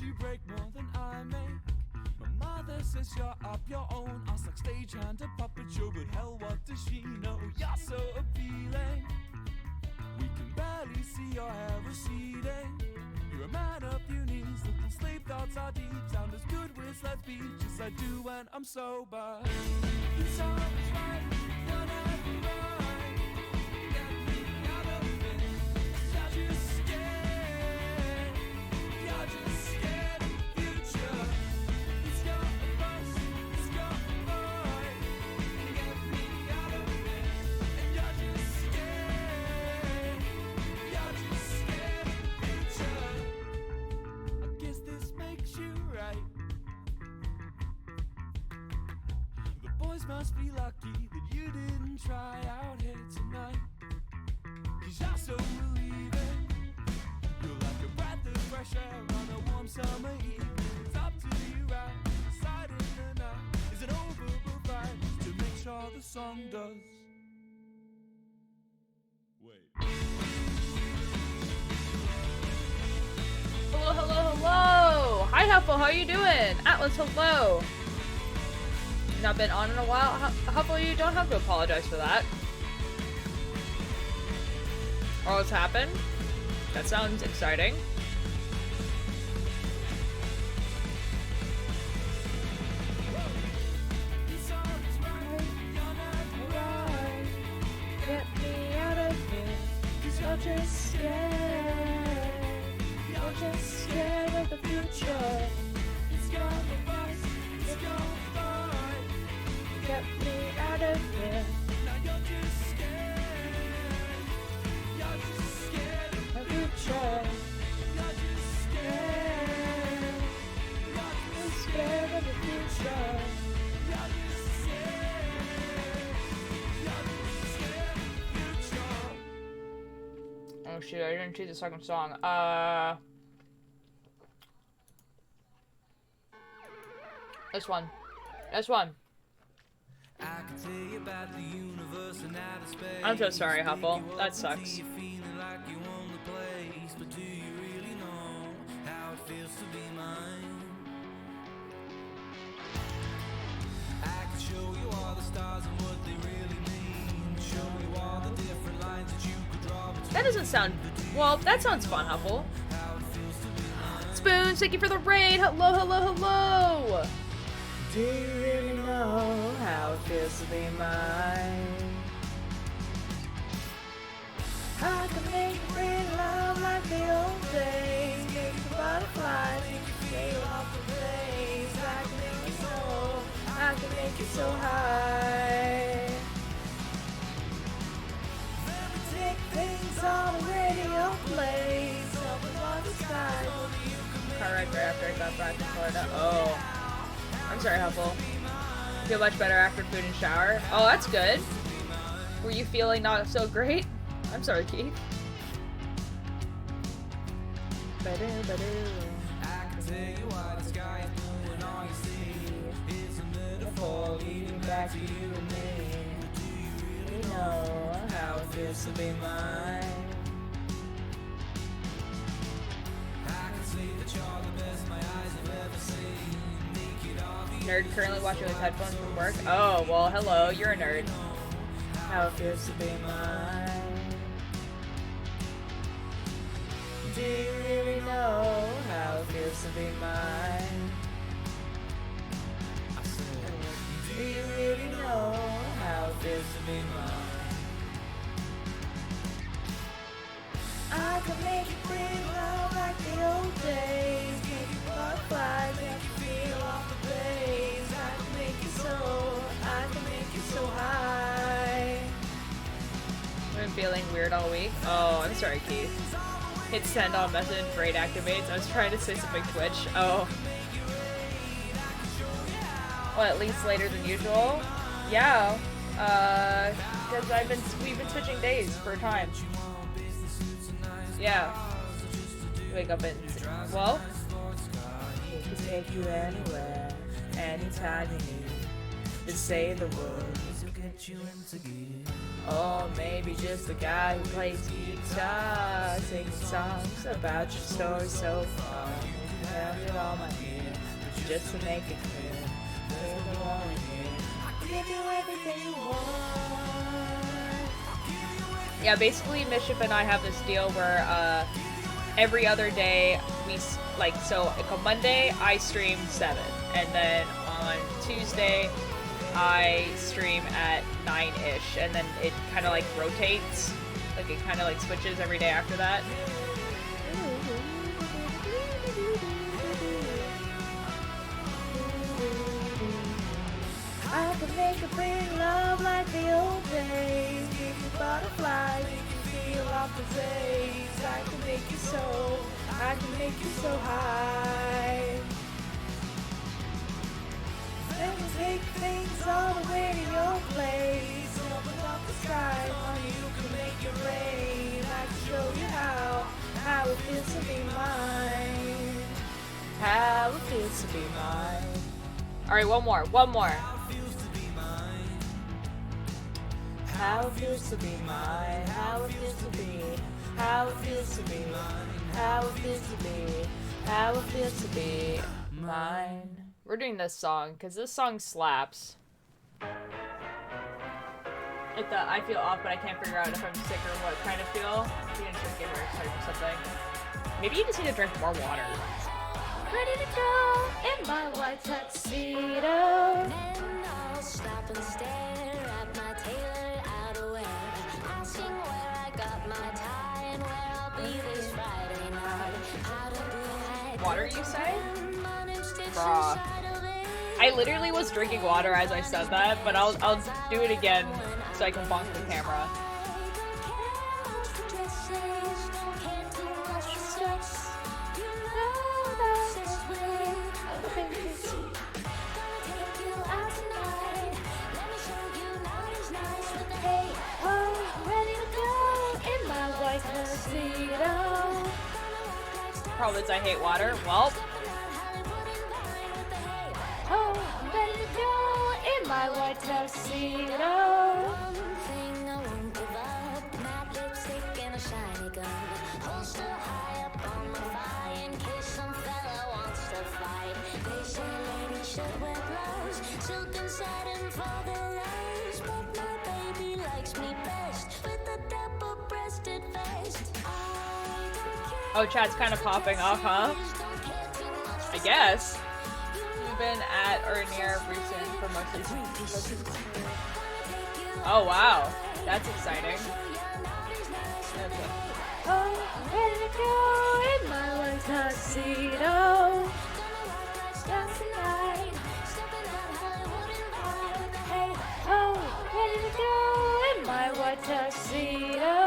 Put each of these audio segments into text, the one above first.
you break more than I make. My mother says you're up your own ass like stagehand and puppet show, but hell, what does she know? You're so appealing. We can barely see your hair receding. You're a man of few needs, looking sleep thoughts are deep. Sound as good with let's be just I do when I'm sober. The song is right, done every right. Get me out of it. You're just scared. You're just scared of the future. It's got a bus, it's got a boy. Get me out of it. And you're just scared. You're just scared of the future. I guess this makes you right. The boys must be lucky that you didn't try out here tonight. 'Cause you're so relieving. You're like a breath of fresh air on a warm summer evening. It's up to you right side in the night. Is it over fight to make sure the song does? Wait. Hello, hello, hello! Hi, Huffle, how you doing? Atlas, hello! Not been on in a while. Huffle, you don't have to apologize for that. Or what's happened? That sounds exciting. Get me out of here, 'cause you're just scared. You're just scared of the future. It's gonna bust, it's gonna fight. Get me out of here. Now you're just scared. You're just scared of The future. You're just scared. You're I'm just scared of the future. You're just scared. You're just scared of the future. Oh shoot, I didn't choose the second song. This one. This one. I can tell you about the universe and outer space. I'm so sorry, Huffle. That sucks. You're feeling like you own the place, but do you really know how it feels to be mine? I can show you all the stars and what they really mean. Show you all the different lines that you could draw between. That doesn't sound... Well, that sounds fun, Huffle. Spoons, thank you for the raid! Hello, hello, hello! Do you really know how it feels to be mine? I can make you real love like the old days. Make you butterflies, make you feel off the place. I can make you so, I can make you so high. Let me take things on the radio plays. Something on the sky. Car ride right after I got back to Florida. Oh. I'm sorry, Huffle. Feel much better after food and shower. Oh, that's good. Were you feeling not so great? I'm sorry, Keith. I can tell you why the sky is blue and all you see is a metaphor leading back to you and me. Do you really know how it feels to be mine? I can say that you're the best my eyes have ever seen. Nerd currently watching with headphones from work. Oh, well, hello, you're a nerd. How it feels to be mine. Do you really know how it feels to be mine? I said, do you really know how it feels to be mine? I can make you breathe love like the old days. Make you butterflies, make you feel off the place. I can make you so, I can make you so high. I've been feeling weird all week. Oh, I'm sorry, Keith. Hit send on message, braid activates. I was trying to say something Twitch. Oh. Well, at least later than usual. Yeah. Because we've been switching days for time. Yeah. Wake up and, well, He can take you anywhere, anytime you need. Just say the words, get you into gear. Or maybe just a guy who plays guitar, singing songs about your story so far. tell you all my needs, just to make it clear, there's no only here. I give you everything you want. Yeah, basically Mischief and I have this deal where every other day we so like on Monday I stream 7, and then on Tuesday I stream at 9-ish, and then it kind of like rotates, like it kind of like switches every day after that. I can make it bring love like the old days. Give you butterflies, you can feel off the face. I can make you so high. Let me take things all the way to your place. Open up the sky, honey, you can make it rain. I can show you how it feels to be mine. How it feels to be mine. Alright, one more. How it feels to be mine, how it feels to be, how it feels to be, how it feels to be, how it feels to be mine. We're doing this song because this song slaps. I feel off, but I can't figure out if I'm sick or what kind of feel. You didn't just get very excited for something. Maybe you just need to drink more water. Ready to go in my white tuxedo. Men all stop and stare at my tailor outerwear, asking where I got my tie and where I'll be this Friday night. Water, you say? Bruh. I literally was drinking water as I said that, but I'll do it again so I can bonk the camera. Problems I hate water. Well. Oh, I'm ready to go in my white tuxedo. One thing I won't give up, matte lipstick and a shiny gun. Holster high up on my thigh in case some fella wants to fight. They say ladies should wear gloves, silk and satin for their eyes, but my baby likes me best with a double-breasted vest. Oh, chat's kind of popping off, huh? I guess. You've been at or near recent for most of these. Oh, wow. That's exciting. Okay. Oh, I'm ready to go in my white tuxedo. Hey, oh, ready to go in my white tuxedo.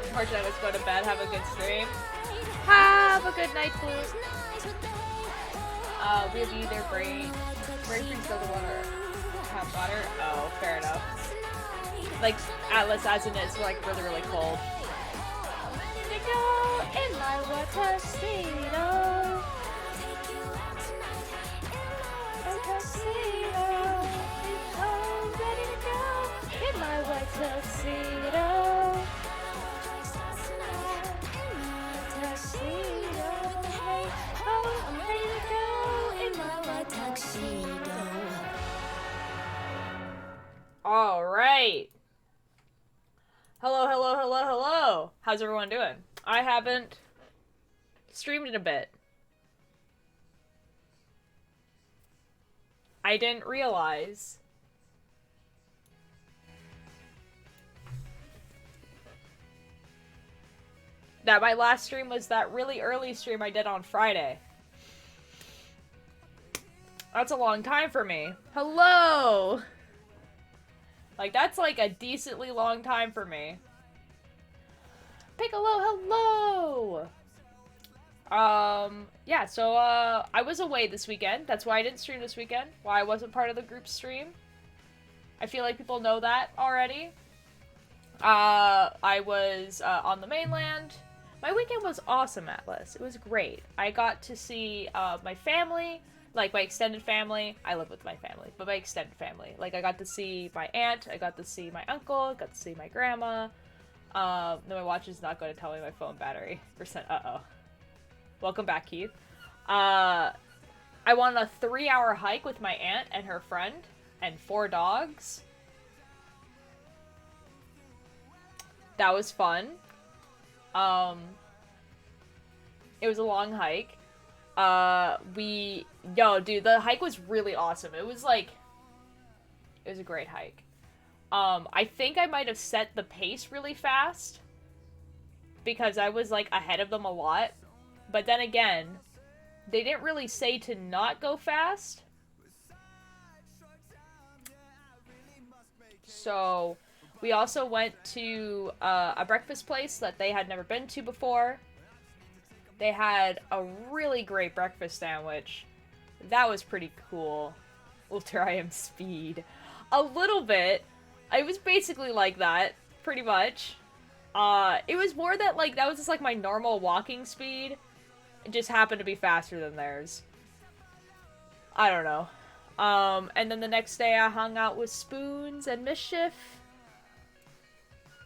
Unfortunately, let's go to bed. Have a good stream. Have a good night, please. We'll be either break free soda water, have water. Oh, fair enough. Like Atlas as in it's like really, really cold. Ready to go in my white tuxedo. Oh, ready to go in my white tuxedo. Oh, I'm ready to go in my white tuxedo. All right. Hello. How's everyone doing? I haven't streamed in a bit. I didn't realize that my last stream was that really early stream I did on Friday. That's a long time for me. Hello! Like, that's like a decently long time for me. Piccolo, hello! Yeah, so, I was away this weekend. That's why I didn't stream this weekend. Why I wasn't part of the group stream. I feel like people know that already. I was, on the mainland. My weekend was awesome, Atlas. It was great. I got to see my family, like my extended family. I live with my family, but my extended family. Like, I got to see my aunt, I got to see my uncle, got to see my grandma. No, my watch is not going to tell me my phone battery percent. Uh-oh. Welcome back, Keith. I went on a 3-hour hike with my aunt and her friend and 4 dogs. That was fun. It was a long hike. Dude, the hike was really awesome. It was a great hike. I think I might have set the pace really fast because I was, like, ahead of them a lot. But then again, they didn't really say to not go fast. So, we also went to a breakfast place that they had never been to before. They had a really great breakfast sandwich. That was pretty cool. Ultra IM speed. A little bit. It was basically like that, pretty much. It was more that, like, that was just, like, my normal walking speed. It just happened to be faster than theirs. I don't know. And then the next day I hung out with Spoons and Mischief.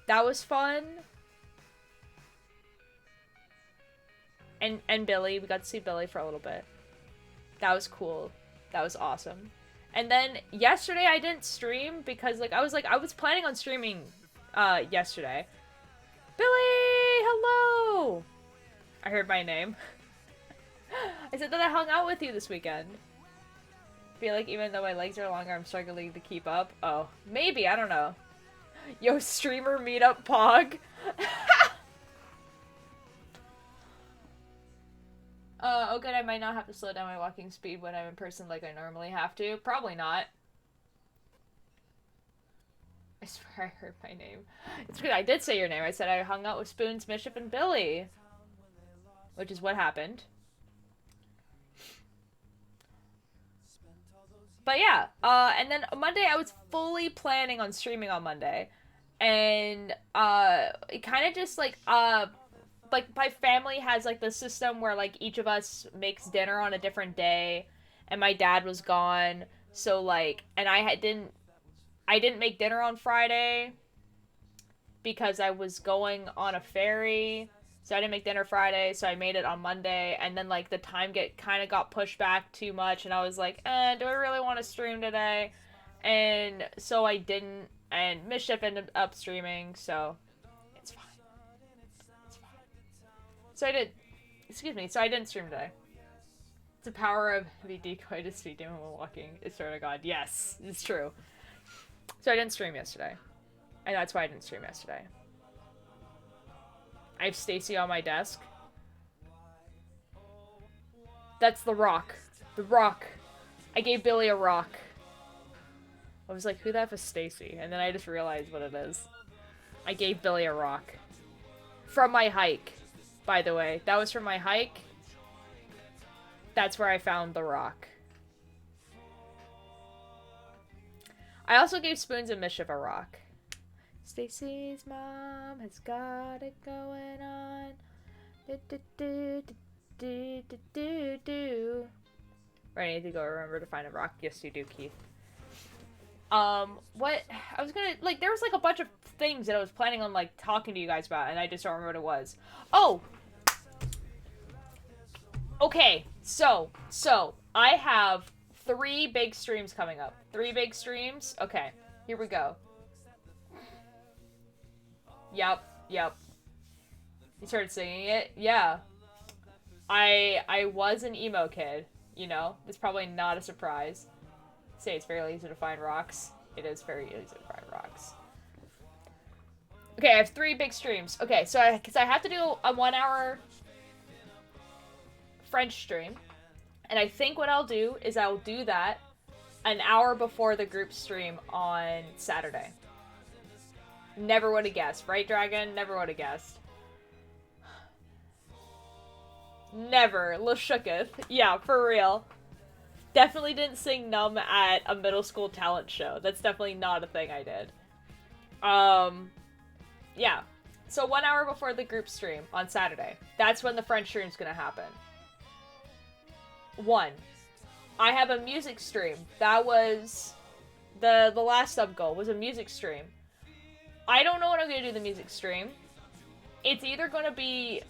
That was fun. And Billy. We got to see Billy for a little bit. That was cool. That was awesome. And then yesterday I didn't stream because, like, I was planning on streaming yesterday. Billy! Hello! I heard my name. I said that I hung out with you this weekend. Feel like even though my legs are longer, I'm struggling to keep up. Oh, maybe, I don't know. Yo, streamer meetup pog. Oh good, I might not have to slow down my walking speed when I'm in person like I normally have to. Probably not. I swear I heard my name. It's good, I did say your name. I said I hung out with Spoons, Mischief, and Billy. Which is what happened. But yeah, and then Monday I was fully planning on streaming on Monday. And, it kind of just, like, my family has, like, the system where, like, each of us makes dinner on a different day. And my dad was gone. So, like, and I didn't make dinner on Friday. Because I was going on a ferry. So I didn't make dinner Friday, so I made it on Monday, and then, like, the time kind of got pushed back too much, and I was like, do I really want to stream today? And so I didn't, and Mischief ended up streaming, so it's fine. It's fine. So I didn't stream today. It's the power of the decoy to speed demon while walking. I swear to God, yes, it's true. So I didn't stream yesterday, and that's why I didn't stream yesterday. I have Stacy on my desk. That's the rock. The rock. I gave Billy a rock. I was like, who the F is Stacy? And then I just realized what it is. I gave Billy a rock. From my hike, by the way. That was from my hike. That's where I found the rock. I also gave Spoons and Mischief a rock. Stacy's mom has got it going on. Do, do, do, do, do, do, do. Right, I need to go remember to find a rock. Yes, you do, Keith. What? I was gonna, like, there was, like, a bunch of things that I was planning on, like, talking to you guys about, and I just don't remember what it was. Oh! Okay, so, I have 3 big streams coming up. 3 big streams? Okay, here we go. Yep. You started singing it? Yeah. I was an emo kid, you know? It's probably not a surprise. Say it's very easy to find rocks. It is very easy to find rocks. Okay, I have 3 big streams. Okay, so because I have to do a 1-hour French stream. And I think what I'll do is I'll do that an hour before the group stream on Saturday. Never would have guessed, right, Dragon? Never would have guessed. Never. Shooketh. Yeah, for real. Definitely didn't sing Numb at a middle school talent show. That's definitely not a thing I did. Yeah. So 1 hour before the group stream on Saturday. That's when the French stream's gonna happen. 1. I have a music stream. That was the last sub goal was a music stream. I don't know when I'm gonna do the music stream. It's either gonna be...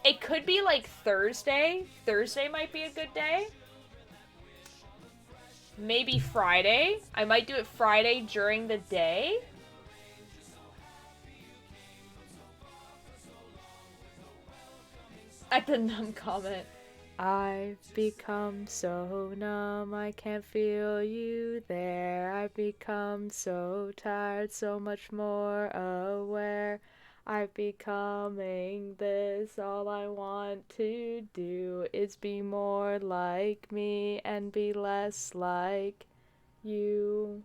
It could be like Thursday. Thursday might be a good day. Maybe Friday. I might do it Friday during the day. At the numb comment. I've become so numb, I can't feel you there. I've become so tired, so much more aware. I'm becoming this, all I want to do is be more like me and be less like you.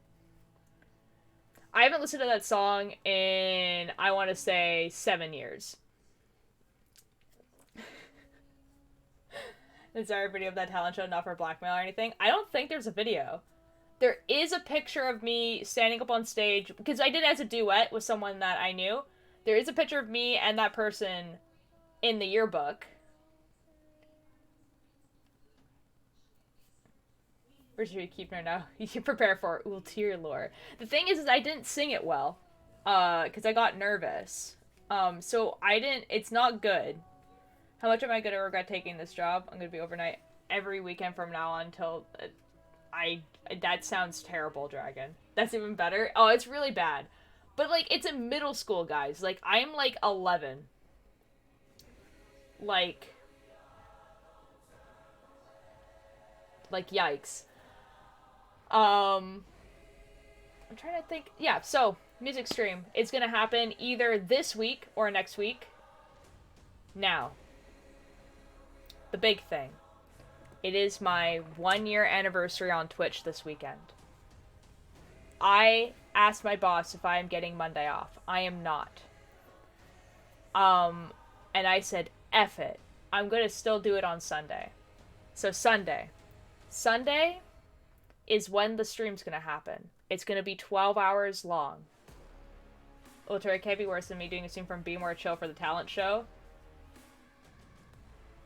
I haven't listened to that song in, I want to say, 7 years. Is there a video of that talent show, not for blackmail or anything? I don't think there's a video. There is a picture of me standing up on stage, because I did it as a duet with someone that I knew. There is a picture of me and that person in the yearbook. Where should we keep her now? You can prepare for ulterior lore. The thing is I didn't sing it well. Because I got nervous. So I didn't, it's not good. How much am I going to regret taking this job? I'm going to be overnight every weekend from now on until... that sounds terrible, Dragon. That's even better. Oh, it's really bad. But, like, it's in middle school, guys. Like, I'm, like, 11. Like, yikes. I'm trying to think. Yeah, so, music stream. It's going to happen either this week or next week. Now. The big thing. It is my 1-year anniversary on Twitch this weekend. I asked my boss if I am getting Monday off. I am not. And I said, F it. I'm going to still do it on Sunday. So Sunday. Sunday is when the stream's going to happen. It's going to be 12 hours long. Ultra, it can't be worse than me doing a stream from Be More Chill for the talent show.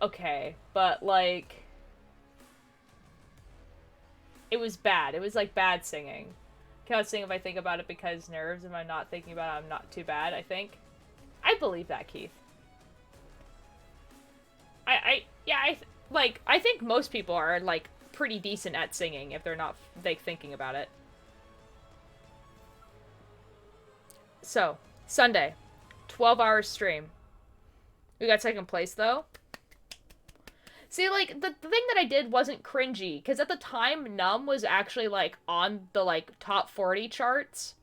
Okay, but, like, it was bad. It was, like, bad singing. Cannot sing if I think about it because nerves. If I'm not thinking about it, I'm not too bad, I think. I believe that, Keith. I think most people are, like, pretty decent at singing if they're not, like, thinking about it. So, Sunday. 12-hour stream. We got second place, though. See, like, the thing that I did wasn't cringy, because at the time, Numb was actually, like, on the, like, top 40 charts.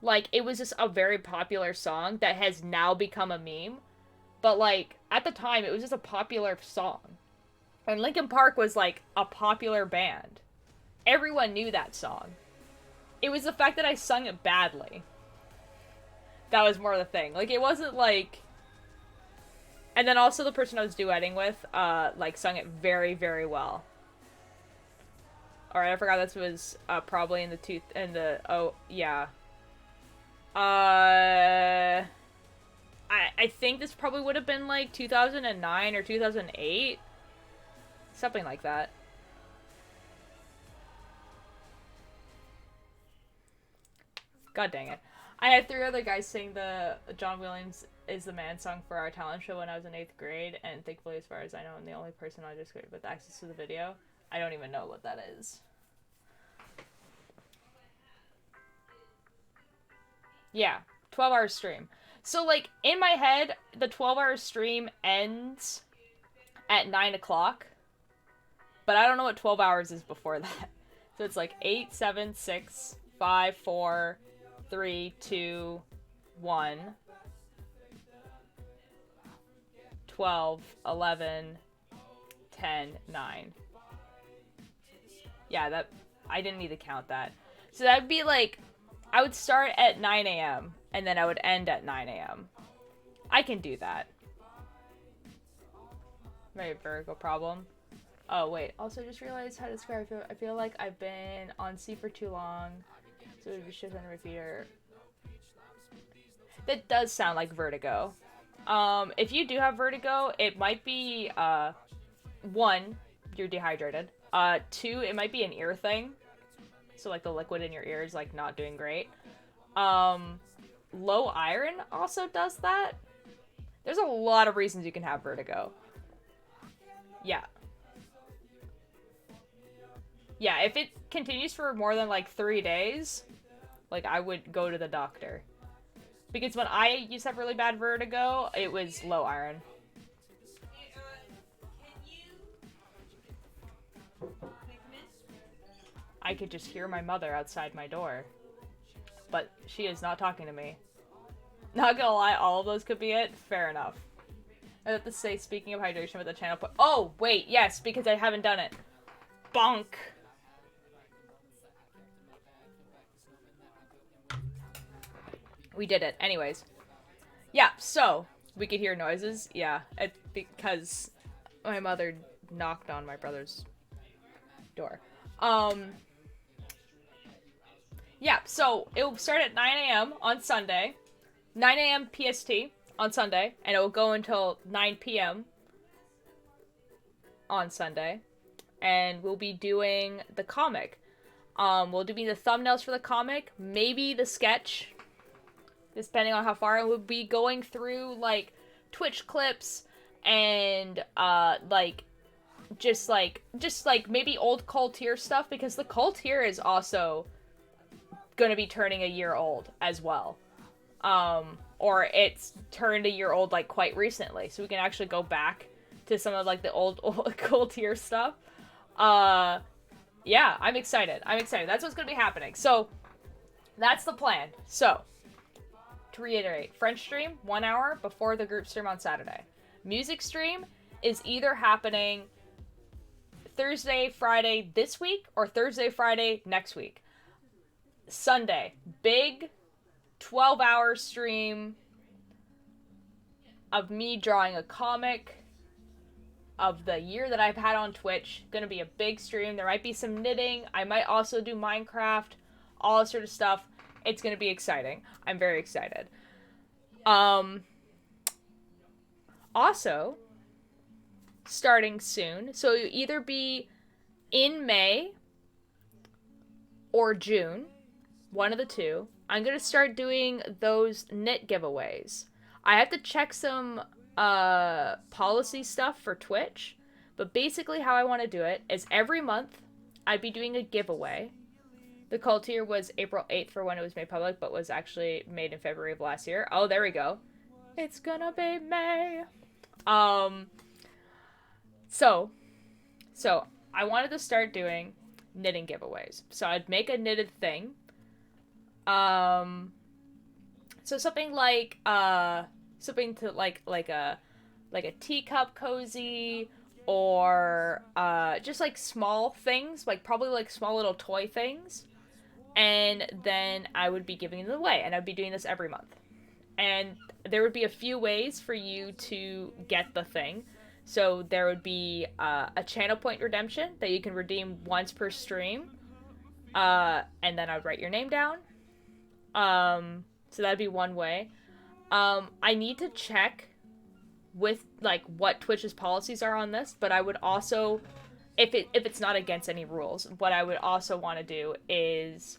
Like, it was just a very popular song that has now become a meme. But, like, at the time, it was just a popular song. And Linkin Park was, like, a popular band. Everyone knew that song. It was the fact that I sung it badly. That was more the thing. Like, it wasn't, like... And then also the person I was duetting with, like, sung it very, very well. Alright, I forgot this was, probably in the oh, yeah. I think this probably would have been, like, 2009 or 2008. Something like that. God dang it. I had 3 other guys sing the John Williams is the Man song for our talent show when I was in 8th grade, and thankfully, as far as I know, I'm the only person on Discord with access to the video. I don't even know what that is. Yeah, 12-hour stream. So, like, in my head, the 12-hour stream ends at 9 o'clock, but I don't know what 12 hours is before that. So it's like 8, 7, 6, 5, 4, 3, 2, 1, 12, 11, 10, 9. Yeah, that, I didn't need to count that. So that'd be like, I would start at 9 a.m. and then I would end at 9 a.m. I can do that. Very Virgo problem. Oh, wait. Also, just realized how to describe it. I feel like I've been on C for too long. So it would be shift on the repeater. that does sound like vertigo. If you do have vertigo, it might be, 1, you're dehydrated. 2, it might be an ear thing. So, like, the liquid in your ear is, like, not doing great. Low iron also does that. There's a lot of reasons you can have vertigo. Yeah. Yeah, if it continues for more than, like, 3 days, like, I would go to the doctor. Because when I used to have really bad vertigo, it was low iron. I could just hear my mother outside my door. But she is not talking to me. Not gonna lie, all of those could be it. Fair enough. I have to say, speaking of hydration with the channel... Oh, wait, yes, because I haven't done it. Bonk. We did it. Anyways. Yeah, so, we could hear noises. Yeah, because my mother knocked on my brother's door. Yeah, so it will start at 9 a.m. on Sunday. 9 a.m. PST on Sunday. And it will go until 9 p.m. on Sunday. And we'll be doing the comic. We'll do the thumbnails for the comic. Maybe the sketch. Depending on how far. And we'll be going through, like, Twitch clips. And, just maybe old Cult Tier stuff. Because the Cult Tier is also... gonna be turning a year old as well. Or it's turned a year old, like, quite recently. So we can actually go back to some of, like, the old Cool Tier stuff. Yeah, I'm excited. That's what's gonna be happening. So, that's the plan. So, to reiterate, French stream, 1 hour before the group stream on Saturday. Music stream is either happening Thursday, Friday this week, or Thursday, Friday next week. Sunday, big 12-hour stream of me drawing a comic of the year that I've had on Twitch. Gonna be a big stream. There might be some knitting. I might also do Minecraft, all that sort of stuff. It's gonna be exciting. I'm very excited. Also, starting soon, so you either be in May or June, one of the two, I'm going to start doing those knit giveaways. I have to check some policy stuff for Twitch, but basically how I want to do it is every month I'd be doing a giveaway. The Cult Tier was April 8th for when it was made public, but was actually made in February of last year. Oh, there we go. It's gonna be May. So I wanted to start doing knitting giveaways. So I'd make a knitted thing. So something like, something to like a teacup cozy, or, just like small things, like probably like small little toy things. And then I would be giving them away, and I'd be doing this every month. And there would be a few ways for you to get the thing. So there would be, a channel point redemption that you can redeem once per stream. And then I'd write your name down. So that'd be one way. I need to check with, like, what Twitch's policies are on this, but I would also, if it's not against any rules, what I would also want to do is,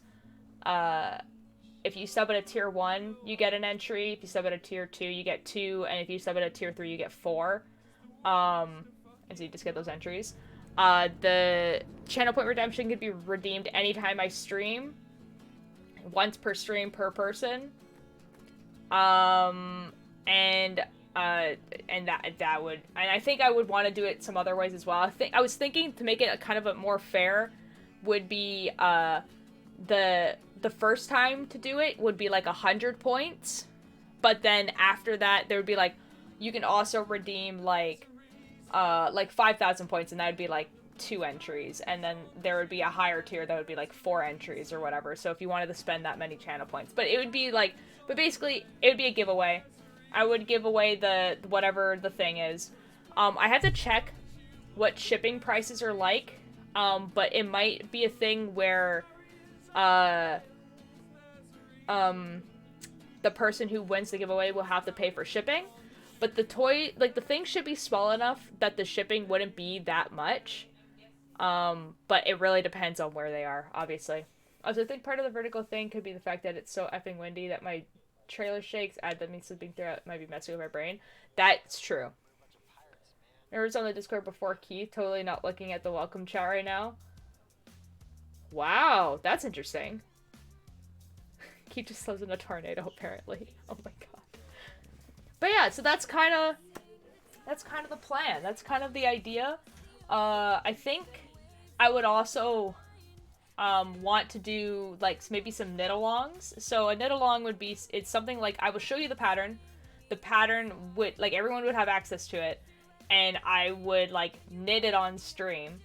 if you sub at a tier 1, you get an entry. If you sub at a tier 2, you get 2, and if you sub at a tier 3, you get 4. And so you just get those entries. The channel point redemption could be redeemed anytime I stream. Once per stream per person. And that would, and I think I would want to do it some other ways as well. I was thinking to make it a kind of a more fair would be, the first time to do it would be like 100 points, but then after that there would be like, you can also redeem like 5,000 points, and that would be like 2 entries, and then there would be a higher tier that would be like 4 entries or whatever. So if you wanted to spend that many channel points, but it would be like, but basically it would be a giveaway. I would give away the whatever the thing is. I have to check what shipping prices are like, but it might be a thing where the person who wins the giveaway will have to pay for shipping. But the toy, like, the thing should be small enough that the shipping wouldn't be that much. But it really depends on where they are, obviously. Also, I think part of the vertical thing could be the fact that it's so effing windy that my trailer shakes. That means sleeping through it might be messing with my brain. That's true. Remember, it's on the Discord before Keith. Totally not looking at the welcome chat right now. Wow, that's interesting. Keith just lives in a tornado, apparently. Oh my god. But yeah, so that's kind of the plan. That's kind of the idea. I think I would also want to do like maybe some knit-alongs. So a knit-along would be, it's something like I will show you the pattern. The pattern would, like, everyone would have access to it, and I would like knit it on stream,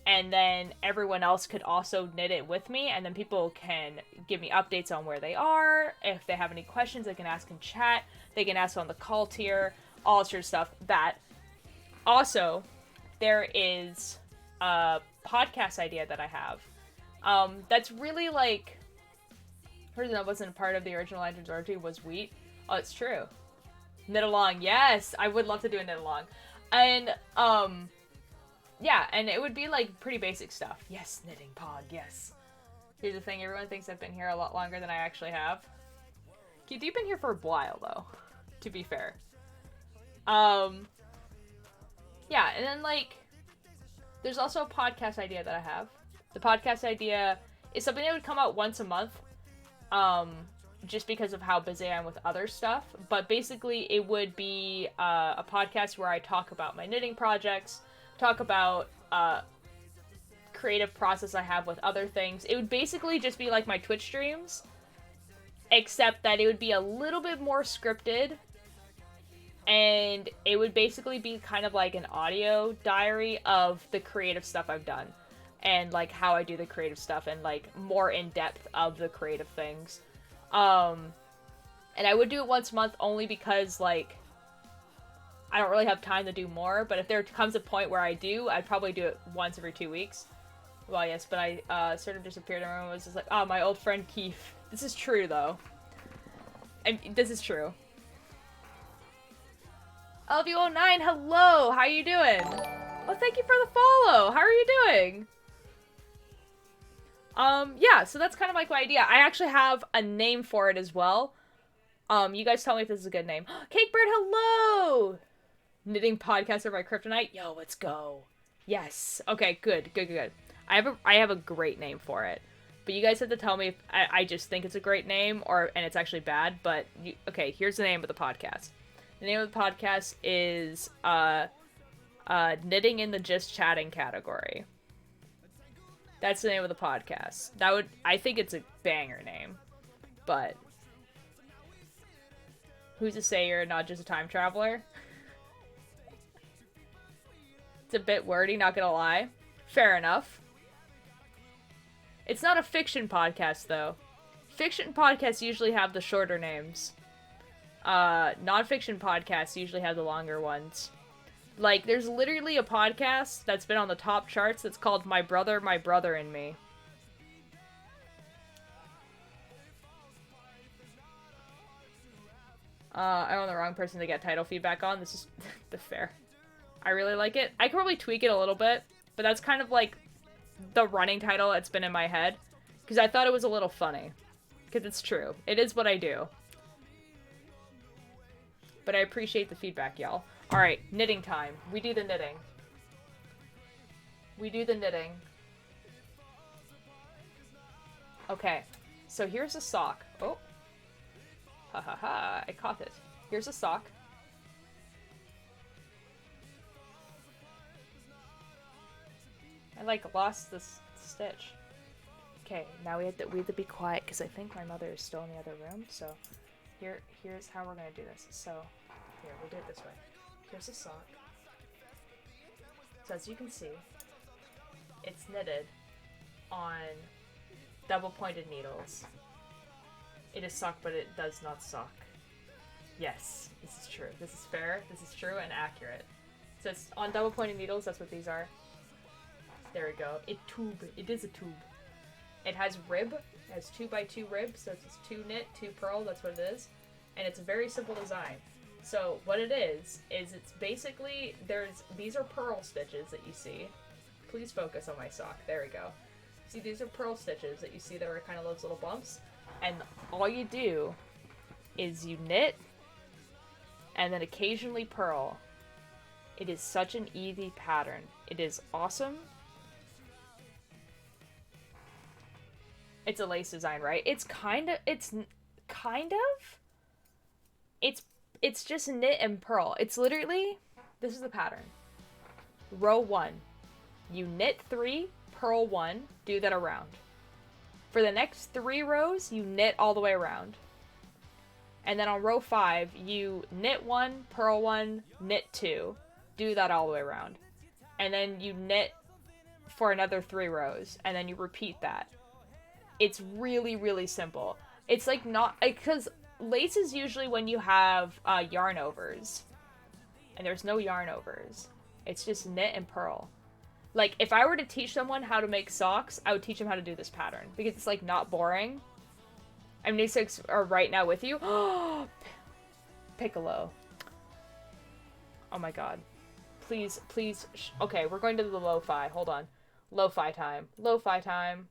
and then everyone else could also knit it with me, and then people can give me updates on where they are. If they have any questions, they can ask in chat. They can ask on the call tier, all sorts of stuff. That. Also, there is a podcast idea that I have. That's really like, the person that wasn't a part of the original Lanterns Orgy was Wheat. Oh, it's true. Knit along, yes! I would love to do a knit along. And, yeah, and it would be like pretty basic stuff. Yes, knitting pod, yes. Here's the thing, everyone thinks I've been here a lot longer than I actually have. Keith, you've been here for a while, though, to be fair. Yeah, and then, like, there's also a podcast idea that I have. The podcast idea is something that would come out once a month, just because of how busy I am with other stuff. But basically, it would be a podcast where I talk about my knitting projects, talk about creative process I have with other things. It would basically just be like my Twitch streams, except that it would be a little bit more scripted, and it would basically be kind of like an audio diary of the creative stuff I've done, and like how I do the creative stuff, and like more in depth of the creative things. And I would do it once a month only because, like, I don't really have time to do more, but if there comes a point where I do, I'd probably do it once every 2 weeks. Well, yes, but I sort of disappeared, and everyone was just like, oh, my old friend Keith. This is true, though. And this is true. LV09, hello! How are you doing? Well, thank you for the follow! How are you doing? Yeah, so that's kind of like my idea. I actually have a name for it as well. You guys tell me if this is a good name. Cakebird, hello! Knitting podcast over my kryptonite. Yo, let's go. Yes. Okay, good. I have a great name for it. But you guys have to tell me if I just think it's a great name and it's actually bad. But, okay, here's the name of the podcast. The name of the podcast is, Knitting in the Just Chatting category. That's the name of the podcast. I think it's a banger name. But who's to say you're not just a time traveler? It's a bit wordy, not gonna lie. Fair enough. It's not a fiction podcast, though. Fiction podcasts usually have the shorter names. Non-fiction podcasts usually have the longer ones. Like, there's literally a podcast that's been on the top charts that's called My Brother, and Me. I'm the wrong person to get title feedback on. This is the fair. I really like it. I could probably tweak it a little bit, but that's kind of like the running title that's been in my head. Because I thought it was a little funny. Because it's true. It is what I do. But I appreciate the feedback, y'all. Alright, knitting time. We do the knitting. Okay, so here's a sock. Oh. Ha ha ha, I caught it. Here's a sock. I, like, lost this stitch. Okay, now we have to be quiet, because I think my mother is still in the other room, so here's how we're gonna do this. So, here, we'll do it this way. Here's a sock. So as you can see, it's knitted on double-pointed needles. It is sock, but it does not sock. Yes, this is true. This is fair, this is true, and accurate. So it's on double-pointed needles, that's what these are. There we go. It is a tube. It has rib. It has 2x2 ribs, so it's 2 knit, 2 purl, that's what it is. And it's a very simple design. So what it is it's basically, these are purl stitches that you see. Please focus on my sock. There we go. See, these are purl stitches that you see that are kind of those little bumps. And all you do is you knit and then occasionally purl. It is such an easy pattern. It is awesome. It's a lace design, right? It's just knit and purl. It's literally, this is the pattern. Row 1, you knit 3, purl 1, do that around. For the next 3 rows, you knit all the way around. And then on row 5, you knit 1, purl 1, knit 2, do that all the way around. And then you knit for another 3 rows, and then you repeat that. It's really, really simple. It's like not, because lace is usually when you have yarn overs, and there's no yarn overs. It's just knit and purl. Like, if I were to teach someone how to make socks, I would teach them how to do this pattern, because it's like not boring. I'm Nisix are right now with you. Piccolo. Oh my god. Please, please. Okay, we're going to the lo-fi. Hold on. Lo-fi time. Lo-fi time.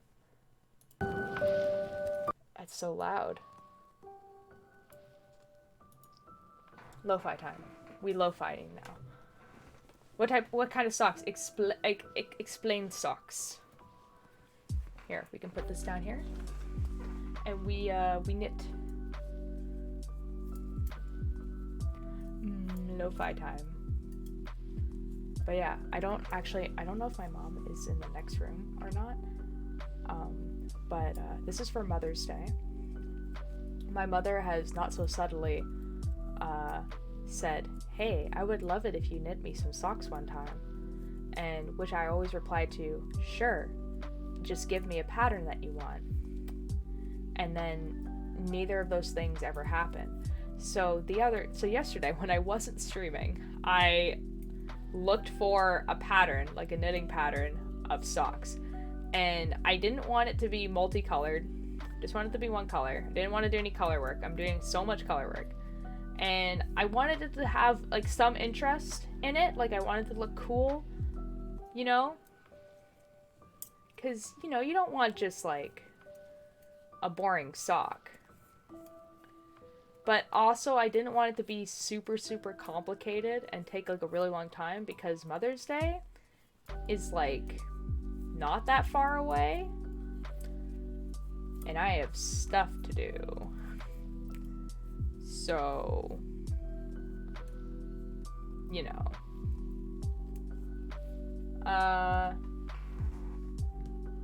That's so loud. Lo-fi time. We lo-fiing now. What kind of socks? Explain socks. Here, we can put this down here. And we knit. Lo-fi time. But yeah, I don't know if my mom is in the next room or not. But this is for Mother's Day. My mother has not so subtly said, "Hey, I would love it if you knit me some socks one time." And which I always replied to, "Sure, just give me a pattern that you want." And then neither of those things ever happened. So yesterday when I wasn't streaming, I looked for a pattern, like a knitting pattern of socks. And I didn't want it to be multicolored. Just wanted it to be one color. I didn't want to do any color work. I'm doing so much color work. And I wanted it to have like some interest in it. Like I wanted it to look cool, you know? Cause you know, you don't want just like a boring sock. But also I didn't want it to be super, super complicated and take like a really long time, because Mother's Day is like not that far away. And I have stuff to do. So, you know.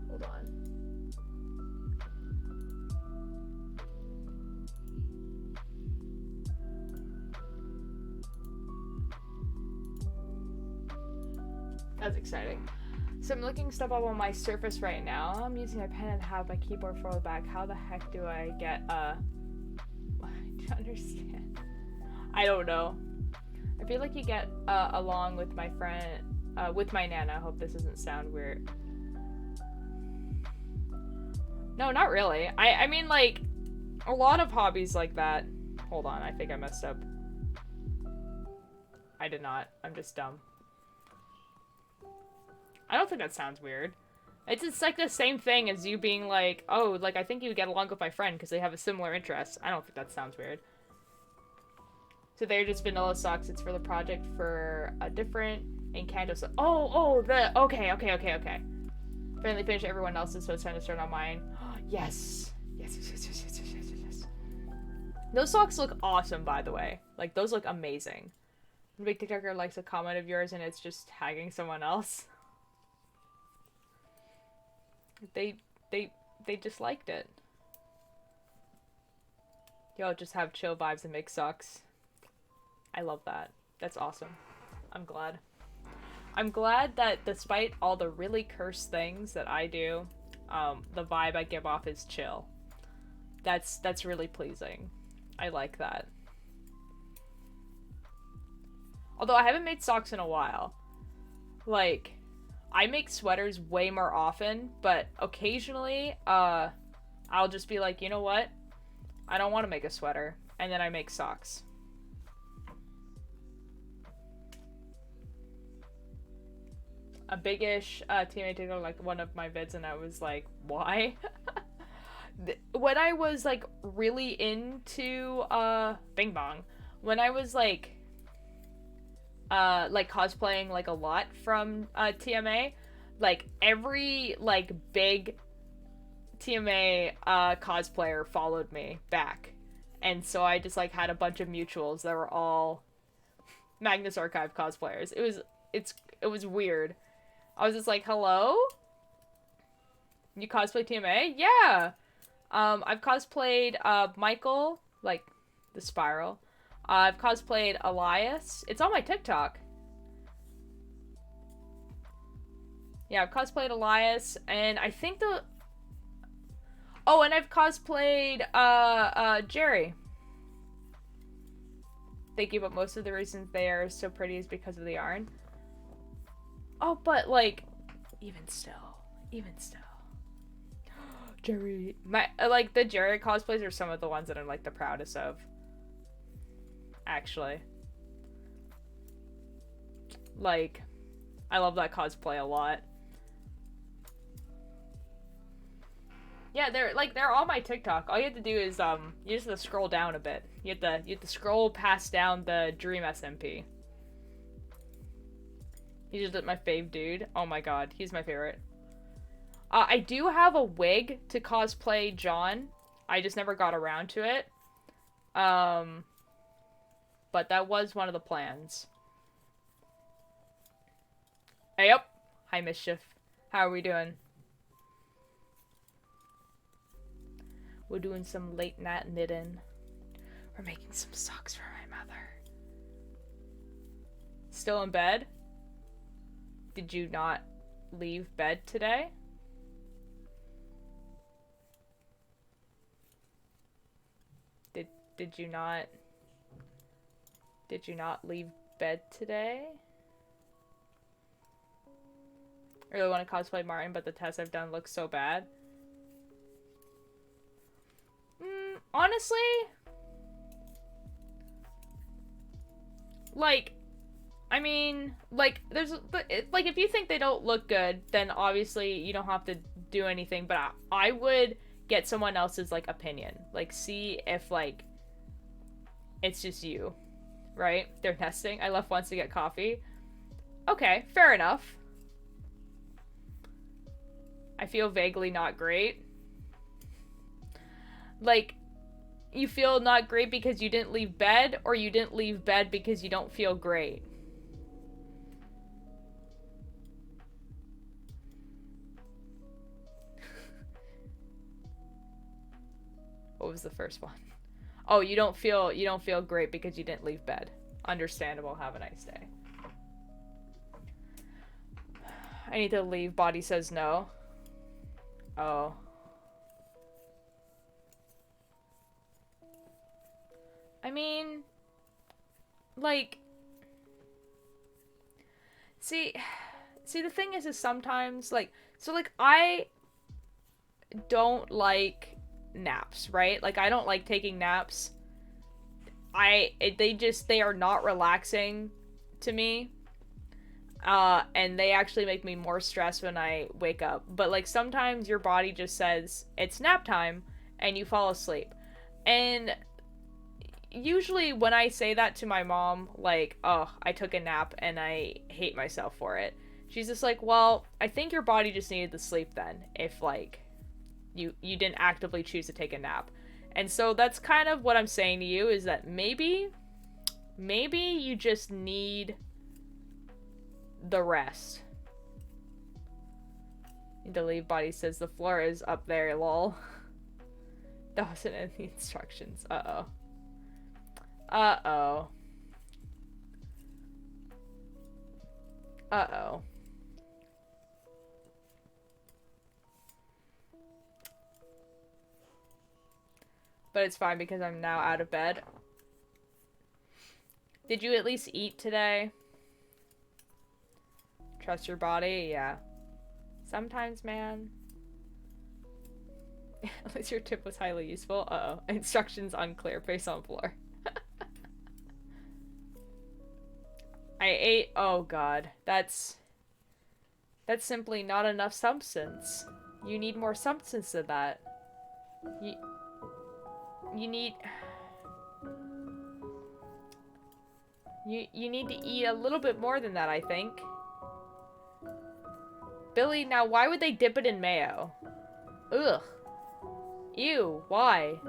Hold on. That's exciting. So I'm looking stuff up on my Surface right now. I'm using my pen and have my keyboard further back. How the heck do I get I don't understand. I don't know. I feel like you get along with my friend, with my Nana. I hope this doesn't sound weird. No, not really. I mean, like, a lot of hobbies like that. Hold on, I think I messed up. I did not. I'm just dumb. I don't think that sounds weird. It's like the same thing as you being like, oh, like, I think you would get along with my friend because they have a similar interest. I don't think that sounds weird. So they're just vanilla socks. It's for the project for a different Encanto. So okay. Finally finished everyone else's, so it's time to start on mine. Yes. Yes. Those socks look awesome, by the way. Like, those look amazing. A big TikToker likes a comment of yours and it's just tagging someone else. They just liked it. Y'all just have chill vibes and make socks. I love that. That's awesome. I'm glad. I'm glad that despite all the really cursed things that I do, the vibe I give off is chill. That's really pleasing. I like that. Although I haven't made socks in a while. Like, I make sweaters way more often, but occasionally, I'll just be like, you know what? I don't want to make a sweater. And then I make socks. A big-ish teammate took like one of my vids and I was like, why? When I was like really into Bing Bong, when I was like cosplaying like a lot from TMA, like every like big TMA cosplayer followed me back. And so I just like had a bunch of mutuals that were all Magnus Archive cosplayers. It was weird. I was just like, hello? You cosplay TMA? Yeah! I've cosplayed, Michael, like, the Spiral. I've cosplayed Elias. It's on my TikTok. Yeah, I've cosplayed Elias, and I think the... Oh, and I've cosplayed, Jerry. Thank you, but most of the reasons they are so pretty is because of the yarn. Oh, but, like, even still. Jerry. Like, the Jerry cosplays are some of the ones that I'm, like, the proudest of. Actually. Like, I love that cosplay a lot. Yeah, they're on my TikTok. All you have to do is, you just have to scroll down a bit. You have to scroll past down the Dream SMP. He's just my fave dude. Oh my god, he's my favorite. I do have a wig to cosplay John. I just never got around to it. But that was one of the plans. Hey up! Hi Mischief. How are we doing? We're doing some late night knitting. We're making some socks for my mother. Still in bed? Did you not leave bed today? Did you not leave bed today? I really want to cosplay Martin, but the tests I've done look so bad. Honestly, like, I mean, like, like, if you think they don't look good, then obviously you don't have to do anything, but I would get someone else's, like, opinion. Like, see if, like, it's just you, right? They're testing. I left once to get coffee. Okay, fair enough. I feel vaguely not great. Like, you feel not great because you didn't leave bed, or you didn't leave bed because you don't feel great? What was the first one? Oh, you don't feel great because you didn't leave bed. Understandable. Have a nice day. I need to leave. Body says no. Oh. I mean, like, see, the thing is sometimes, like, so, like, I don't like naps, right? Like, I don't like taking naps. They are not relaxing to me. And they actually make me more stressed when I wake up. But, like, sometimes your body just says, it's nap time, and you fall asleep. And usually when I say that to my mom, like, oh, I took a nap and I hate myself for it, she's just like, well, I think your body just needed the sleep then, if, like, you didn't actively choose to take a nap. And so that's kind of what I'm saying to you, is that maybe you just need the rest. Need to leave. Body says the floor is up there, lol. That wasn't in the instructions. Uh-oh. Uh-oh. Uh-oh. But it's fine because I'm now out of bed. Did you at least eat today? Trust your body, yeah. Sometimes, man. At least your tip was highly useful. Uh-oh. Instructions unclear. Face on floor. I ate... Oh, God. That's simply not enough substance. You need more substance than that. You need... You need to eat a little bit more than that, I think. Billy, now why would they dip it in mayo? Ugh. Ew, why?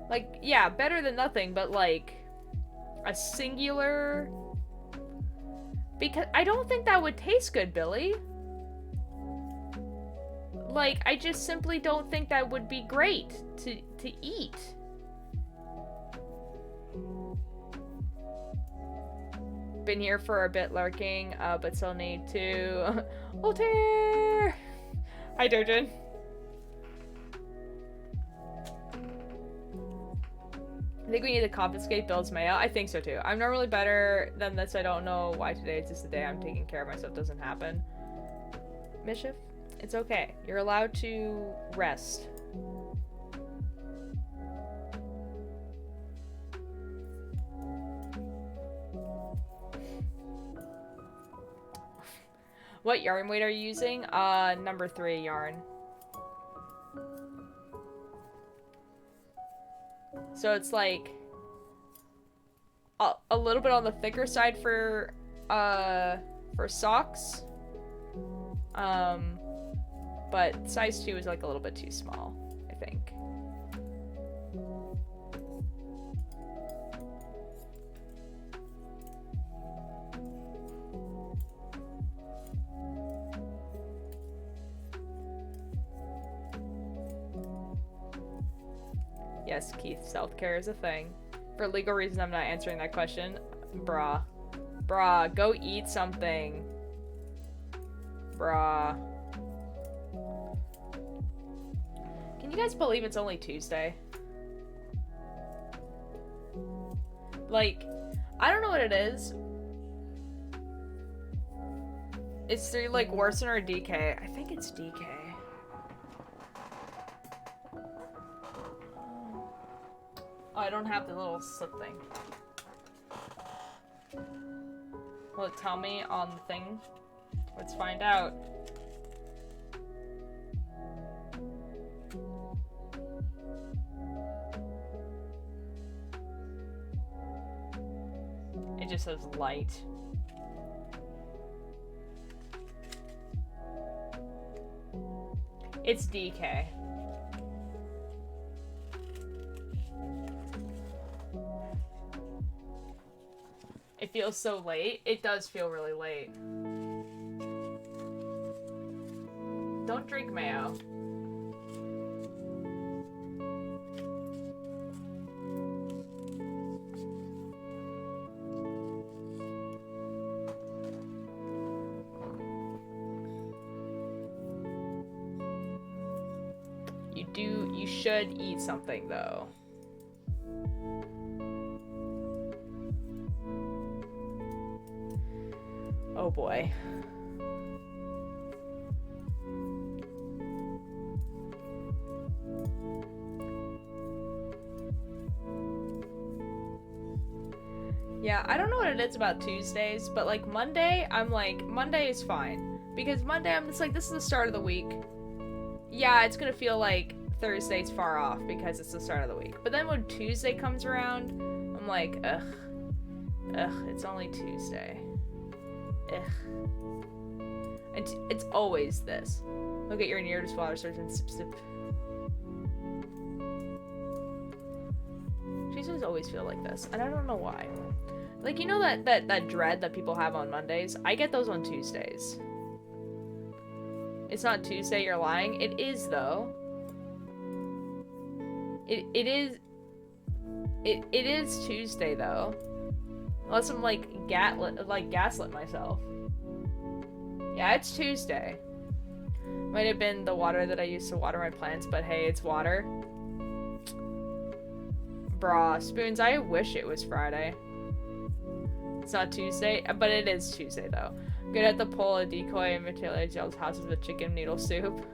Like, yeah, better than nothing, but like, a singular... Because I don't think that would taste good, Billy. Like, I just simply don't think that would be great to eat. Been here for a bit lurking, but still need to... Alter! Hi, Durjan. I think we need to confiscate Bill's mail. I think so too. I'm normally better than this. I don't know why today is just the day I'm taking care of myself doesn't happen. Mischief? It's okay. You're allowed to rest. What yarn weight are you using? Number 3 yarn. So it's like a little bit on the thicker side for socks. But size 2 is like a little bit too small, I think. Yes, Keith, self-care is a thing. For legal reasons, I'm not answering that question. Brah. Brah, go eat something. Brah. Can you guys believe it's only Tuesday? Like, I don't know what it is. It's through, like, Worsen or DK. I think it's DK. Oh, I don't have the little slip thing. Will it tell me on the thing? Let's find out. It just says light. It's DK. It feels so late. It does feel really late. Don't drink mayo. You should eat something though. Oh boy. Yeah, I don't know what it is about Tuesdays, but like Monday, I'm like, Monday is fine. Because Monday, I'm just like, this is the start of the week. Yeah, it's gonna feel like Thursday's far off because it's the start of the week. But then when Tuesday comes around, I'm like, ugh, it's only Tuesday. Ugh. And it's always this. Look at your nearest water surgeon. Sip, sip. Tuesdays always feel like this, and I don't know why. Like, you know that dread that people have on Mondays? I get those on Tuesdays. It's not Tuesday, you're lying. It is, though. It is Tuesday, though. Unless I'm, like, gaslit myself. Yeah, it's Tuesday. Might have been the water that I used to water my plants, but hey, it's water. Brah, Spoons, I wish it was Friday. It's not Tuesday, but it is Tuesday though. Good at the pull, a decoy, and Matilda yells houses with chicken noodle soup.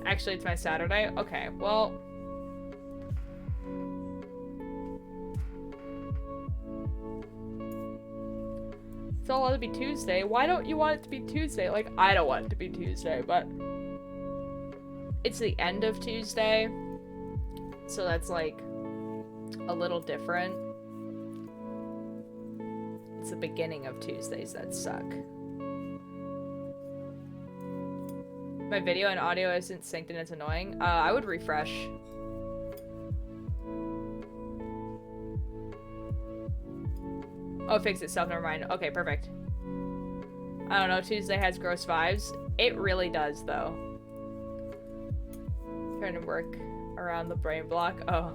Actually, it's my Saturday? Okay, well... It's all allowed to be Tuesday. Why don't you want it to be Tuesday? Like, I don't want it to be Tuesday, but... It's the end of Tuesday. So that's, like, a little different. It's the beginning of Tuesdays that suck. My video and audio isn't synced and it's annoying. I would refresh. Oh, it fixed itself, never mind. Okay, perfect. I don't know, Tuesday has gross vibes. It really does, though. Trying to work around the brain block. Oh.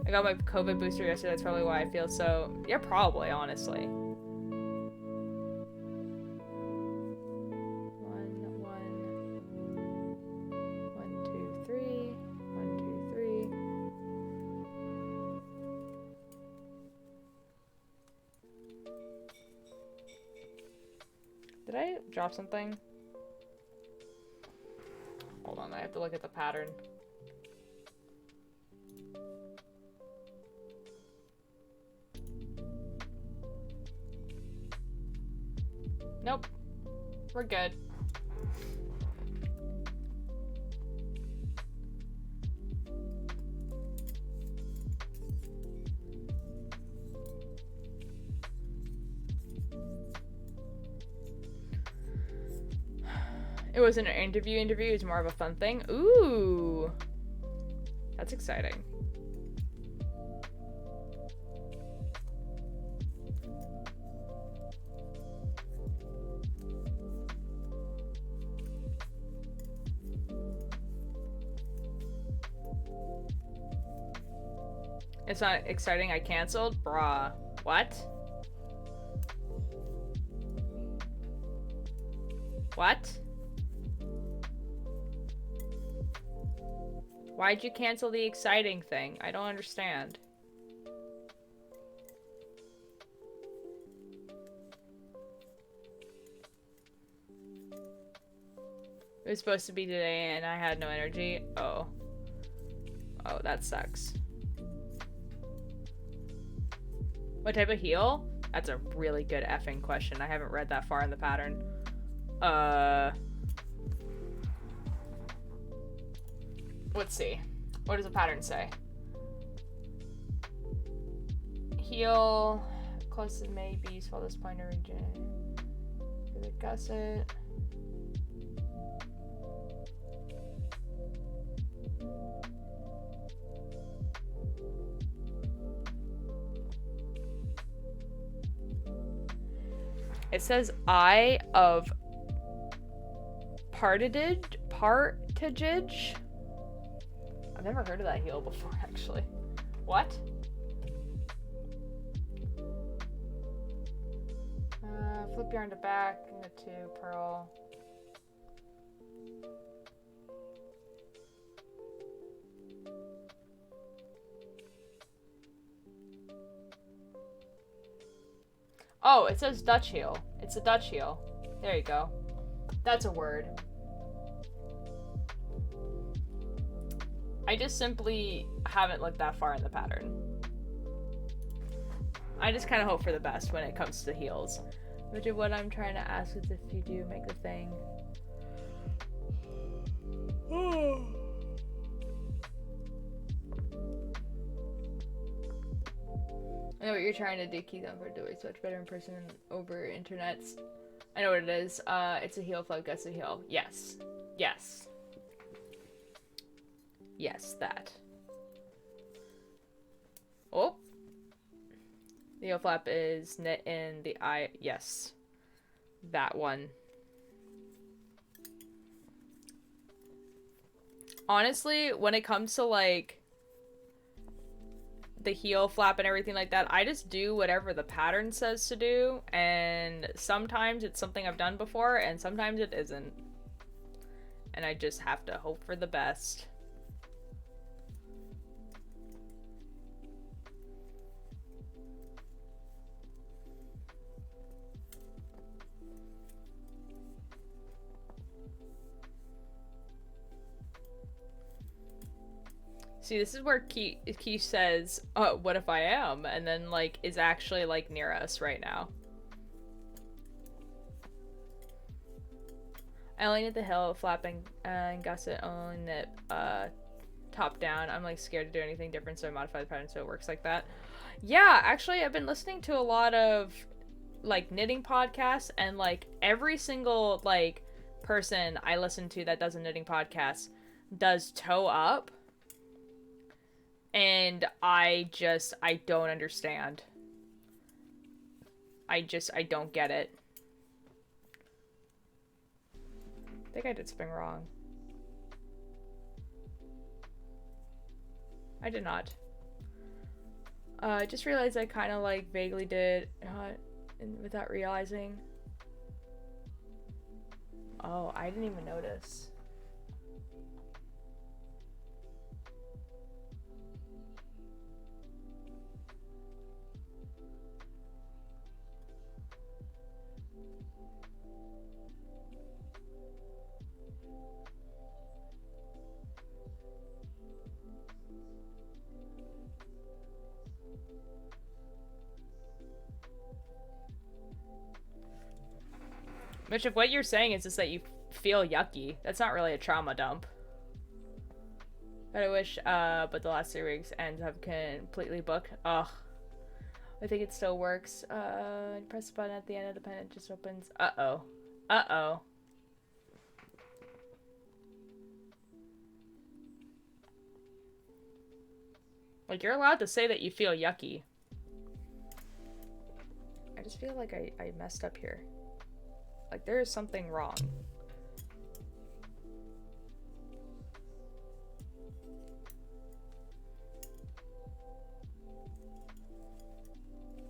I got my COVID booster yesterday, that's probably why I feel so... Yeah, probably, honestly. 1, 2, 3. 1, 2, 3. Did I drop something? Hold on, I have to look at the pattern. Nope. We're good. It wasn't an interview, it was more of a fun thing. Ooh. That's exciting. It's not exciting, I canceled? Bruh. What? What? Why'd you cancel the exciting thing? I don't understand. It was supposed to be today and I had no energy. Oh. Oh, that sucks. What type of heal? That's a really good effing question. I haven't read that far in the pattern. Let's see. What does the pattern say? Heal close as may be, swell this pointer region. Through the gusset. It says Eye of Partage. I've never heard of that heal before, actually. What? Flip yarn to back into 2 pearl. Oh, it says Dutch heel. It's a Dutch heel. There you go. That's a word. I just simply haven't looked that far in the pattern. I just kind of hope for the best when it comes to heels. Which is what I'm trying to ask is if you do make the thing. I know what you're trying to do, Keith. I'm doing so much better in person than over internets. I know what it is. It's a heel flip, gets a heel. Yes. Yes. Yes, that. Oh. The heel flap is knit in the eye. Yes. That one. Honestly, when it comes to, like, the heel flap and everything like that, I just do whatever the pattern says to do, and sometimes it's something I've done before, and sometimes it isn't. and I just have to hope for the best. See, this is where Key says, what if I am? And then, like, is actually, like, near us right now. I only need the hill, flapping, and gusset only knit, top down. I'm, like, scared to do anything different, so I modify the pattern so it works like that. Yeah, actually, I've been listening to a lot of, like, knitting podcasts, and, like, every single, like, person I listen to that does a knitting podcast does toe up. And I don't understand. I don't get it. I think I did something wrong. I did not. I just realized I kind of like vaguely did without realizing. Oh, I didn't even notice. Which, if what you're saying is just that you feel yucky, that's not really a trauma dump. But I wish, but the last 3 weeks ends have completely booked. Ugh. I think it still works. Press the button at the end of the pen, it just opens. Uh-oh. Uh-oh. Like, you're allowed to say that you feel yucky. I just feel like I messed up here. Like, there is something wrong.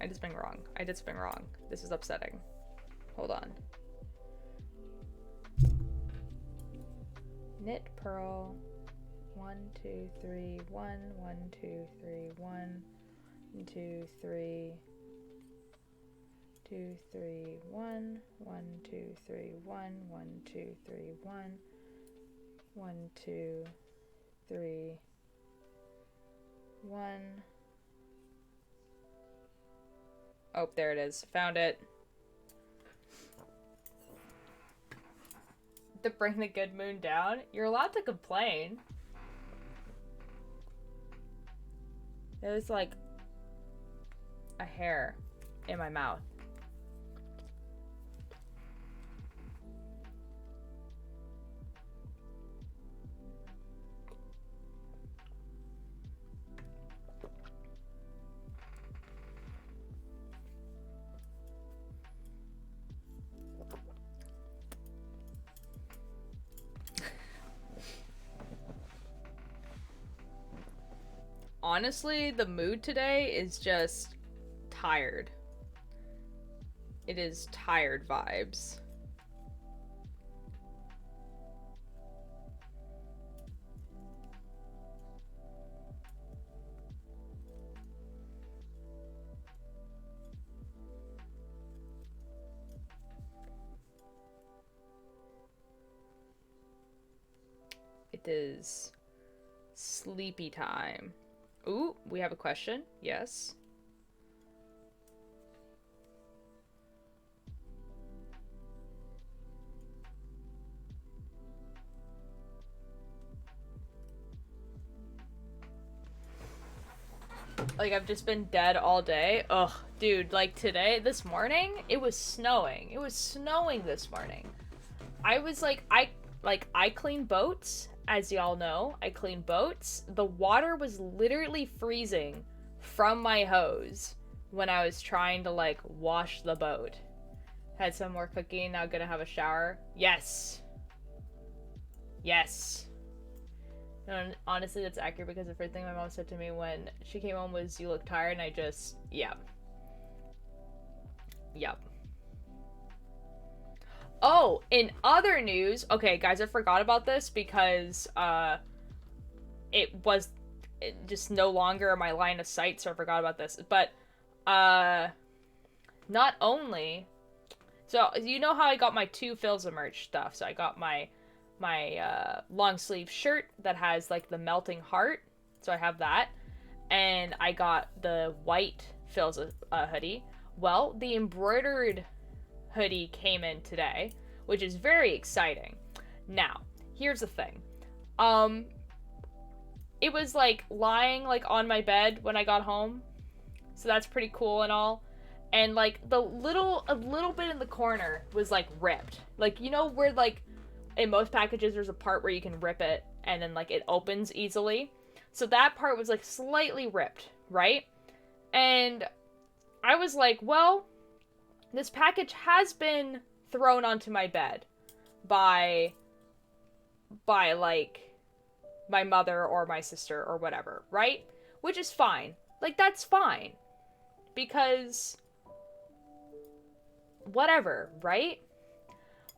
I did something wrong. I did something wrong. This is upsetting. Hold on. Knit purl. 1, 2, 3, 1, 1, 2, 3, 1, 2, 3. 2, 3, 1, 1, 2, 3, 1, 1, 2, 3, 1, 1, 2, 3, 1. Oh, there it is. Found it. To bring the good moon down? You're allowed to complain. There's like a hair in my mouth. Honestly, the mood today is just tired. It is tired vibes. It is sleepy time. Ooh, we have a question. Yes. Like, I've just been dead all day. Ugh, dude, like today, this morning, it was snowing. It was snowing this morning. I was like, I clean boats. As y'all know, I clean boats. The water was literally freezing from my hose when I was trying to, like, wash the boat. Had some more cooking, now gonna have a shower. Yes. Yes. No, honestly, that's accurate because the first thing my mom said to me when she came home was, "You look tired," and I just, yeah. Yep. Oh, in other news, okay, guys, I forgot about this because it was just no longer my line of sight, so I forgot about this. But not only, so you know how I got my 2 fills of merch stuff. So I got my long sleeve shirt that has like the melting heart, so I have that, and I got the white fills of hoodie. Well, the embroidered hoodie came in today, which is very exciting. Now, here's the thing. It was like lying like on my bed when I got home. So that's pretty cool and all. And like a little bit in the corner was like ripped. Like, you know where like in most packages there's a part where you can rip it and then like it opens easily. So that part was like slightly ripped, right? And I was like, well, this package has been thrown onto my bed by like my mother or my sister or whatever, right? Which is fine. Like, that's fine. Because whatever, right?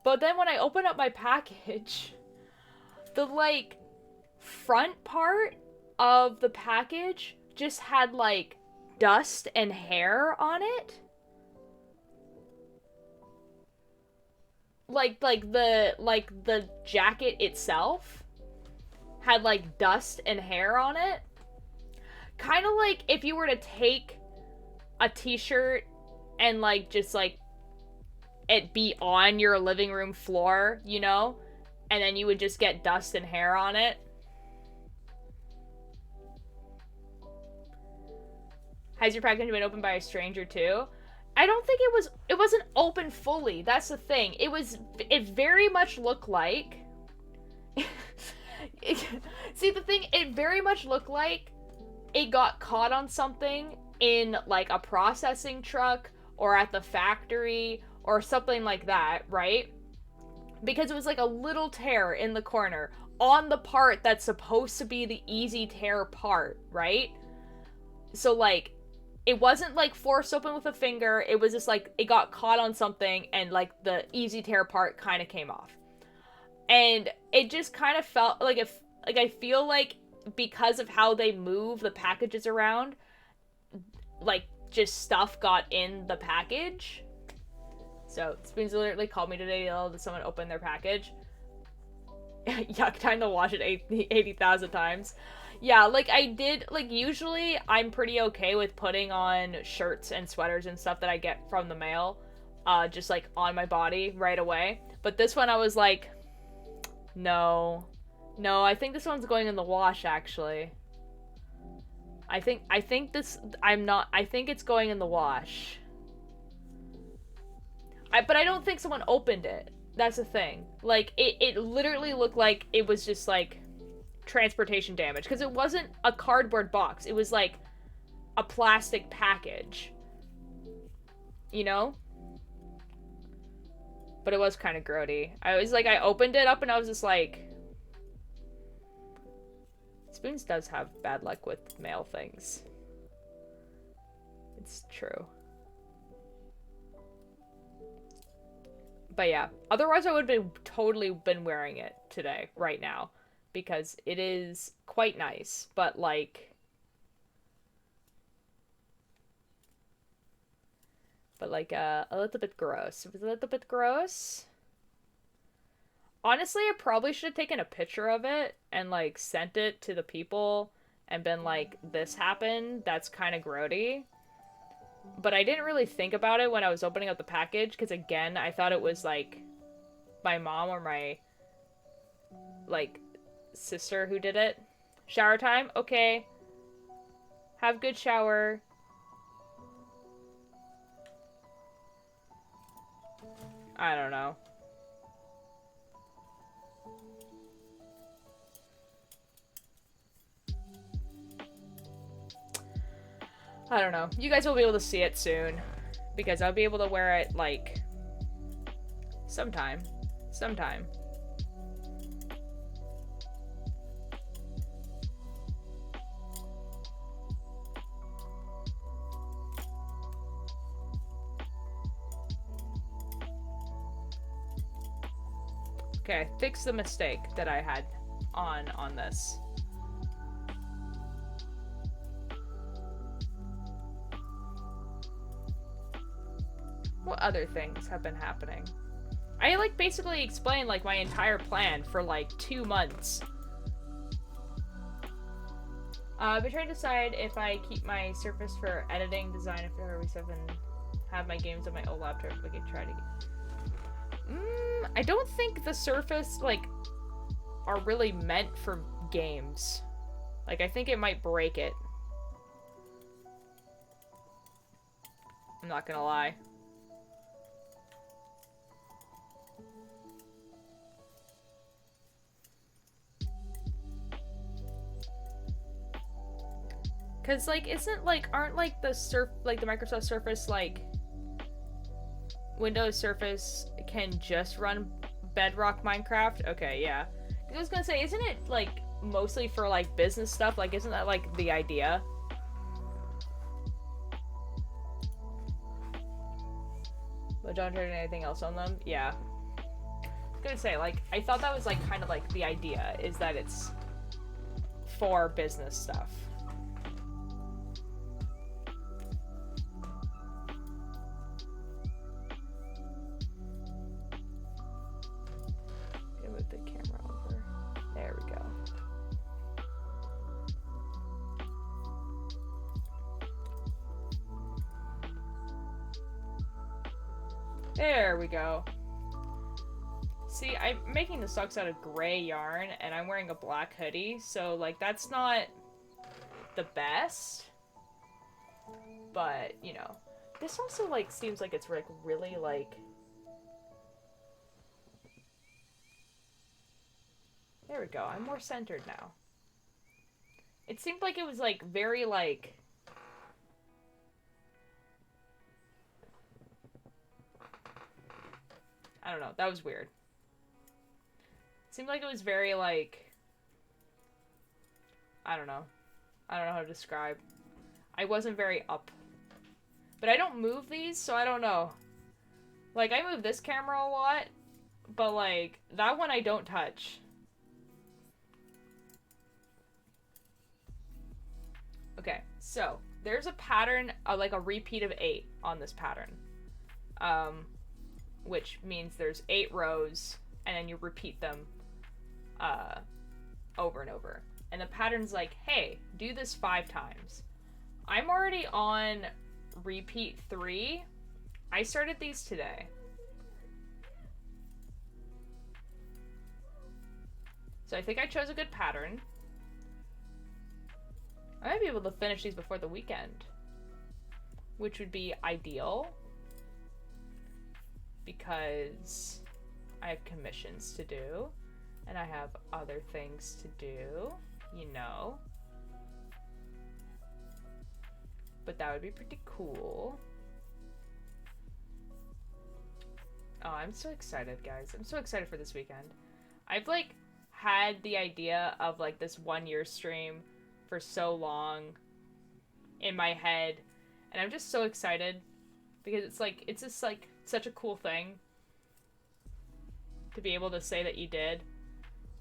But then when I open up my package, the like front part of the package just had like dust and hair on it. Like the jacket itself had like dust and hair on it. Kind of like if you were to take a t-shirt and like just like it be on your living room floor, you know? And then you would just get dust and hair on it. Has your package been opened by a stranger too? I don't think it wasn't open fully. That's the thing. It very much looked like see, the thing, it very much looked like it got caught on something in like a processing truck or at the factory or something like that, right? Because it was like a little tear in the corner on the part that's supposed to be the easy tear part, right? So like it wasn't like forced open with a finger. It was just like it got caught on something and like the easy tear part kind of came off. And it just kind of felt like I feel like because of how they move the packages around, like just stuff got in the package. So Spoons literally called me today to yell that someone opened their package. Yuck, time to watch it 80,000 times. Yeah, like I did, like usually I'm pretty okay with putting on shirts and sweaters and stuff that I get from the mail, just like on my body right away. But this one I was like, no, I think this one's going in the wash actually. I think it's going in the wash. But I don't think someone opened it. That's the thing. Like, it literally looked like it was just, like, transportation damage. Because it wasn't a cardboard box. It was, like, a plastic package. You know? But it was kind of grody. I opened it up and I was just like... Spoons does have bad luck with mail things. It's true. But yeah, otherwise I would have totally been wearing it today, right now. Because it is quite nice, but like... a little bit gross. It was a little bit gross. Honestly, I probably should have taken a picture of it and, like, sent it to the people and been like, this happened, that's kind of grody. But I didn't really think about it when I was opening up the package, because again, I thought it was, like, my mom or my, like, sister who did it. Shower time? Okay. Have good shower. I don't know. I don't know. You guys will be able to see it soon. Because I'll be able to wear it, like, sometime. Sometime. Okay, fix the mistake that I had on this. What other things have been happening? I, like, basically explained, like, my entire plan for, like, 2 months. I've been trying to decide if I keep my Surface for editing, design, after we 7, have my games on my old laptop. I could try to I don't think the Surface, like, are really meant for games. Like, I think it might break it. I'm not gonna lie. Cause, like, aren't, like, the Microsoft Surface, like, Windows Surface can just run Bedrock Minecraft? Okay, yeah. I was gonna say, isn't it, like, mostly for, like, business stuff? Like, isn't that, like, the idea? But don't turn anything else on them? Yeah. I was gonna say, like, I thought that was, like, kind of, like, the idea, is that it's for business stuff. Move the camera over. There we go. There we go. See, I'm making the socks out of gray yarn, and I'm wearing a black hoodie, so, like, that's not the best. But, you know. This also, like, seems like it's, like, really, like... There we go. I'm more centered now. It seemed like it was, like, very, like... I don't know. That was weird. It seemed like it was very, like... I don't know. I don't know how to describe. I wasn't very up. But I don't move these, so I don't know. Like, I move this camera a lot, but, like, that one I don't touch. Okay, so there's a pattern, like a repeat of 8 on this pattern. Which means there's 8 rows, and then you repeat them over and over. And the pattern's like, hey, do this 5 times. I'm already on repeat 3. I started these today. So I think I chose a good pattern. I might be able to finish these before the weekend, which would be ideal because I have commissions to do and I have other things to do, you know. But that would be pretty cool. Oh, I'm so excited, guys. I'm so excited for this weekend. I've, like, had the idea of, like, this 1-year stream for so long in my head, and I'm just so excited because it's just like such a cool thing to be able to say that you did.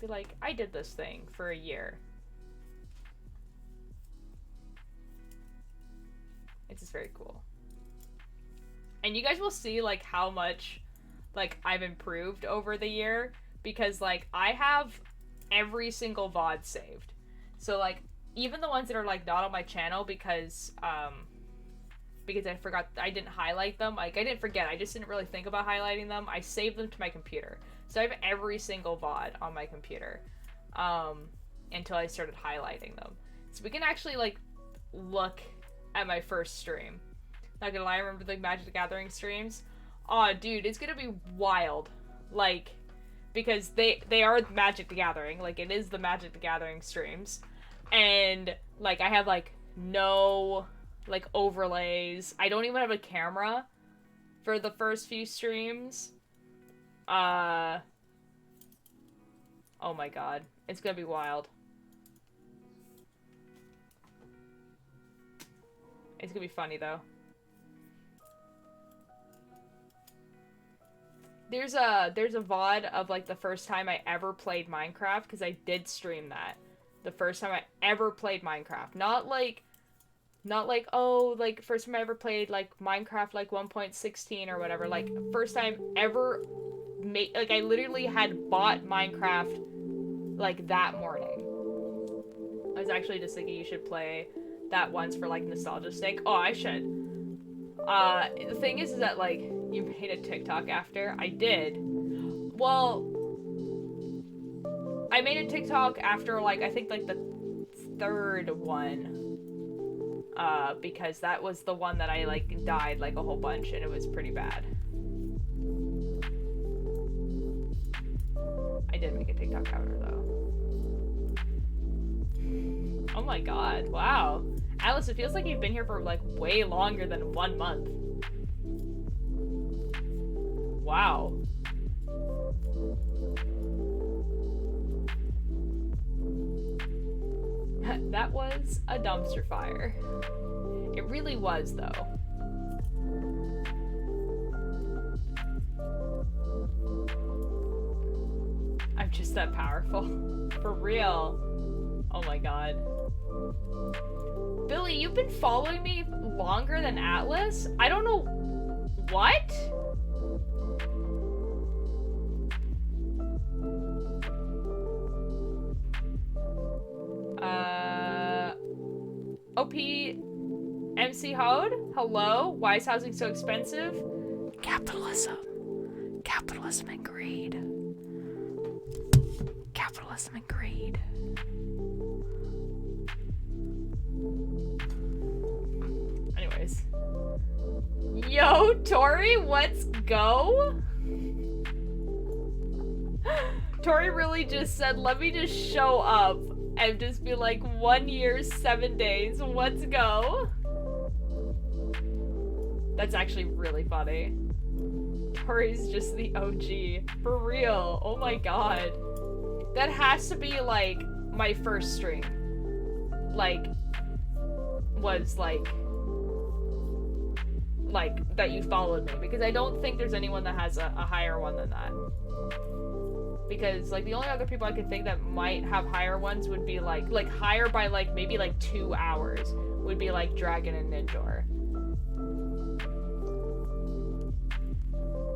Be like, I did this thing for a year. It's just very cool. And you guys will see, like, how much, like, I've improved over the year because, like, I have every single VOD saved. So, like, even the ones that are, like, not on my channel because I forgot, I didn't highlight them. Like, I didn't forget, I just didn't really think about highlighting them. I saved them to my computer. So I have every single VOD on my computer until I started highlighting them. So we can actually, like, look at my first stream. Not gonna lie, I remember the Magic the Gathering streams. Aw, dude, it's gonna be wild. Like, because they are Magic the Gathering. Like, it is the Magic the Gathering streams. And, like, I have, like, no, like, overlays. I don't even have a camera for the first few streams. Oh my god. It's gonna be wild. It's gonna be funny, though. There's a VOD of like the first time I ever played Minecraft, because I did stream that. The first time I ever played Minecraft. Not like, oh, like, first time I ever played, like, Minecraft, like, 1.16 or whatever. Like, first time ever like, I literally had bought Minecraft, like, that morning. I was actually just thinking you should play that once for, like, nostalgia's sake. Oh, I should. The thing is that, like, you made a TikTok after. I did. Well, I made a TikTok after, like, I think, like, the third one. Because that was the one that I, like, died, like, a whole bunch, and it was pretty bad. I did make a TikTok after, though. Oh my god, wow. Alice, it feels like you've been here for, like, way longer than 1 month. Wow. That was a dumpster fire. It really was, though. I'm just that powerful. For real. Oh my god. Billy, you've been following me longer than Atlas? I don't know... What? OP MC Hode? Hello? Why is housing so expensive? Capitalism. Capitalism and greed. Capitalism and greed. Anyways. Yo, Tori, let's go? Tori really just said, let me just show up and just be like, 1 year, 7 days, let's go. That's actually really funny. Tori's just the OG. For real. Oh my god. That has to be, like, my first stream. Like, was, like, that you followed me. Because I don't think there's anyone that has a higher one than that. Because, like, the only other people I could think that might have higher ones would be, like higher by, like, maybe, like, 2 hours. Would be, like, Dragon and Ninjor.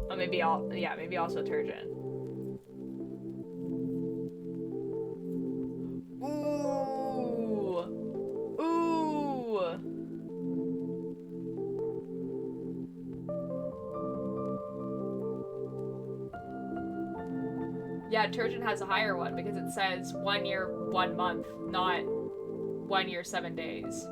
Oh, maybe maybe also Turgeon. Ooh! Ooh! Yeah, Turgeon has a higher one because it says 1 year, 1 month, not 1 year, 7 days.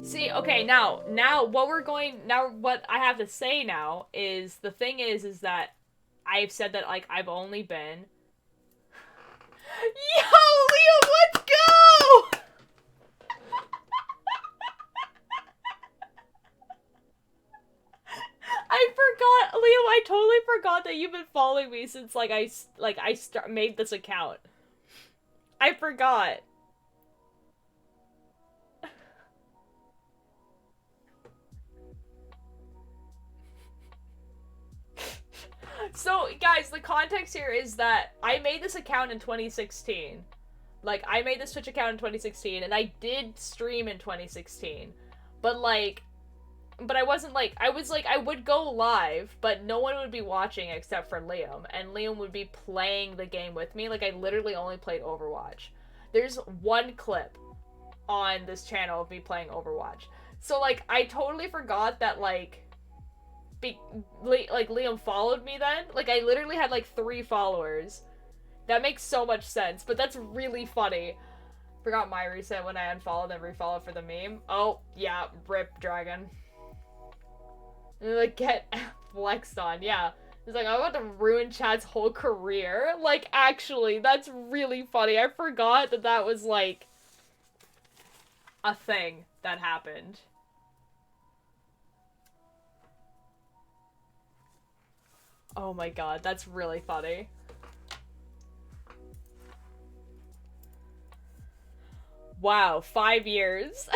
See, okay, now what I have to say now is, the thing is that I've said that, like, I've only been... Yo, Liam, let's go! I forgot, Liam, I totally forgot that you've been following me since, like, I made this account. I forgot. So, guys, the context here is that I made this account in 2016. Like, I made this Twitch account in 2016, and I did stream in 2016. But I wasn't, like, I would go live, but no one would be watching except for Liam. And Liam would be playing the game with me. Like, I literally only played Overwatch. There's one clip on this channel of me playing Overwatch. So, like, I totally forgot that, like... Liam followed me then. Like, I literally had, like, 3 followers. That makes so much sense, but that's really funny. Forgot my reset when I unfollowed and refollowed for the meme. Oh, yeah, rip Dragon. And, like, get flexed on, yeah. It's like, I'm about to ruin Chad's whole career. Like, actually, that's really funny. I forgot that that was, like, a thing that happened. Oh my god, that's really funny. Wow, 5 years.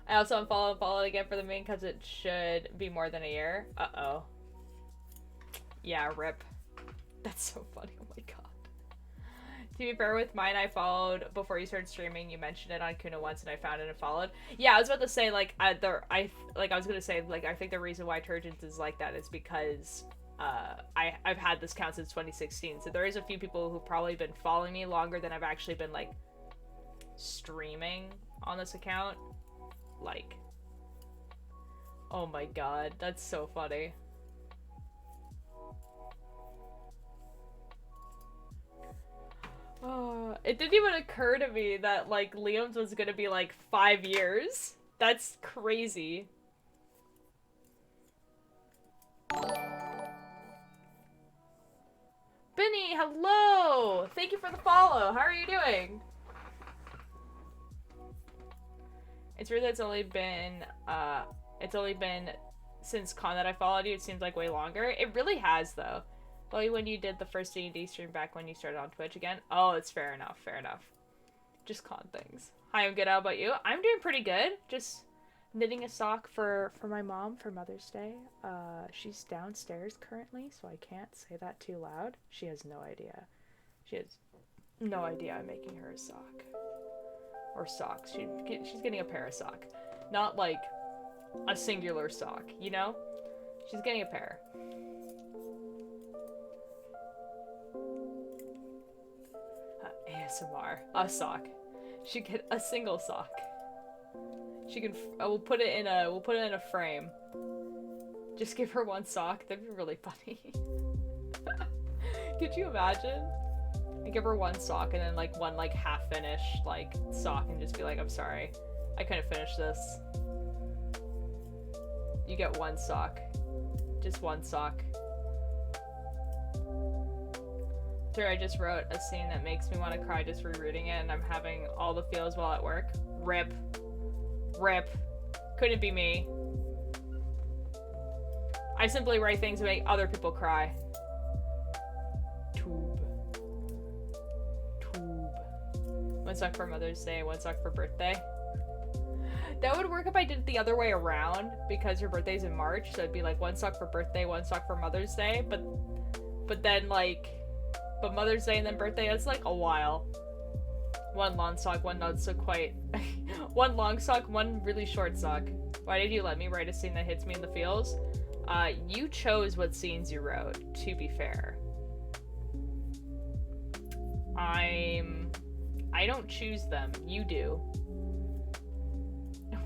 I also unfollowed and followed again for the main because it should be more than a year. Uh-oh. Yeah, rip. That's so funny. Oh my god. To be fair with mine, I followed before you started streaming. You mentioned it on Kuna once, and I found it and followed. Yeah, I was about to say like I was gonna say like I think the reason why Turgent is like that is because I've had this account since 2016, so there is a few people who've probably been following me longer than I've actually been like streaming on this account. Like, oh my god, that's so funny. Oh, it didn't even occur to me that like Liam's was gonna be like 5 years. That's crazy. Benny, hello! Thank you for the follow. How are you doing? It's weird that it's only been since con that I followed you. It seems like way longer. It really has though. Well, when you did the first D&D stream back when you started on Twitch again. Oh, it's fair enough. Fair enough. Just con things. Hi, I'm good. How about you? I'm doing pretty good. Just knitting a sock for my mom for Mother's Day. She's downstairs currently, so I can't say that too loud. She has no idea. She has no idea I'm making her a sock. Or socks. She's getting a pair of sock. Not like a singular sock, you know? She's getting a pair. ASMR. A sock. She get a single sock. She can. We'll put it in a frame. Just give her one sock. That'd be really funny. Could you imagine? I give her one sock and then like one like half finished like sock and just be like, I'm sorry, I couldn't finish this. You get one sock. Just one sock. Sure, I just wrote a scene that makes me want to cry just rereading it, and I'm having all the feels while at work. Rip. Rip. Couldn't be me. I simply write things to make other people cry. Tube. One sock for Mother's Day, one sock for birthday. That would work if I did it the other way around, because your birthday's in March, so it'd be like one sock for birthday, one sock for Mother's Day, but then like, but Mother's Day and then birthday, that's like a while. One long sock, one not so quite. One long sock, one really short sock. Why did you let me write a scene that hits me in the feels? You chose what scenes you wrote, to be fair. I don't choose them. You do.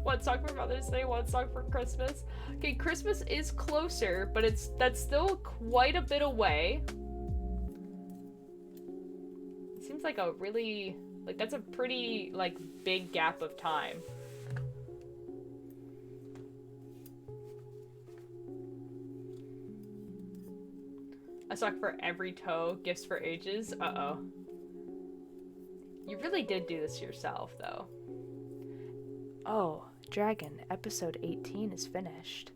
One sock for Mother's Day, one sock for Christmas. Okay, Christmas is closer, but that's still quite a bit away. It seems like a really, like, that's a pretty, like, big gap of time. A sock for every toe, gifts for ages. Uh-oh. You really did do this yourself, though. Oh, Dragon, episode 18 is finished.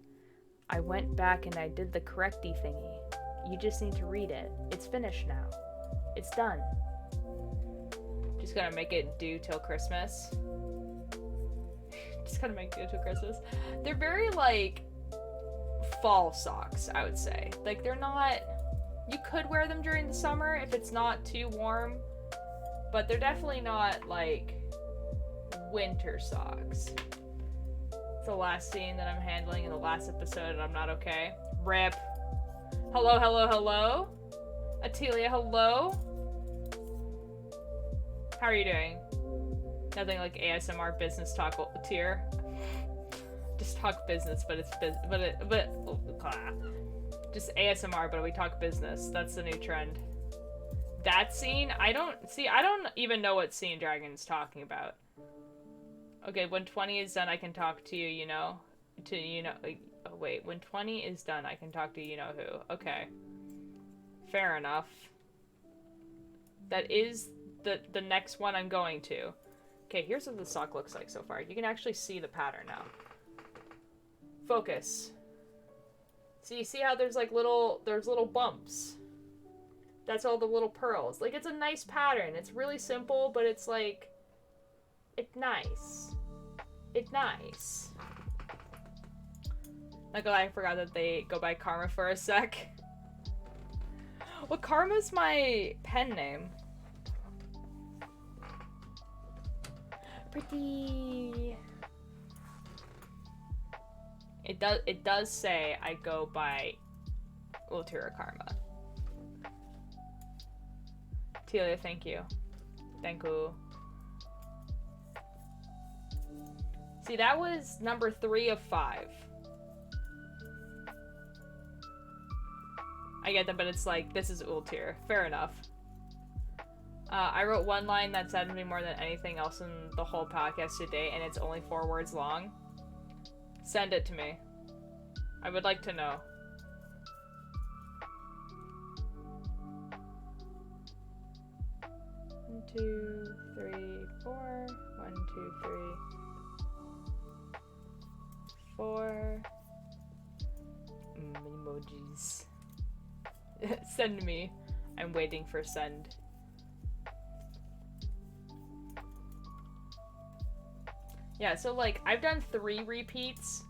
I went back and I did the correcty thingy. You just need to read it. It's finished now. It's done. Just gotta make it due till Christmas. Just gotta make it due till Christmas. They're very, like, fall socks, I would say. Like, they're not... You could wear them during the summer if it's not too warm. But they're definitely not, like, winter socks. It's the last scene that I'm handling in the last episode and I'm not okay. Rip. Hello, hello, hello? Atelia, hello? How are you doing? Nothing like ASMR business talk tier. Just talk business, but it's just ASMR, but we talk business. That's the new trend. That scene? I don't even know what scene Dragon's talking about. Okay, when 20 is done, I can talk to you, you know? Oh wait, when 20 is done, I can talk to you know who. Okay. Fair enough. That is the next one I'm going to. Okay, here's what the sock looks like so far. You can actually see the pattern now. Focus. So you see how there's like there's little bumps. That's all the little pearls. Like, it's a nice pattern. It's really simple, but it's like, it's nice. it's nice. Like, I forgot that they go by Karma for a sec. Well, Karma's my pen name. Pretty. It does say I go by Ulterior Karma. Telia, thank you. Thank you. See, that was number 3 of 5. I get that, but it's like, this is Ultir. Fair enough. I wrote one line that saddened me more than anything else in the whole podcast today, and it's only 4 words long. Send it to me. I would like to know. One, 2, 3, 4. 1, 2, 3, 4. Emojis. Send me. I'm waiting for send. Yeah, so like, I've done 3 repeats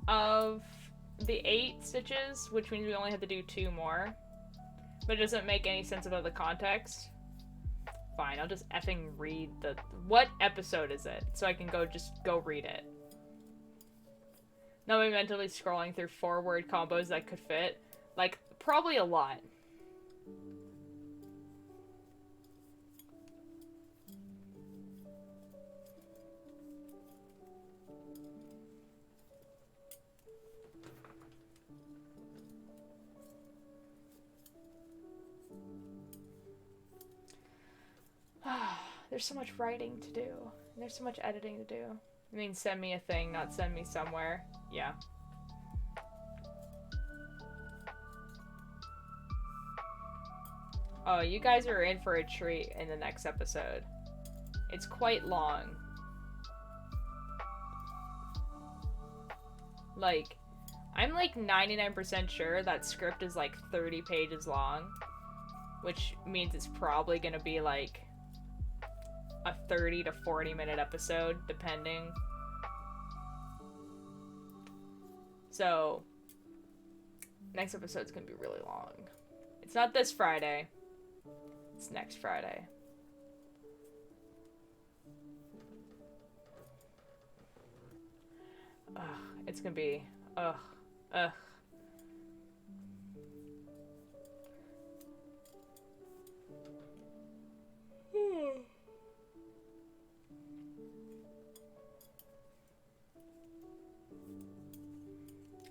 of the 8 stitches, which means we only have to do 2 more. But it doesn't make any sense without the context. Fine, I'll just effing read the... What episode is it? So I can just go read it. Not me mentally scrolling through 4-word combos that could fit. Like, probably a lot. There's so much writing to do. There's so much editing to do. I mean, send me a thing, not send me somewhere. Yeah. Oh, you guys are in for a treat in the next episode. It's quite long. Like, I'm like 99% sure that script is like 30 pages long. Which means it's probably gonna be like a 30 to 40 minute episode, depending. So, next episode's gonna be really long. It's not this Friday. It's next Friday. Ugh, it's gonna be... Ugh.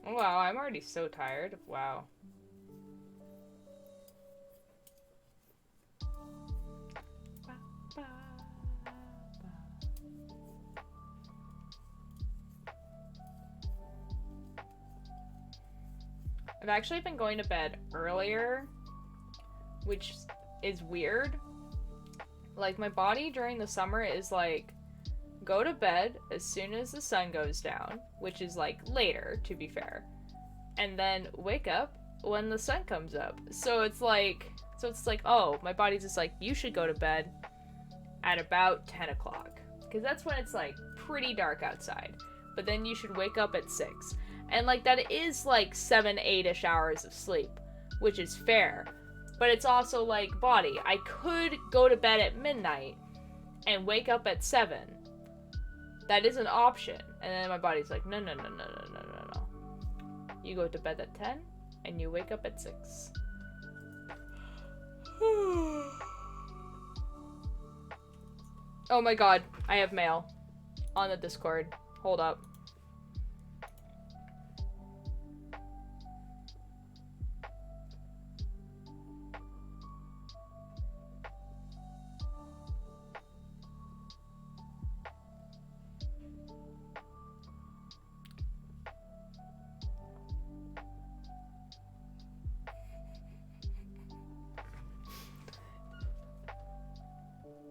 Wow, I'm already so tired. Wow. I've actually been going to bed earlier, which is weird. Like, my body during the summer is like, go to bed as soon as the sun goes down, which is like later, to be fair, and then wake up when the sun comes up. So it's like, oh, my body's just like, you should go to bed at about 10 o'clock, because that's when it's like pretty dark outside, but then you should wake up at 6, and like that is like 7-8ish hours of sleep, which is fair, but it's also like, body, I could go to bed at midnight and wake up at 7. That is an option. And then my body's like, no. You go to bed at 10, and you wake up at 6. Oh my god, I have mail on the Discord. Hold up.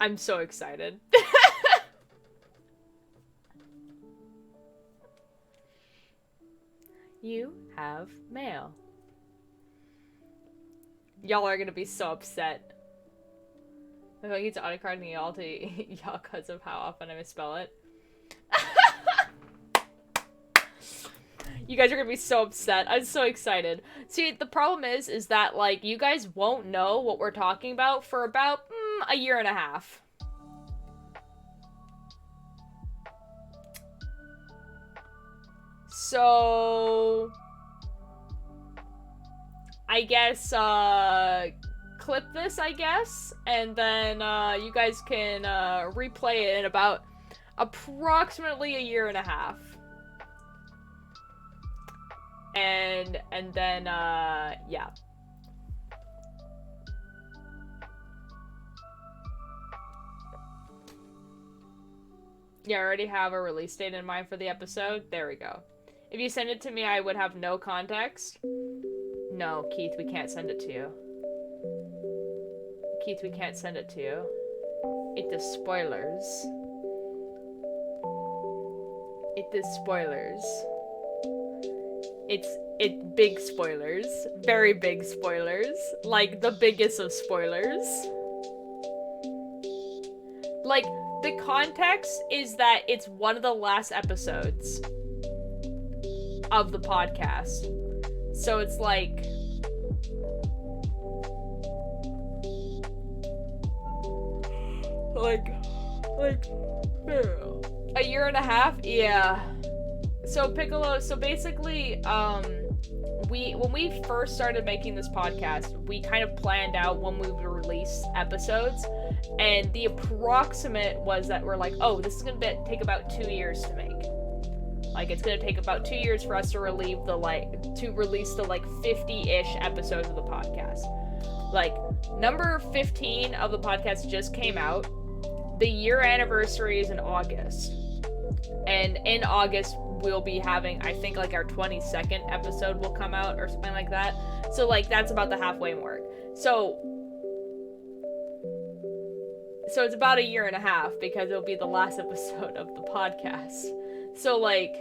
I'm so excited. You have mail. Y'all are gonna be so upset. I feel like it's autocarding y'all to y'all because of how often I misspell it. You guys are gonna be so upset. I'm so excited. See, the problem is that, like, you guys won't know what we're talking about for about a year and a half. So, I guess, clip this, I guess, and then, you guys can, replay it in about approximately a year and a half. And then, yeah. Yeah, I already have a release date in mind for the episode. There we go. If you send it to me, I would have no context. No, Keith, we can't send it to you. Keith, we can't send it to you. It is spoilers. It is spoilers. It's big spoilers. Very big spoilers. Like, the biggest of spoilers. Like, the context is that it's one of the last episodes of the podcast. So it's like... a year and a half? Yeah. So Piccolo, so basically, when we first started making this podcast, we kind of planned out when we would release episodes, and the approximate was that we're like, oh, this is gonna take about 2 years to make. Like, it's gonna take about 2 years for us to release the 50-ish episodes of the podcast. Like, number 15 of the podcast just came out. The year anniversary is in August. And in August, we'll be having, I think, like, our 22nd episode will come out or something like that. So, like, that's about the halfway mark. So it's about a year and a half because it'll be the last episode of the podcast. So, like...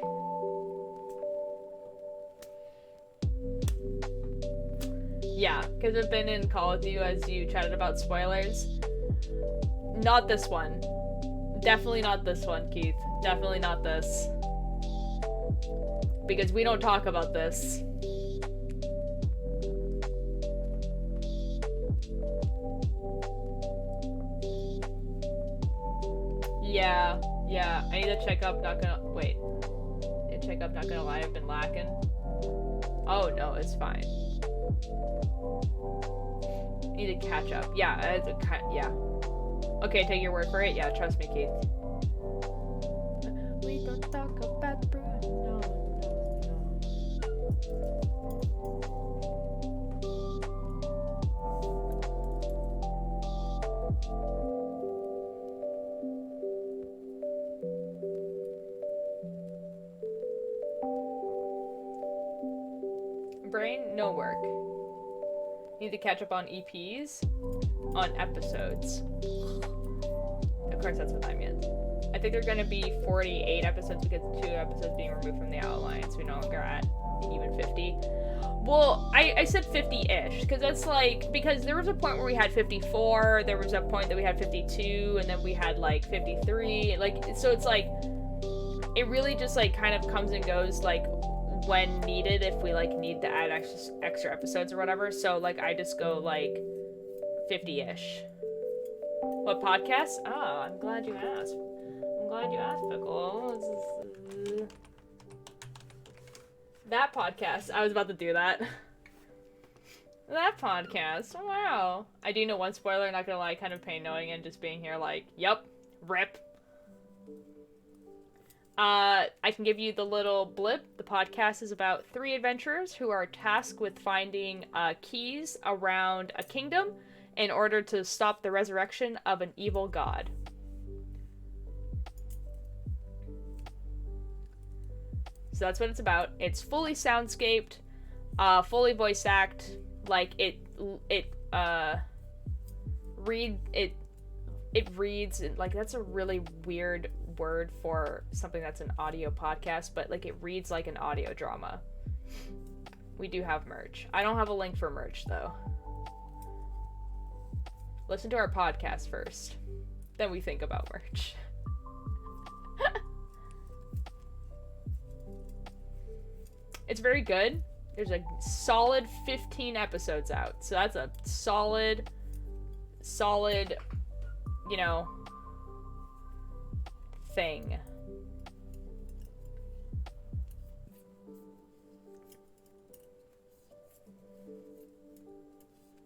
yeah, because I've been in call with you as you chatted about spoilers. Not this one. Definitely not this one, Keith. Definitely not this. Because we don't talk about this. Yeah. I need to check up, not gonna... wait. I need to check up, not gonna lie, I've been lacking. Oh, no, it's fine. I need to catch up. Yeah, yeah. Okay, take your word for it. Yeah, trust me, Keith. We don't talk about Bruno. Brain, no work. Need to catch up on EPs, on episodes. Of course, that's what I meant. I think they're gonna be 48 episodes because 2 episodes being removed from the outline, so we're no longer at even 50. Well, I said 50-ish, because that's like, because there was a point where we had 54, there was a point that we had 52, and then we had like 53, like, so it's like, it really just like kind of comes and goes like when needed, if we like need to add extra episodes or whatever. So like I just go like 50-ish. What podcast? Oh, I'm glad you asked. Pickle. That podcast. I was about to do that. That podcast. Wow. I do know one spoiler, not gonna lie, kind of pain knowing and just being here like, yep, rip. I can give you the little blip. The podcast is about 3 adventurers who are tasked with finding keys around a kingdom in order to stop the resurrection of an evil god. So that's what it's about. It's fully soundscaped, fully voice act. Like it reads, like, that's a really weird word for something that's an audio podcast, but like it reads like an audio drama. We do have merch. I don't have a link for merch though. Listen to our podcast first, then we think about merch. It's very good. There's a solid 15 episodes out. So that's a solid, you know, thing.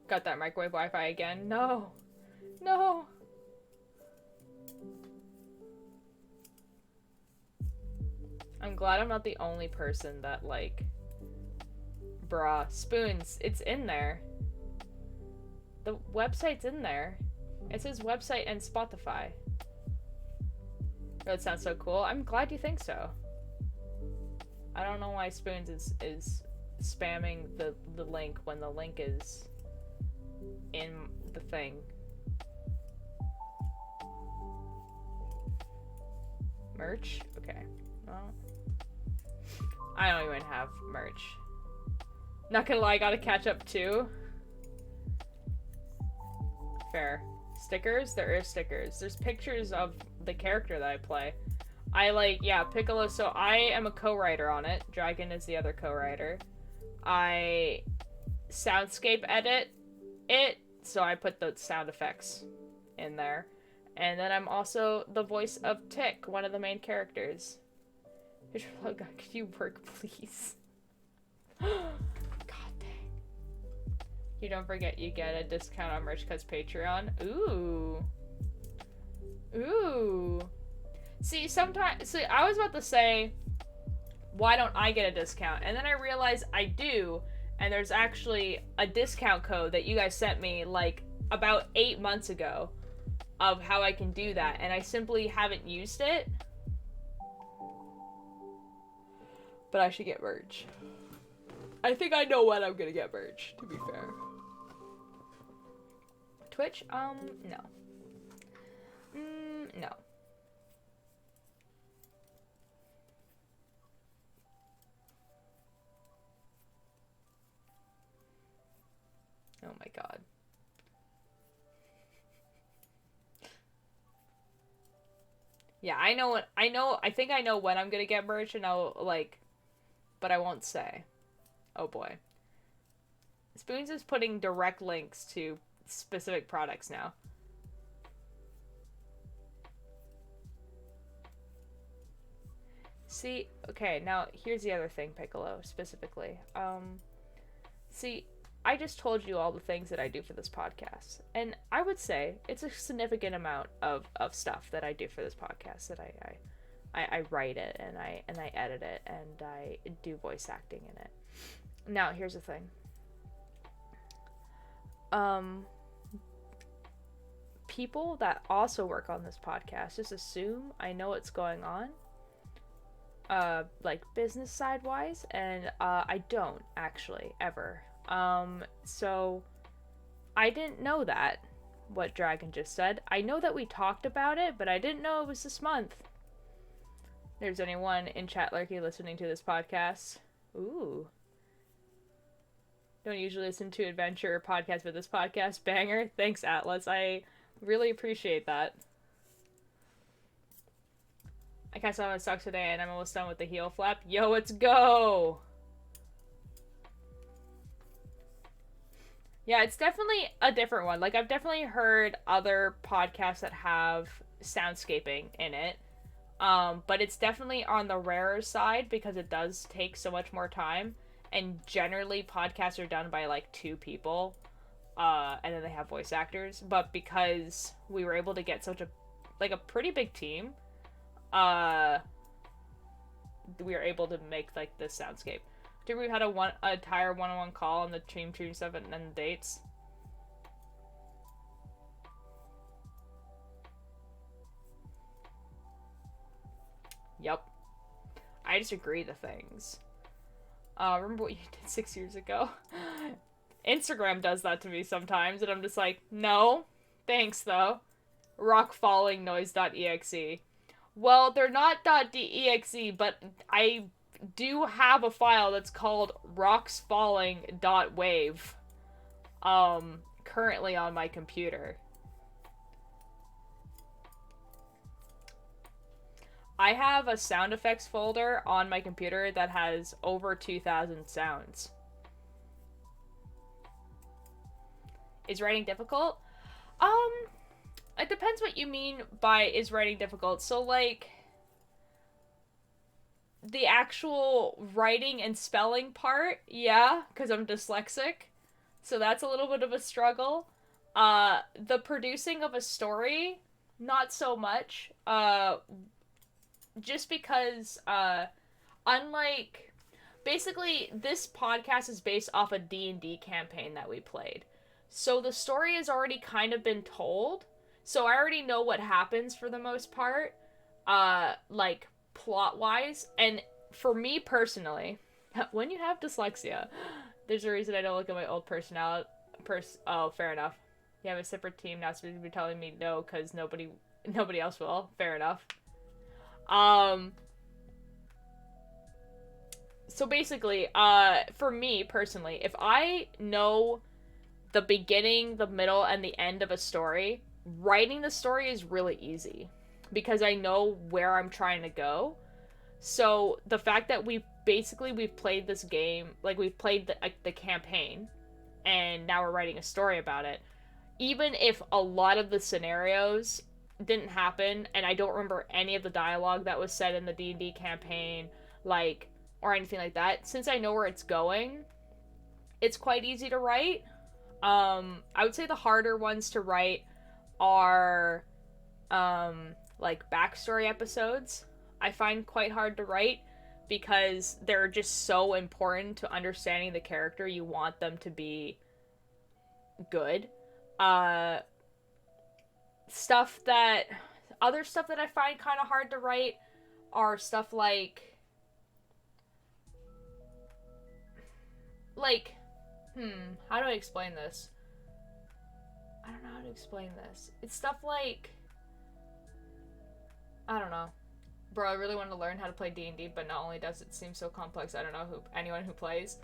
Got that microwave Wi-Fi again. No. No. I'm glad I'm not the only person that, like... Bruh. Spoons. It's in there. The website's in there. It says website and Spotify. That sounds so cool. I'm glad you think so. I don't know why Spoons is spamming the link when the link is in the thing. Merch? Okay. Well, I don't even have merch. Not gonna lie, I gotta catch up too. Fair. Stickers? There is stickers. There's pictures of the character that I play. Yeah, Piccolo, so I am a co-writer on it. Dragon is the other co-writer. I soundscape edit it, so I put the sound effects in there. And then I'm also the voice of Tick, one of the main characters. God, could you work, please? God dang. You don't forget you get a discount on merch because Patreon. Ooh. Ooh. See, I was about to say, why don't I get a discount? And then I realized I do, and there's actually a discount code that you guys sent me, like, about 8 months ago of how I can do that, and I simply haven't used it. But I should get merch. I think I know when I'm gonna get merch, to be fair. Twitch? No. No. Oh my god. Yeah, I think I know when I'm gonna get merch, and I'll, like, but I won't say. Oh boy. Spoons is putting direct links to specific products now. See, okay, now here's the other thing, Piccolo, specifically. See, I just told you all the things that I do for this podcast, and I would say it's a significant amount of stuff that I do for this podcast. That I write it, and I edit it, and I do voice acting in it. Now, here's the thing. People that also work on this podcast just assume I know what's going on, like business side wise, and I don't actually ever. So I didn't know that, what Dragon just said. I know that we talked about it, but I didn't know it was this month. There's anyone in chat lurky listening to this podcast? Ooh. Don't usually listen to adventure podcasts, but this podcast, banger. Thanks, Atlas. I really appreciate that. I cast on my socks today, and I'm almost done with the heel flap. Yo, let's go! Yeah, it's definitely a different one. Like, I've definitely heard other podcasts that have soundscaping in it. But it's definitely on the rarer side because it does take so much more time. And generally, podcasts are done by, like, 2 people. And then they have voice actors. But because we were able to get such a pretty big team, we were able to make, like, this soundscape. Did we had a entire one-on-one call on the team stuff and then the dates? Yep. I just agree to things. Remember what you did 6 years ago? Instagram does that to me sometimes, and I'm just like, no, thanks though. Rockfallingnoise.exe. Well, they're not .exe, but I do have a file that's called rocksfalling.wave currently on my computer. I have a sound effects folder on my computer that has over 2,000 sounds. Is writing difficult? It depends what you mean by is writing difficult. So, like, the actual writing and spelling part, yeah, because I'm dyslexic. So that's a little bit of a struggle. The producing of a story, not so much. Just because, unlike... Basically, this podcast is based off a D&D campaign that we played. So the story has already kind of been told. So I already know what happens for the most part, like, plot-wise. And for me personally, when you have dyslexia, there's a reason I don't look at my old personality. Oh, fair enough. You have a separate team now, so you're telling me no, because nobody else will. Fair enough. So basically, for me personally, if I know the beginning, the middle, and the end of a story, writing the story is really easy because I know where I'm trying to go. So the fact that we've played this game, like we've played the campaign, and now we're writing a story about it. Even if a lot of the scenarios didn't happen, and I don't remember any of the dialogue that was said in the D&D campaign, like, or anything like that, since I know where it's going, it's quite easy to write. I would say the harder ones to write are, like, backstory episodes. I find quite hard to write because they're just so important to understanding the character. You want them to be good. Other stuff that I find kind of hard to write are stuff like, how do I explain this? I don't know how to explain this. It's stuff like, I don't know. Bro, I really want to learn how to play D&D, but not only does it seem so complex, I don't know anyone who plays.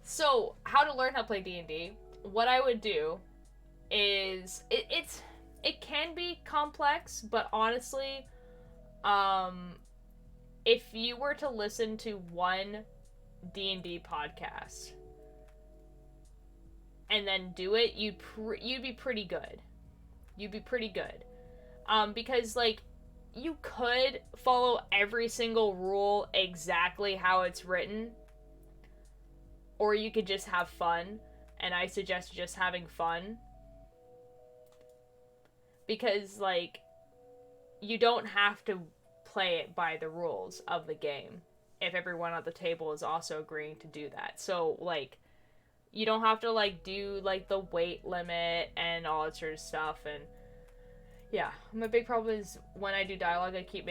So, how to learn how to play D&D, what I would do is, it can be complex, but honestly, if you were to listen to one D&D podcast and then do it, you'd be pretty good. You'd be pretty good. Because, like, you could follow every single rule exactly how it's written, or you could just have fun, and I suggest just having fun. Because, like, you don't have to play it by the rules of the game if everyone at the table is also agreeing to do that. So, like, you don't have to, like, do, like, the weight limit and all that sort of stuff. And yeah, my big problem is when I do dialogue, I keep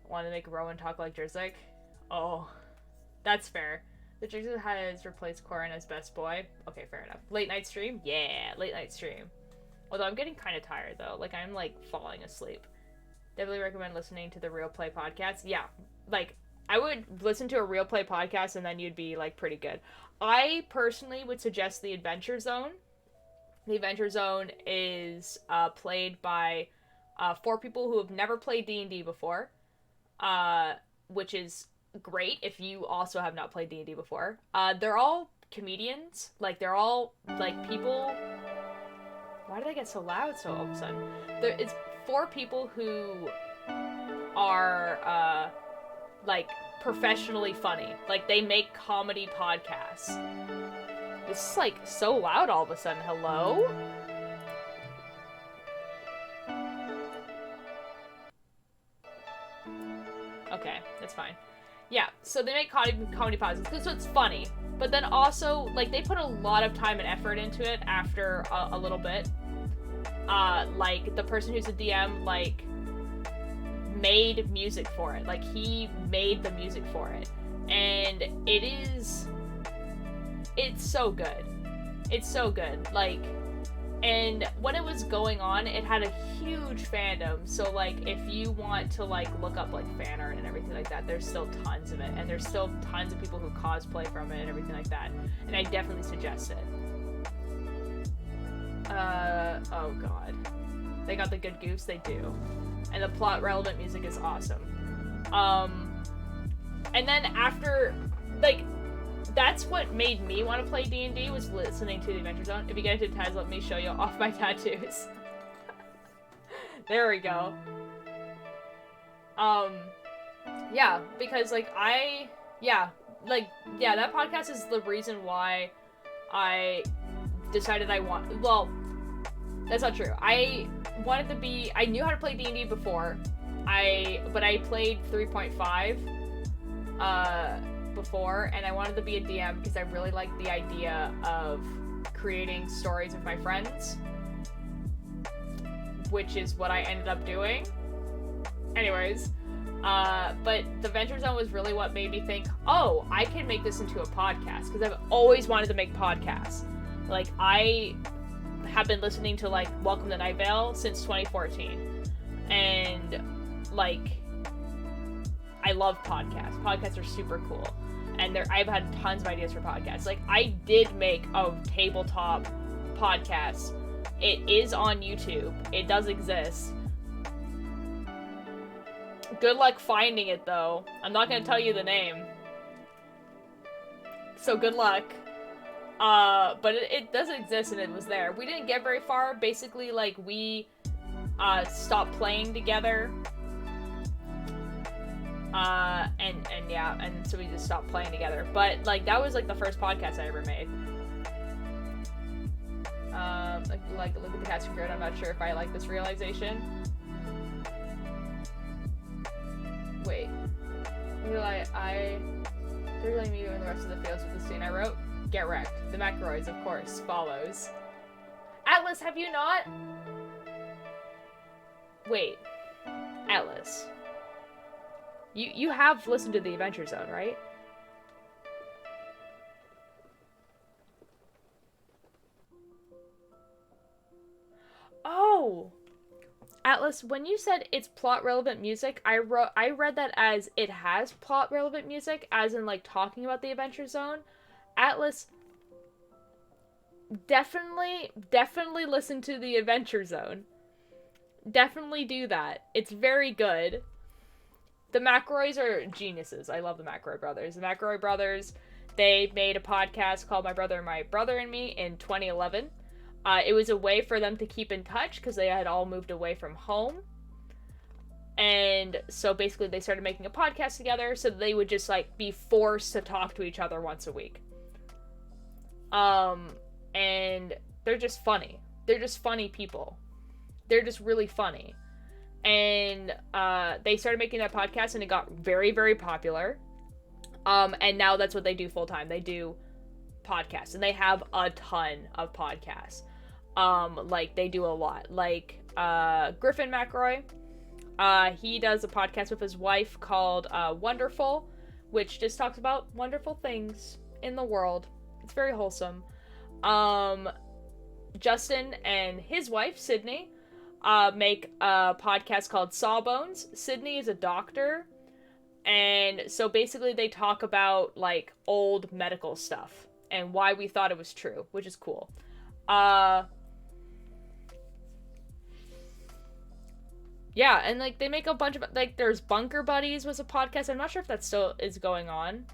wanting to make Rowan talk like Jerzik. Oh, that's fair. The Jerzik has replaced Corin as best boy. Okay, fair enough. Late night stream? Yeah, late night stream. Although I'm getting kind of tired, though. Like, I'm, like, falling asleep. Definitely recommend listening to the Real Play podcast. Yeah, like, I would listen to a Real Play podcast and then you'd be, like, pretty good. I personally would suggest the Adventure Zone. The Adventure Zone is played by 4 people who have never played D&D before, which is great if you also have not played D&D before. They're all comedians. Like, they're all, like, people... Why did I get so loud so all of a sudden? It's 4 people who are, like, professionally funny. Like, they make comedy podcasts. This is, like, so loud all of a sudden. Hello? Okay, that's fine. Yeah, so they make comedy podcasts, so it's funny. But then also, like, they put a lot of time and effort into it after a little bit. Like, the person who's a DM, like, made music for it. Like, he made the music for it. And it's so good. It's so good. Like, and when it was going on, it had a huge fandom. So, like, if you want to, like, look up, like, fan art and everything like that, there's still tons of it. And there's still tons of people who cosplay from it and everything like that. And I definitely suggest it. Oh god. They got the good goofs? They do. And the plot relevant music is awesome. And then after, like, that's what made me want to play D&D, was listening to the Adventure Zone. If you get into tabs, let me show you off my tattoos. There we go. Yeah, because, like, that podcast is the reason why I decided well, that's not true. I knew how to play D&D before, but I played 3.5, before, and I wanted to be a DM because I really liked the idea of creating stories with my friends, which is what I ended up doing. Anyways, but the Venture Zone was really what made me think, oh, I can make this into a podcast, because I've always wanted to make podcasts. Like, I have been listening to, like, Welcome to Night Vale since 2014, and, like, I love podcasts. Podcasts are super cool. And I've had tons of ideas for podcasts. Like, I did make a tabletop podcast. It is on YouTube. It does exist. Good luck finding it, though. I'm not going to tell you the name. So good luck. But it does exist, and it was there. We didn't get very far. Basically, like, we stopped playing together. And so we just stopped playing together. But, like, that was, like, the first podcast I ever made. Like, look at the cats from Grid. I'm not sure if I like this realization. Wait. I really me doing the rest of the fields with the scene I wrote. Get wrecked. The McElroys, of course, follows. Atlas, have you not? Wait. Atlas. You have listened to the Adventure Zone, right? Oh! Atlas, when you said it's plot-relevant music, I read that as it has plot-relevant music, as in, like, talking about the Adventure Zone. Atlas, definitely listen to the Adventure Zone. Definitely do that. It's very good. The McElroys are geniuses. I love the McElroy brothers. The McElroy brothers, they made a podcast called My Brother and Me in 2011. It was a way for them to keep in touch because they had all moved away from home. And so basically they started making a podcast together so they would just, like, be forced to talk to each other once a week. And they're just funny. They're just funny people. They're just really funny. And they started making that podcast, and it got very, very popular. And now that's what they do full time. They do podcasts, and they have a ton of podcasts. Like, they do a lot. Like, Griffin McElroy, he does a podcast with his wife called Wonderful, which just talks about wonderful things in the world. It's very wholesome. Justin and his wife, Sydney, make a podcast called Sawbones. Sydney is a doctor, and so basically they talk about, like, old medical stuff and why we thought it was true, which is cool. Yeah, and, like, they make a bunch of, like, there's Bunker Buddies was a podcast. I'm not sure if that still is going on,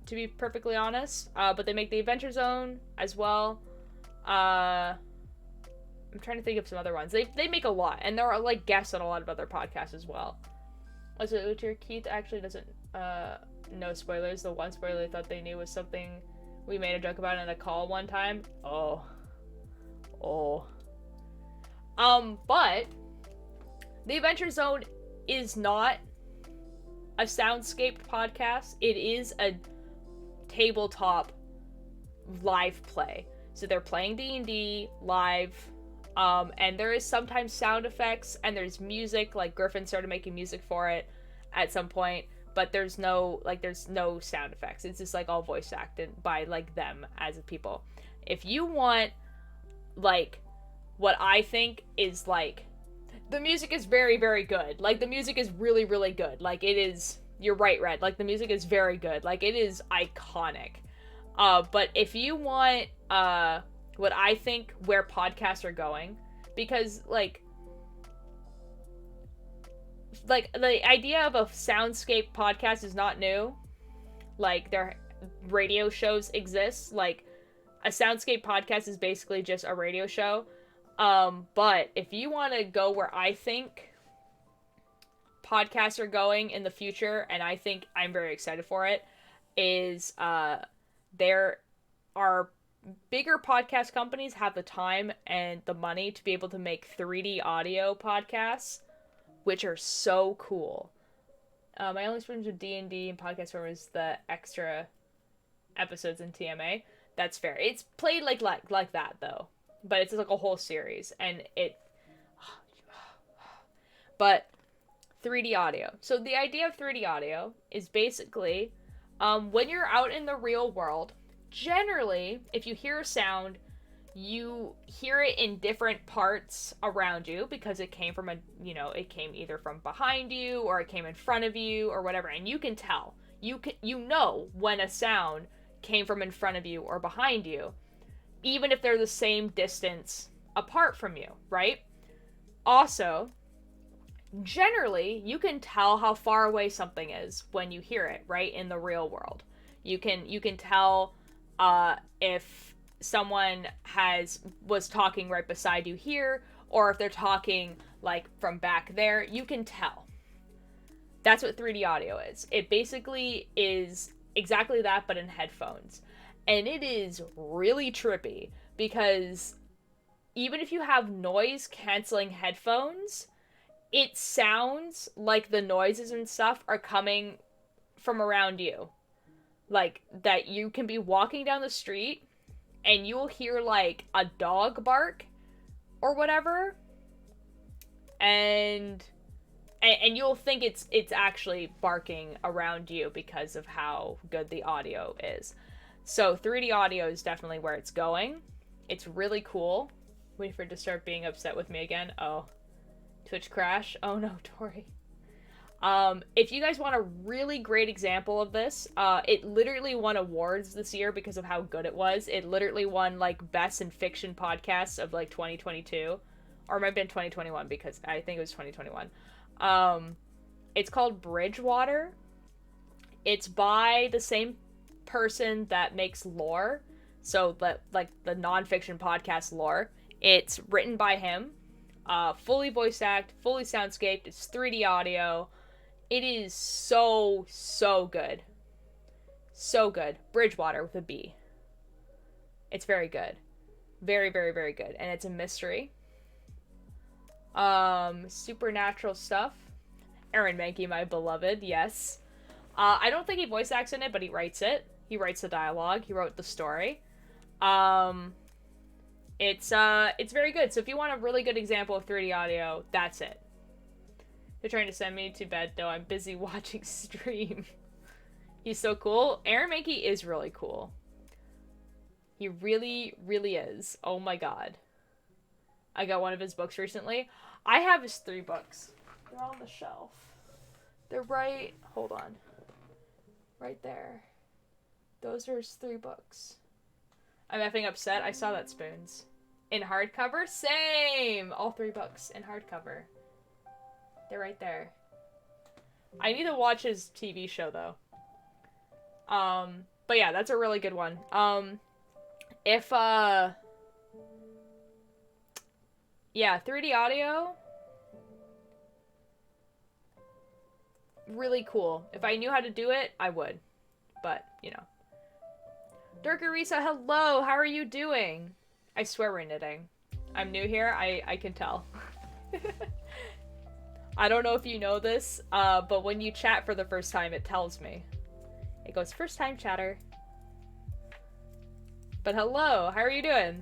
to be perfectly honest. But they make the Adventure Zone as well. I'm trying to think of some other ones. They make a lot, and there are, like, guests on a lot of other podcasts as well. Also, Keith actually doesn't, no spoilers. The one spoiler they thought they knew was something we made a joke about in a call one time. Oh. But the Adventure Zone is not a soundscaped podcast. It is a tabletop live play. So they're playing D&D live, and there is sometimes sound effects, and there's music. Like, Griffin started making music for it at some point, but there's no sound effects. It's just, like, all voice acted by, like, them as people. If you want, like, what I think is, like, the music is very, very good. Like, the music is really, really good. Like, it is, you're right, Red. Like, the music is very good. Like, it is iconic. But if you want, what I think where podcasts are going, because, like, like, the idea of a soundscape podcast is not new. Like, their radio shows exist. Like, a soundscape podcast is basically just a radio show. But if you want to go where I think podcasts are going in the future, and I think I'm very excited for it, is there are bigger podcast companies have the time and the money to be able to make 3D audio podcasts, which are so cool. My only experience with D&D and podcast form is the extra episodes in TMA. That's fair. It's played like that though, but it's like a whole series, and but 3D audio. So the idea of 3D audio is basically when you're out in the real world, generally, if you hear a sound, you hear it in different parts around you because it came from it came either from behind you or it came in front of you or whatever, and you can tell. You know when a sound came from in front of you or behind you, even if they're the same distance apart from you, right? Also, generally, you can tell how far away something is when you hear it, right? In the real world. You can tell if someone was talking right beside you here, or if they're talking like from back there. You can tell. That's what 3D audio is. It basically is exactly that, but in headphones. And it is really trippy because even if you have noise canceling headphones, it sounds like the noises and stuff are coming from around you. Like, that you can be walking down the street and you'll hear like a dog bark or whatever, and you'll think it's actually barking around you because of how good the audio is. So 3D audio is definitely where it's going. It's really cool. Wait for it to start being upset with me again. Oh, Twitch crash. Oh no, Tori. If you guys want a really great example of this, it literally won awards this year because of how good it was. It literally won, like, Best in Fiction Podcasts of, like, 2022. Or it might have been 2021, because I think it was 2021. It's called Bridgewater. It's by the same person that makes Lore. So, the non-fiction podcast Lore. It's written by him. Fully voice act, fully soundscaped. It's 3D audio. It is so, so good. So good. Bridgewater with a B. It's very good. Very, very, very good. And it's a mystery. Supernatural stuff. Aaron Mankey, my beloved, yes. I don't think he voice acts in it, but he writes it. He writes the dialogue. He wrote the story. It's very good. So if you want a really good example of 3D audio, that's it. They're trying to send me to bed, though. I'm busy watching stream. He's so cool. Aaron Mankey is really cool. He really, really is. Oh my god. I got one of his books recently. I have his 3 books. They're on the shelf. They're right... Hold on. Right there. Those are his 3 books. I'm effing upset. I saw that, Spoons. In hardcover? Same! All 3 books in hardcover. They're right there. I need to watch his TV show, though. But yeah, that's a really good one. Yeah, 3D audio. Really cool. If I knew how to do it, I would. But, you know. Durkarisa, hello! How are you doing? I swear we're knitting. I'm new here, I can tell. I don't know if you know this, but when you chat for the first time, it tells me. It goes, first time chatter. But hello, how are you doing?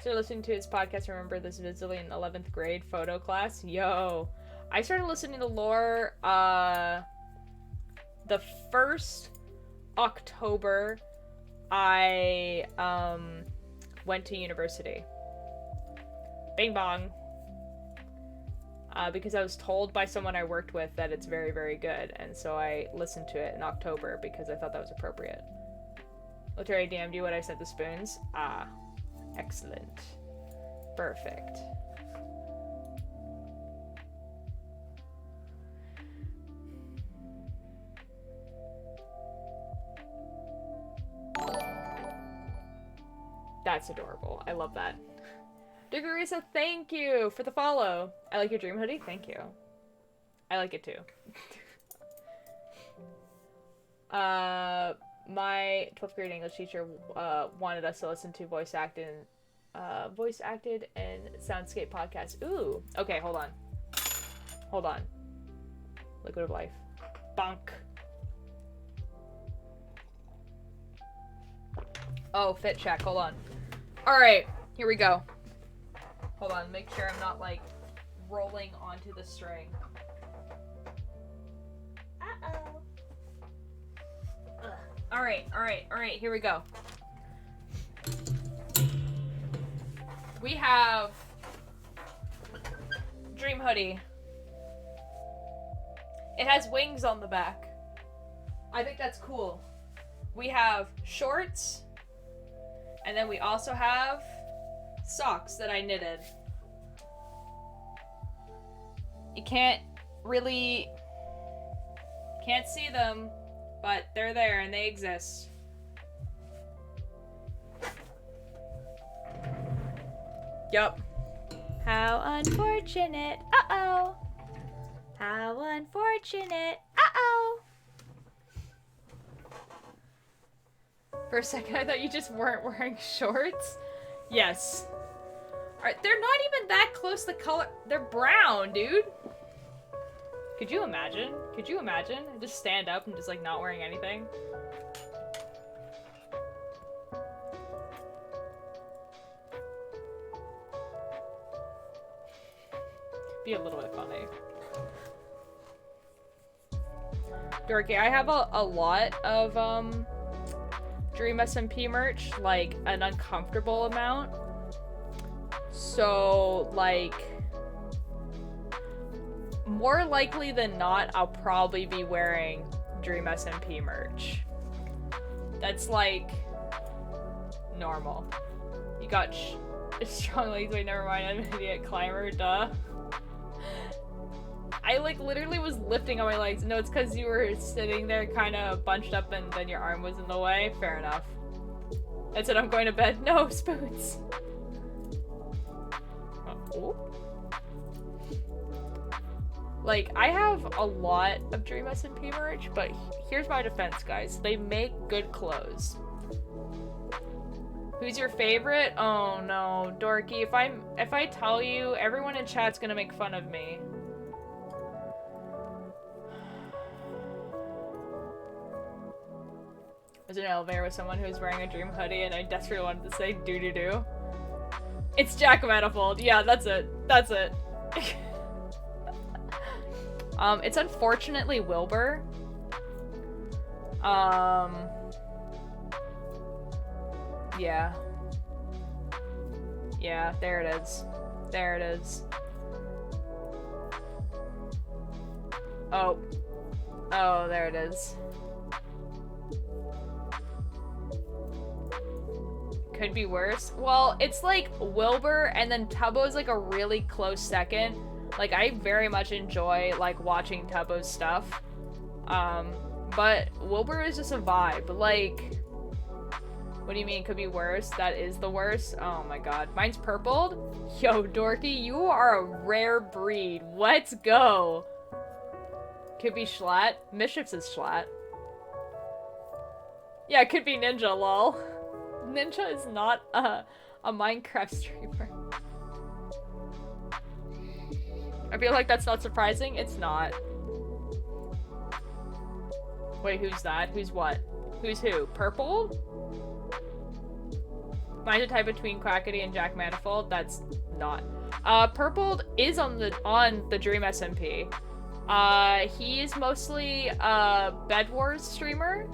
So listening to his podcast, remember this vividly in 11th grade photo class? Yo. I started listening to Lore, the first October I, went to university. Bing bong. Because I was told by someone I worked with that it's very, very good, and so I listened to it in October because I thought that was appropriate. Loteri DM'd you what I sent the Spoons? Ah, excellent. Perfect. That's adorable. I love that. Digorisa, thank you for the follow. I like your dream hoodie. Thank you. I like it too. My 12th grade English teacher wanted us to listen to voice acted and soundscape podcasts. Ooh. Okay, hold on. Hold on. Liquid of Life. Bonk. Oh, fit check. Hold on. Alright, here we go. Hold on, make sure I'm not, like, rolling onto the string. Uh-oh. Alright, here we go. We have Dream Hoodie. It has wings on the back. I think that's cool. We have shorts, and then we also have socks that I knitted. You can't see them, but they're there and they exist. Yup. How unfortunate. Uh-oh. How unfortunate. Uh-oh. For a second, I thought you just weren't wearing shorts. Yes. Alright, they're not even that close to color. They're brown, dude. Could you imagine? Could you imagine? Just stand up and just, like, not wearing anything? Be a little bit funny. Dorky, I have a lot of, Dream SMP merch, like, an uncomfortable amount. So, like, more likely than not, I'll probably be wearing Dream SMP merch. That's, like, normal. You got strong legs, wait, never mind, I'm an idiot climber, duh. I, like, literally was lifting on my legs. No, it's because you were sitting there kind of bunched up and then your arm was in the way. Fair enough. I said, I'm going to bed. No, spoons. Oh. Like, I have a lot of Dream SMP merch, but here's my defense, guys. They make good clothes. Who's your favorite? Oh, no. Dorky, if I tell you, everyone in chat's gonna make fun of me. I was in an elevator with someone who was wearing a Dream hoodie and I desperately wanted to say doo-doo-doo. It's Jack Manifold. Yeah, that's it. That's it. It's unfortunately Wilbur. Yeah. Yeah, there it is. There it is. Oh. Oh, there it is. Could be worse. Well, it's like Wilbur and then Tubbo's like a really close second. Like, I very much enjoy, like, watching Tubbo's stuff. But Wilbur is just a vibe. Like, what do you mean could be worse? That is the worst? Oh my god. Mine's purpled? Yo, Dorky, you are a rare breed. Let's go. Could be Schlatt. Mischiefs is Schlatt. Yeah, it could be Ninja, lol. Ninja is not a Minecraft streamer. I feel like that's not surprising. It's not. Wait, who's that? Who's what? Who's who? Purple? Mine's a type between Quackity and Jack Manifold. That's not. Purple is on the Dream SMP. He's mostly a Bed Wars streamer.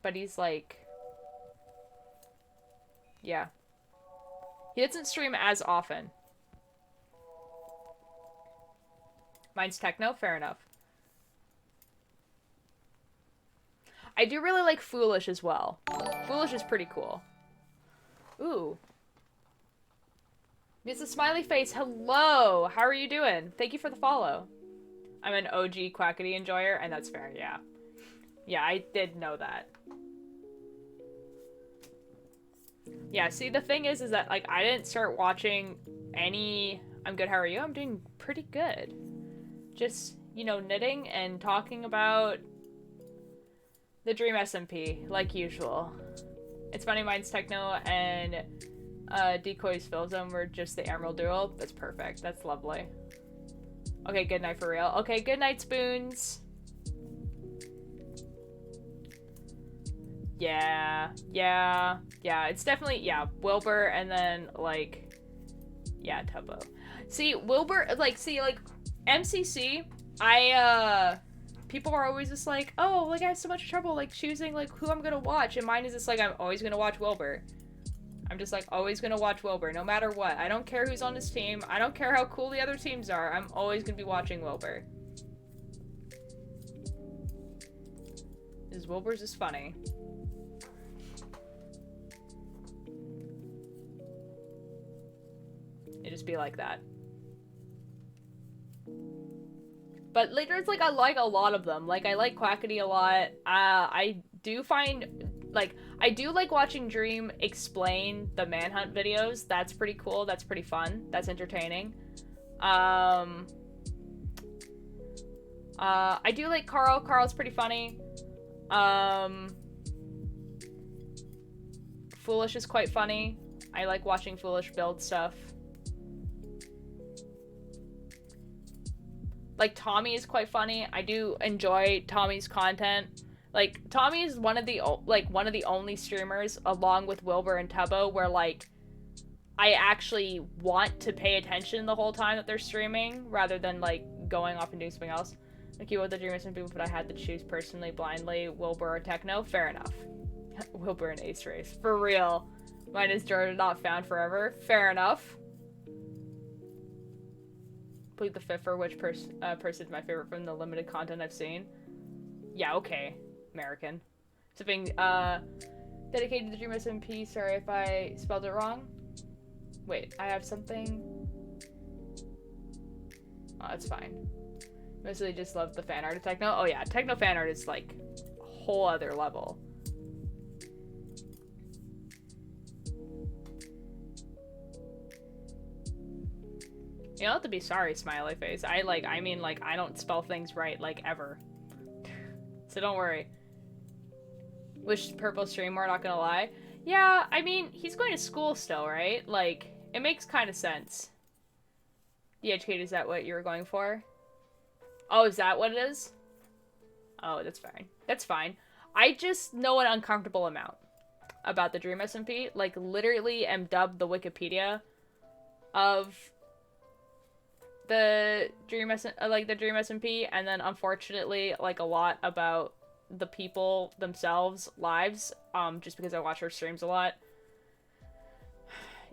But he's like, yeah. He doesn't stream as often. Mine's techno, fair enough. I do really like Foolish as well. Foolish is pretty cool. Ooh. It's a smiley face. Hello. How are you doing? Thank you for the follow. I'm an OG Quackity enjoyer, and that's fair, yeah. Yeah, I did know that. Yeah, see, the thing is that, like, I didn't start watching any... I'm good, how are you? I'm doing pretty good. Just, you know, knitting and talking about the Dream SMP, like usual. It's funny, mine's Techno, and Decoy's Philzone were just the Emerald Duel. That's perfect. That's lovely. Okay, good night for real. Okay, good night, Spoons. Yeah, it's definitely, yeah, Wilbur, and then, like, yeah, Tubbo. See, Wilbur, like, MCC, people are always just like, oh, like, I have so much trouble, like, choosing, like, who I'm gonna watch, and mine is just like, I'm always gonna watch Wilbur. I'm just, like, always gonna watch Wilbur, no matter what. I don't care who's on this team, I don't care how cool the other teams are, I'm always gonna be watching Wilbur. Because Wilbur's just funny. It just be like that. But later, it's like I like a lot of them. Like, I like Quackity a lot. I do find, like, I do like watching Dream explain the Manhunt videos. That's pretty cool. That's pretty fun. That's entertaining. I do like Carl. Carl's pretty funny. Foolish is quite funny. I like watching Foolish build stuff. Like, Tommy is quite funny. I do enjoy Tommy's content. Like, Tommy is one of the only streamers, along with Wilbur and Tubbo, where, like, I actually want to pay attention the whole time that they're streaming, rather than, like, going off and doing something else. Like, you would the Dreamers and people, but I had to choose personally, blindly, Wilbur or Techno. Fair enough. Wilbur and Ace Race. For real. Mine is Jordan not found forever. Fair enough. The fifth for which person's my favorite from the limited content I've seen. Yeah, okay. American. Something, dedicated to the Dream SMP. Sorry if I spelled it wrong. Wait, I have something. Oh, that's fine. Mostly just love the fan art of Techno. Oh yeah, Techno fan art is like a whole other level. You don't have to be sorry, smiley face. I don't spell things right, like, ever. So don't worry. Wish Purple stream more, not gonna lie. Yeah, I mean, he's going to school still, right? Like, it makes kind of sense. De-educated, is that what you were going for? Oh, is that what it is? Oh, that's fine. That's fine. I just know an uncomfortable amount about the Dream SMP. Like, literally am dubbed the Wikipedia of the Dream SMP, and then unfortunately, like, a lot about the people themselves' lives, just because I watch her streams a lot.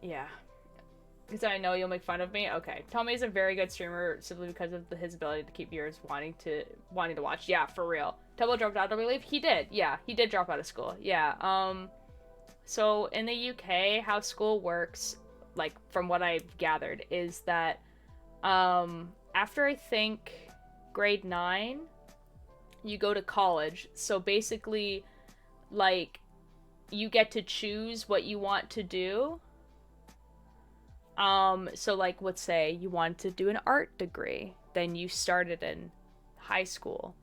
Yeah. Because I know you'll make fun of me. Okay. Tommy is a very good streamer simply because of his ability to keep viewers wanting to watch. Yeah, for real. Tubbo dropped out, I believe. He did. Yeah, he did drop out of school. Yeah. So in the UK, how school works, like, from what I've gathered, is that after, I think, grade 9, you go to college. So basically, like, you get to choose what you want to do. So, like, let's say you want to do an art degree, then you started in high school.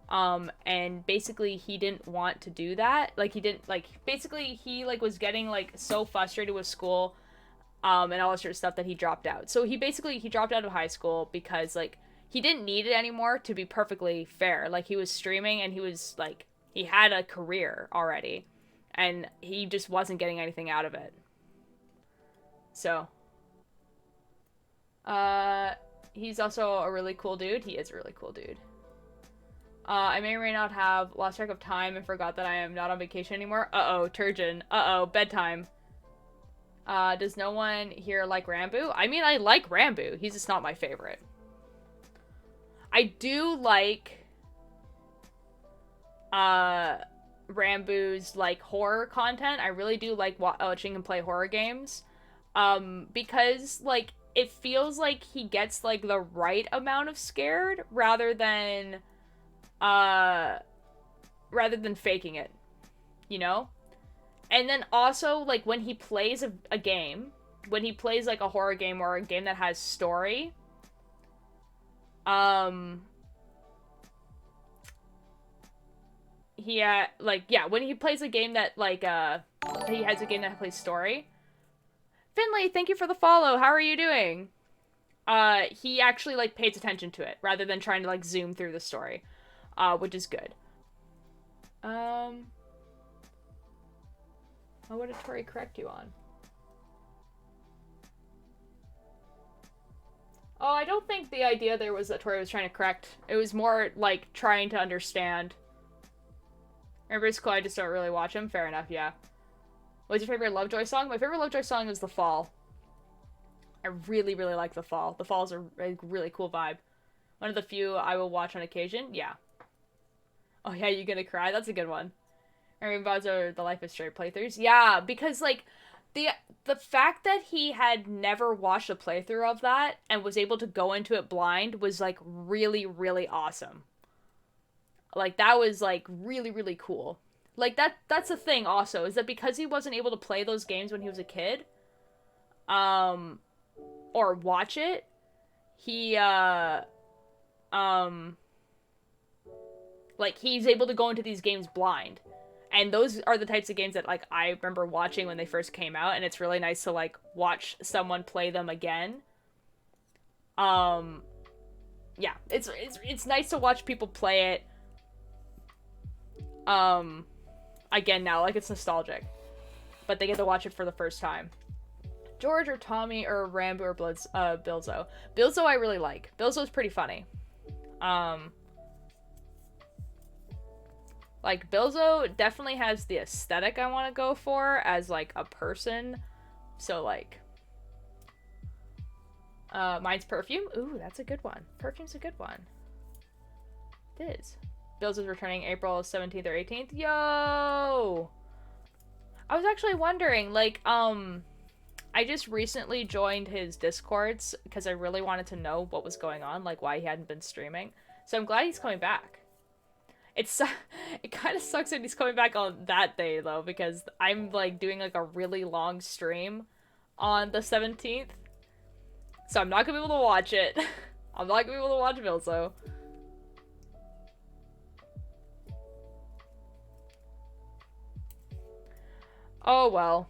And basically he didn't want to do that. Like, he didn't, like, basically he, like, was getting, like, so frustrated with school, and all this sort of stuff that he dropped out. So he dropped out of high school because, like, he didn't need it anymore, to be perfectly fair. Like, he was streaming and he was, like, he had a career already, and he just wasn't getting anything out of it. So, he's also a really cool dude. He is a really cool dude. I may or may not have lost track of time and forgot that I am not on vacation anymore. Uh-oh, Turgeon. Uh-oh, bedtime. Does no one here like Rambo? I mean, I like Rambo. He's just not my favorite. I do like, Rambu's like horror content. I really do like watching him play horror games. Because like it feels like he gets like the right amount of scared rather than faking it, you know? And then also like when he plays a game, when he plays like a horror game or a game that has story, when he plays a game that like he has a game that plays story. Finley, thank you for the follow. How are you doing? He actually like pays attention to it rather than trying to like zoom through the story, which is good. What did Tori correct you on? Oh, I don't think the idea there was that Tori was trying to correct. It was more like trying to understand. Everybody's cool, I just don't really watch him. Fair enough, yeah. What's your favorite Lovejoy song? My favorite Lovejoy song is The Fall. I really, really like The Fall. The Fall is a really cool vibe. One of the few I will watch on occasion. Yeah. Oh yeah, You Gonna Cry? That's a good one. I mean, those are the Life is Straight playthroughs. Yeah, because like the fact that he had never watched a playthrough of that and was able to go into it blind was like really, really awesome. Like that was like really, really cool. Like that's the thing also, is that because he wasn't able to play those games when he was a kid, or watch it, he like he's able to go into these games blind. And those are the types of games that like I remember watching when they first came out, and it's really nice to like watch someone play them again. Yeah, it's nice to watch people play it again now, like it's nostalgic. But they get to watch it for the first time. George or Tommy or Rambo or Bilzo. Bilzo I really like. Bilzo's pretty funny. Like, Bilzo definitely has the aesthetic I want to go for as, like, a person. So, like... mine's Perfume. Ooh, that's a good one. Perfume's a good one. It is. Bilzo's returning April 17th or 18th. Yo! I was actually wondering, like, I just recently joined his Discords because I really wanted to know what was going on, like, why he hadn't been streaming. So I'm glad he's coming back. It kind of sucks that he's coming back on that day, though, because I'm, like, doing, like, a really long stream on the 17th. So I'm not gonna be able to watch it. I'm not gonna be able to watch Bilzo. Oh, well.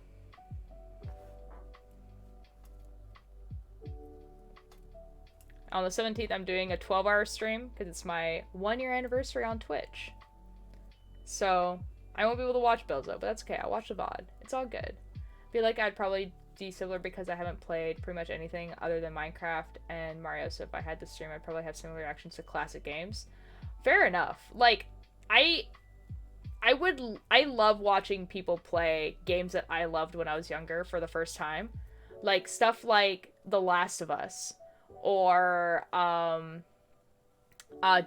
On the 17th, I'm doing a 12-hour stream because it's my 1-year anniversary on Twitch. So, I won't be able to watch Bilzo, but that's okay. I'll watch the VOD. It's all good. I feel like I'd probably be similar because I haven't played pretty much anything other than Minecraft and Mario, so if I had to stream, I'd probably have similar reactions to classic games. Fair enough. Like, I love watching people play games that I loved when I was younger for the first time. Like, stuff like The Last of Us. Or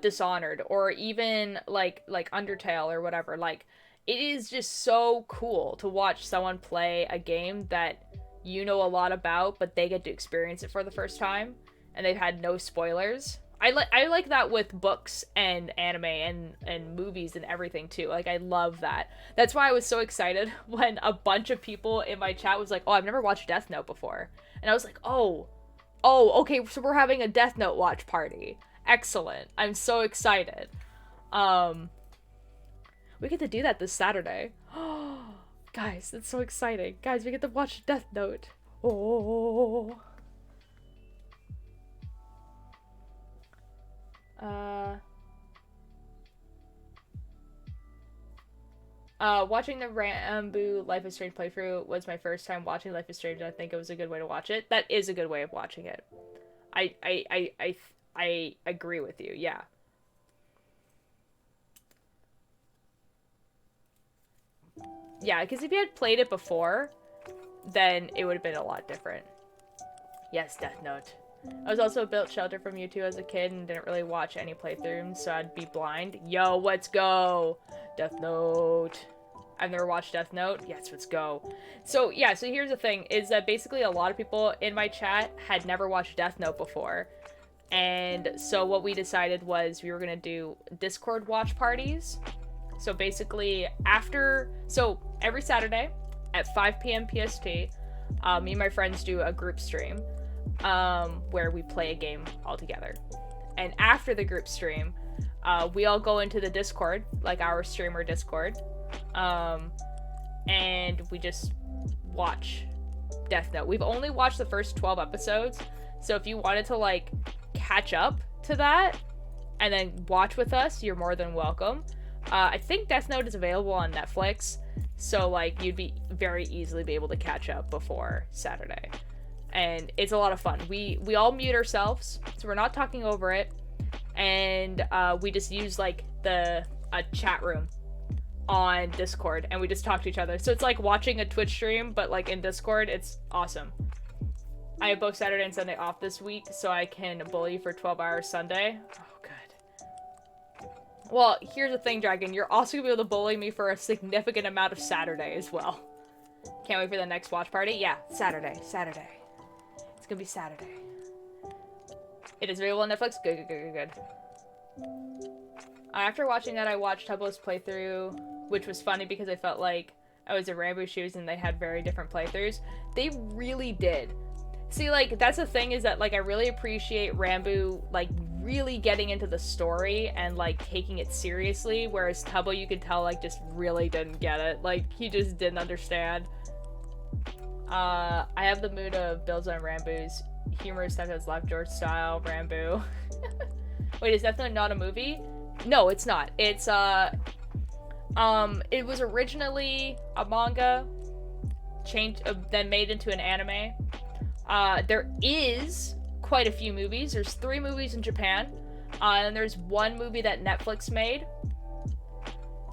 Dishonored, or even like Undertale or whatever. Like, it is just so cool to watch someone play a game that you know a lot about, but they get to experience it for the first time, and they've had no spoilers. I like that with books and anime and movies and everything too. Like, I love that. That's why I was so excited when a bunch of people in my chat was like, "Oh, I've never watched Death Note before," and I was like, "Oh, okay, so we're having a Death Note watch party. Excellent. I'm so excited." We get to do that this Saturday. Guys, that's so exciting. Guys, we get to watch Death Note. Oh. Watching the Rambo Life is Strange playthrough was my first time watching Life is Strange, and I think it was a good way to watch it. That is a good way of watching it. I agree with you, yeah. Yeah, because if you had played it before, then it would have been a lot different. Yes, Death Note. I was also built shelter from you two as a kid and didn't really watch any playthroughs, so I'd be blind. Yo, let's go! Death Note. I've never watched Death Note. Yes, let's go. So, yeah, so here's the thing, is that basically a lot of people in my chat had never watched Death Note before. And so what we decided was we were gonna do Discord watch parties. So basically, every Saturday at 5 p.m. PST, me and my friends do a group stream where we play a game all together. And after the group stream, we all go into the Discord, like our streamer Discord, and we just watch Death Note. We've only watched the first 12 episodes, so if you wanted to, like, catch up to that and then watch with us, you're more than welcome. I think Death Note is available on Netflix, so, like, you'd be very easily be able to catch up before Saturday. And it's a lot of fun. We all mute ourselves, so we're not talking over it, and we just use, like, a chat room on Discord, and we just talk to each other. So it's like watching a Twitch stream, but, like, in Discord. It's awesome. I have both Saturday and Sunday off this week, so I can bully for 12 hours Sunday. Oh, good. Well, here's the thing, Dragon. You're also gonna be able to bully me for a significant amount of Saturday as well. Can't wait for the next watch party. Yeah, Saturday. It's gonna be Saturday. It is available on Netflix. Good. After watching that, I watched Tubbo's playthrough, which was funny because I felt like I was in Rambo's shoes and they had very different playthroughs. They really did. See, like, that's the thing, is that, like, I really appreciate Rambo, like, really getting into the story and, like, taking it seriously, whereas Tubbo, you could tell, like, just really didn't get it. Like, he just didn't understand. I have the mood of Bills on Rambo's humorous stuff that's left George style, Rambo. Wait, is Death Note not a movie? No, it's not. It's, it was originally a manga, then made into an anime. There is quite a few movies. There's 3 movies in Japan, and there's 1 movie that Netflix made.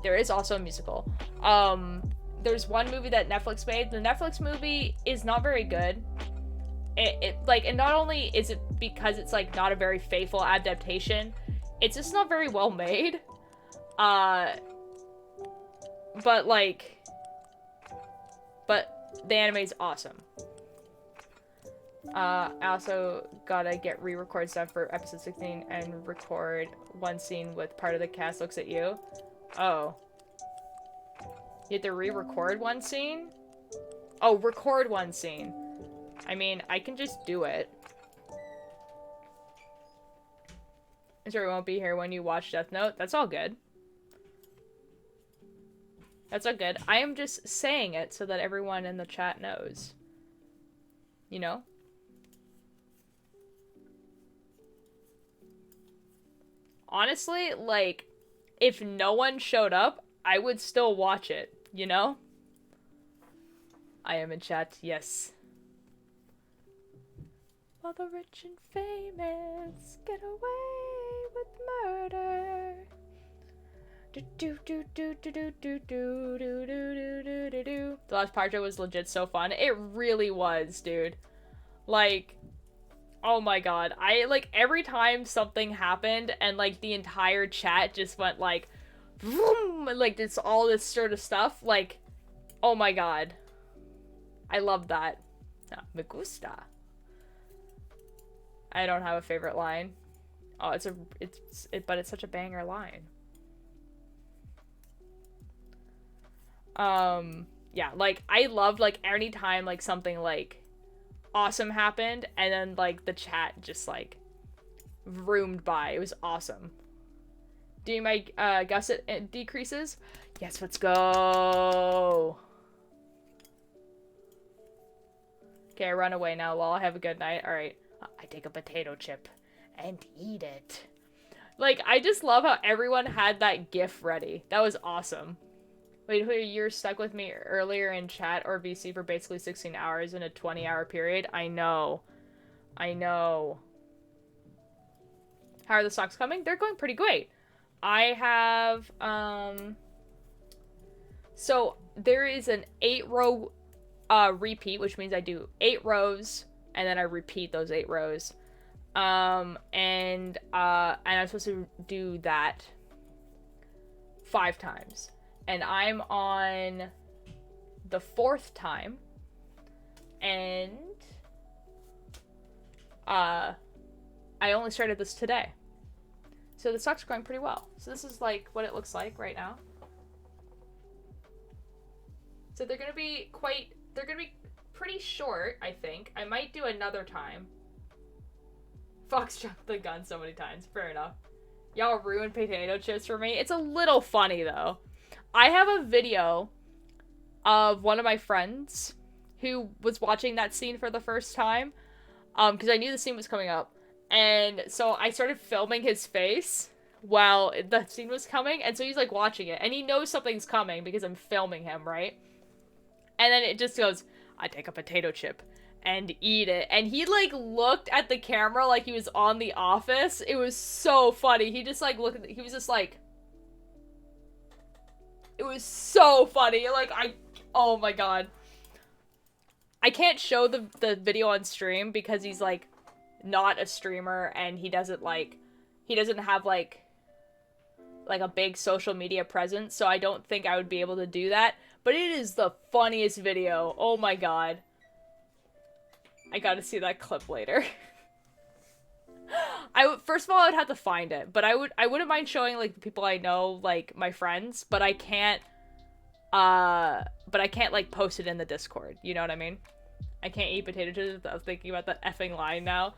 There is also a musical. There's 1 movie that Netflix made. The Netflix movie is not very good. And not only is it because it's, like, not a very faithful adaptation, it's just not very well made. But the anime is awesome. I also gotta get re-record stuff for episode 16 and record one scene with part of the cast looks at you. Oh. You have to re-record one scene? Oh, record one scene. I mean, I can just do it. I'm sure we won't be here when you watch Death Note. That's all good. That's all good. I am just saying it so that everyone in the chat knows. You know? Honestly, like, if no one showed up, I would still watch it, you know? I am in chat, yes. While the rich and famous get away with murder. The last part was legit so fun. It really was, dude. Like, oh my god. Like, every time something happened and, like, the entire chat just went, like, vroom, and, like, it's all this sort of stuff, like, oh my god. I love that. Me gusta. I don't have a favorite line. Oh, but it's such a banger line. Yeah, like, I loved, like, any time, like, something, like, awesome happened, and then, like, the chat just, like, roomed by. It was awesome. Do my gusset decreases? Yes, let's go. Okay, I run away now. Well, have a good night. Alright. I take a potato chip and eat it. Like, I just love how everyone had that gif ready. That was awesome. Wait, you're stuck with me earlier in chat or VC for basically 16 hours in a 20-hour period? I know. I know. How are the stocks coming? They're going pretty great. I have, so there is an 8-row repeat, which means I do 8 rows, and then I repeat those 8 rows. And I'm supposed to do that 5 times. And I'm on the 4th time. And, I only started this today. So the stock's going pretty well. So this is, like, what it looks like right now. So they're gonna be pretty short, I think. I might do another time. Fox jumped the gun so many times. Fair enough. Y'all ruined potato chips for me. It's a little funny, though. I have a video of one of my friends who was watching that scene for the first time. Because I knew the scene was coming up. And so I started filming his face while the scene was coming. And so he's, like, watching it. And he knows something's coming because I'm filming him, right? And then it just goes, I take a potato chip and eat it. And he, like, looked at the camera like he was on The Office. It was so funny. He just, like, looked at he was just, like... It was so funny. Like, oh my god. I can't show the video on stream because he's, like, not a streamer and he doesn't have, like a big social media presence, so I don't think I would be able to do that. But it is the funniest video. Oh my god. I gotta see that clip later. First of all, I would have to find it, but I wouldn't mind showing, like, the people I know, like, my friends, but I can't, like, post it in the Discord, you know what I mean? I can't eat potato chips without thinking about that effing line now.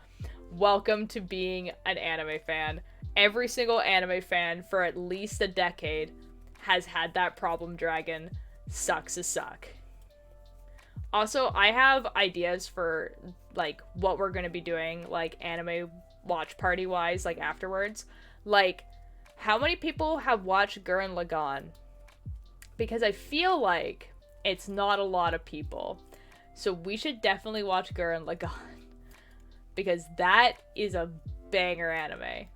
Welcome to being an anime fan. Every single anime fan for at least a decade has had that problem, Dragon. Sucks a suck. Also, I have ideas for, like, what we're gonna be doing, like, anime watch party-wise, like, afterwards. Like, how many people have watched Gurren Lagann? Because I feel like it's not a lot of people. So we should definitely watch Gurren Lagann. Because that is a banger anime.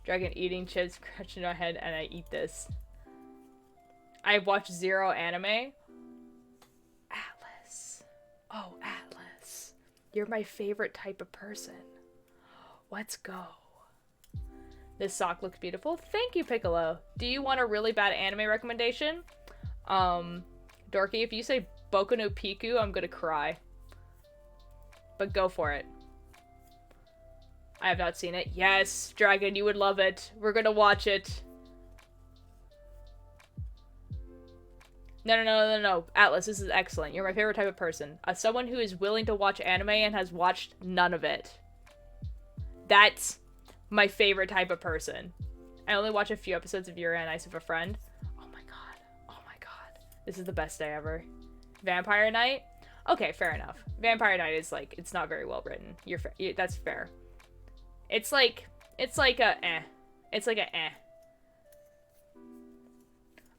Dragon eating chips, scratching my head, and I eat this. I've watched 0 anime. Atlas. Oh, Atlas. You're my favorite type of person. Let's go. This sock looks beautiful. Thank you, Piccolo. Do you want a really bad anime recommendation? Dorky, if you say Boku no Pico, I'm gonna cry. But go for it. I have not seen it. Yes, Dragon, you would love it. We're gonna watch it. No. Atlas, this is excellent. You're my favorite type of person. Someone who is willing to watch anime and has watched none of it. That's my favorite type of person. I only watch a few episodes of Yuri on Ice with a friend. Oh my god. Oh my god. This is the best day ever. Vampire Night? Okay, fair enough. Vampire Night is, like, it's not very well written. That's fair. It's like a eh. It's like a eh.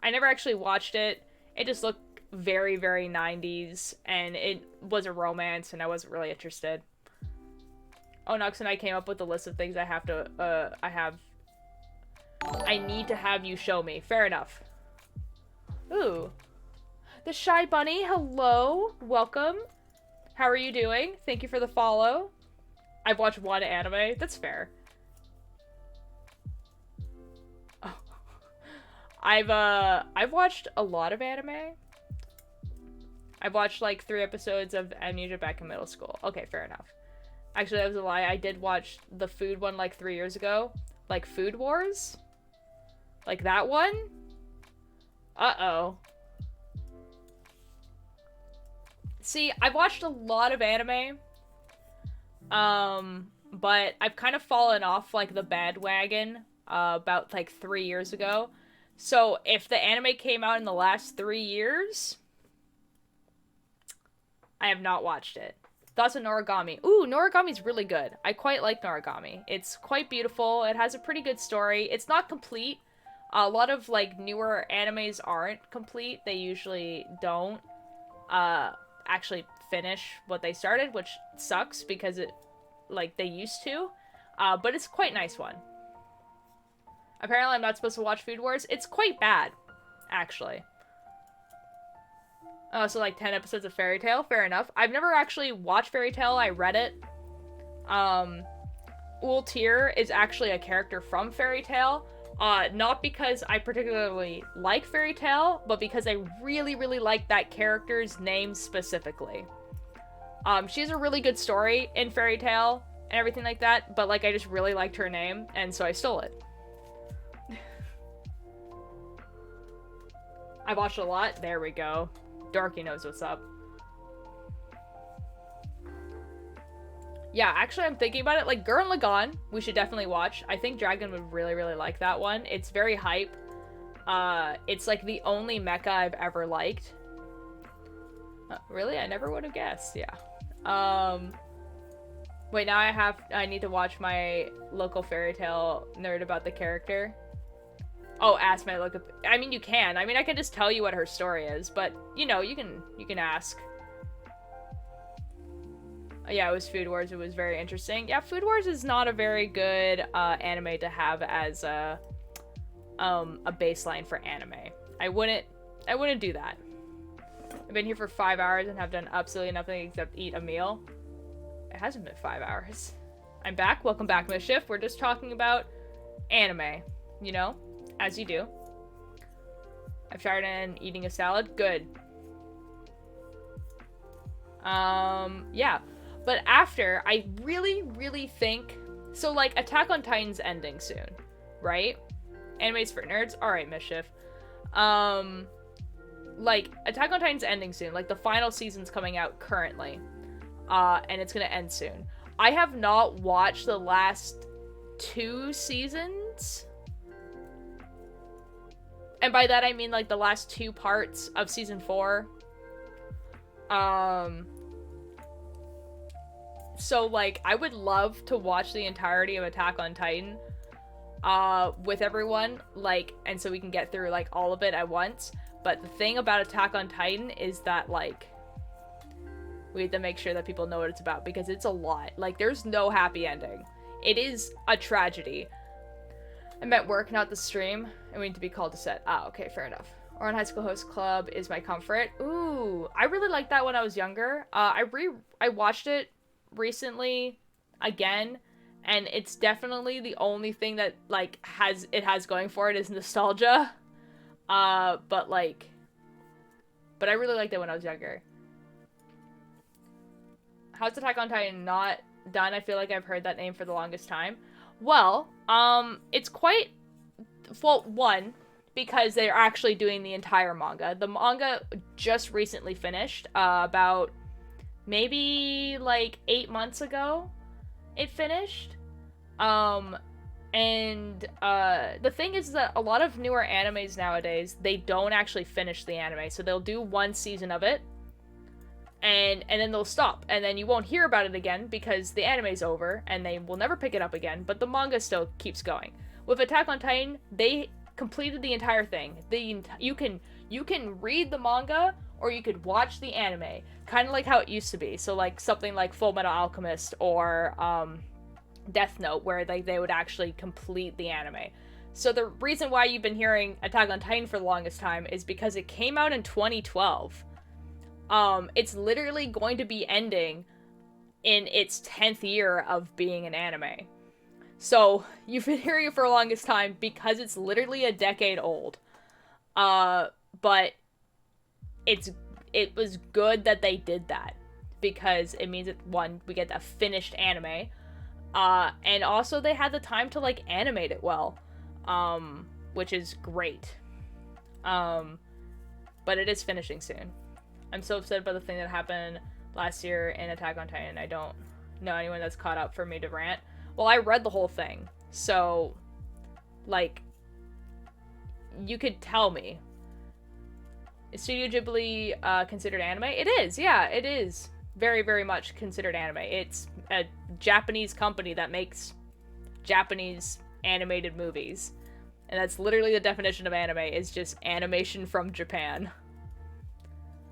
I never actually watched it. It just looked very, very 90s, and it was a romance, and I wasn't really interested. Oh, Nux and I came up with a list of things I need to have you show me. Fair enough. Ooh. The Shy Bunny, hello. Welcome. How are you doing? Thank you for the follow. I've watched 1 anime. That's fair. Oh. I've watched a lot of anime. I've watched, like, 3 episodes of Amnesia back in middle school. Okay, fair enough. Actually, that was a lie. I did watch the food one, like, 3 years ago. Like, Food Wars? Like, that one? Uh-oh. See, I've watched a lot of anime. But I've kind of fallen off, like, the bandwagon, about, like, 3 years ago. So, if the anime came out in the last 3 years, I have not watched it. Thoughts on Noragami? Ooh, Noragami's really good. I quite like Noragami. It's quite beautiful. It has a pretty good story. It's not complete. A lot of, like, newer animes aren't complete. They usually don't, actually finish what they started, which sucks because it, like, they used to. But it's quite a nice one. Apparently I'm not supposed to watch Food Wars. It's quite bad, actually. Oh, so like 10 episodes of Fairy Tail? Fair enough. I've never actually watched Fairy Tail. I read it. Ultir is actually a character from Fairy Tail. Not because I particularly like Fairy Tail, but because I really, really like that character's name specifically. She has a really good story in Fairy Tail and everything like that, but like I just really liked her name, and so I stole it. I watched a lot. There we go. Darky knows what's up. Yeah, actually, I'm thinking about it. Like, Gurren Lagann, we should definitely watch. I think Dragon would really, really like that one. It's very hype. It's like the only mecha I've ever liked. Really? I never would have guessed. Yeah. Wait, now I need to watch my local Fairy Tail nerd about the character. Oh, ask my local... I mean, you can. I mean, I can just tell you what her story is, but, you know, you can ask. Yeah, it was Food Wars. It was very interesting. Yeah, Food Wars is not a very good anime to have as a baseline for anime. I wouldn't do that. I've been here for 5 hours and have done absolutely nothing except eat a meal. It hasn't been 5 hours. I'm back. Welcome back, Mischief. We're just talking about anime, you know, as you do. I've showered and eating a salad. Good. Yeah. But after, I really, really think... So, like, Attack on Titan's ending soon, right? Animes for nerds? Alright, Mischief. Like, Attack on Titan's ending soon. Like, the final season's coming out currently. And it's gonna end soon. I have not watched the last 2 seasons. And by that, I mean, like, the last 2 parts of Season 4. So, like, I would love to watch the entirety of Attack on Titan, with everyone, like, and so we can get through, like, all of it at once. But the thing about Attack on Titan is that, like, we have to make sure that people know what it's about, because it's a lot. Like, there's no happy ending. It is a tragedy. I meant work, not the stream, and we need to be called to set. Ah, okay, fair enough. Oran High School Host Club is my comfort. Ooh, I really liked that when I was younger. I watched it recently again, and it's definitely the only thing that like has going for it is nostalgia. But I really liked it when I was younger. How's Attack on Titan not done? I feel like I've heard that name for the longest time. Well, it's quite... Well, one, because they're actually doing the entire manga. The manga just recently finished, about maybe, like, 8 months ago it finished. The thing is that a lot of newer animes nowadays, they don't actually finish the anime. So they'll do 1 season of it, and then they'll stop, and then you won't hear about it again because the anime's over, and they will never pick it up again, but the manga still keeps going. With Attack on Titan, they completed the entire thing. You can read the manga, or you could watch the anime, kind of like how it used to be. So, like, something like Full Metal Alchemist, or, Death Note, where, like, they would actually complete the anime. So the reason why you've been hearing Attack on Titan for the longest time is because it came out in 2012. It's literally going to be ending in its 10th year of being an anime. So, you've been hearing it for the longest time because it's literally a decade old. But it was good that they did that, because it means that, one, we get a finished anime, and also they had the time to, like, animate it well, which is great. But it is finishing soon. I'm so upset about the thing that happened last year in Attack on Titan. I don't know anyone that's caught up for me to rant. Well, I read the whole thing, so, like, you could tell me. Is Studio Ghibli considered anime? It is, yeah, it is very, very much considered anime. It's a Japanese company that makes Japanese animated movies. And that's literally the definition of anime, is just animation from Japan.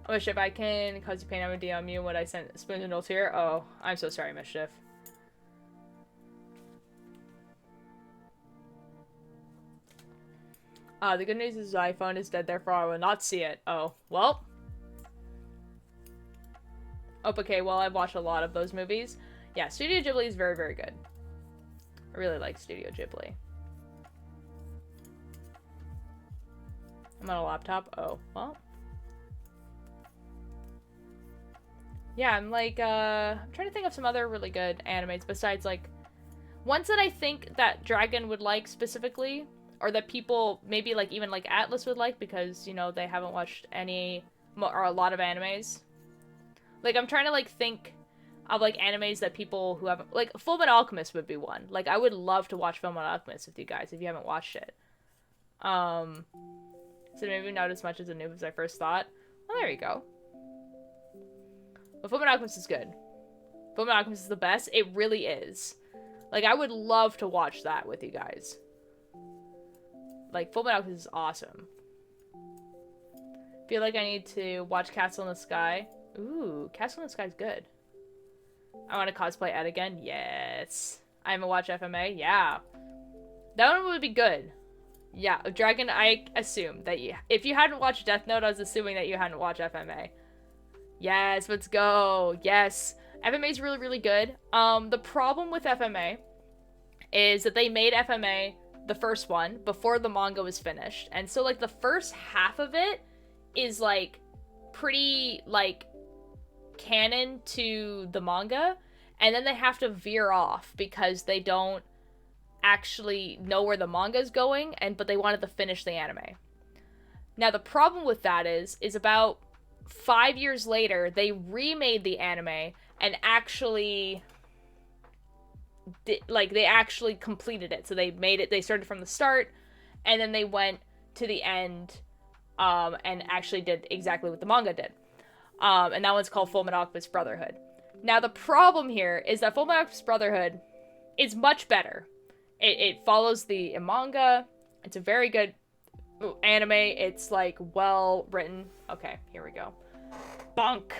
Oh, Mischief, I can cause you pain. I'm gonna DM you when I sent spoons and noodles here. Oh, I'm so sorry, Mischief. The good news is the iPhone is dead, therefore I will not see it. Oh, well. Oh, okay, well, I've watched a lot of those movies. Yeah, Studio Ghibli is very, very good. I really like Studio Ghibli. I'm on a laptop. Oh, well. Yeah, I'm like, I'm trying to think of some other really good animes besides, like, ones that I think that Dragon would like specifically, or that people, maybe, like, even, like, Atlas would like, because, you know, they haven't watched any, or a lot of animes. Like, I'm trying to, like, think of, like, animes that people who haven't, like, Fullmetal Alchemist would be one. Like, I would love to watch Fullmetal Alchemist with you guys, if you haven't watched it. So maybe not as much as a noob as I first thought. Well, there you go. But Fullmetal Alchemist is good. Fullmetal Alchemist is the best. It really is. Like, I would love to watch that with you guys. Like, Fullmetal Alchemist is awesome. Feel like I need to watch Castle in the Sky. Ooh, Castle in the Sky is good. I want to cosplay Ed again. Yes. I haven't watched FMA. Yeah. That one would be good. Yeah, Dragon, I assume that you... If you hadn't watched Death Note, I was assuming that you hadn't watched FMA. Yes, let's go. Yes. FMA is really, really good. The problem with FMA is that they made FMA, the first one, before the manga was finished. And so, like, the first half of it is, like, pretty, like, canon to the manga. And then they have to veer off because they don't actually know where the manga is going, but they wanted to finish the anime. Now, the problem with that is about 5 years later, they remade the anime and actually, they actually completed it. So they made it, they started from the start, and then they went to the end, and actually did exactly what the manga did. And that one's called Fullmetal Alchemist Brotherhood. Now, the problem here is that Fullmetal Alchemist Brotherhood is much better. It follows the manga. It's a very good anime. It's, like, well written. Okay, here we go. Bonk.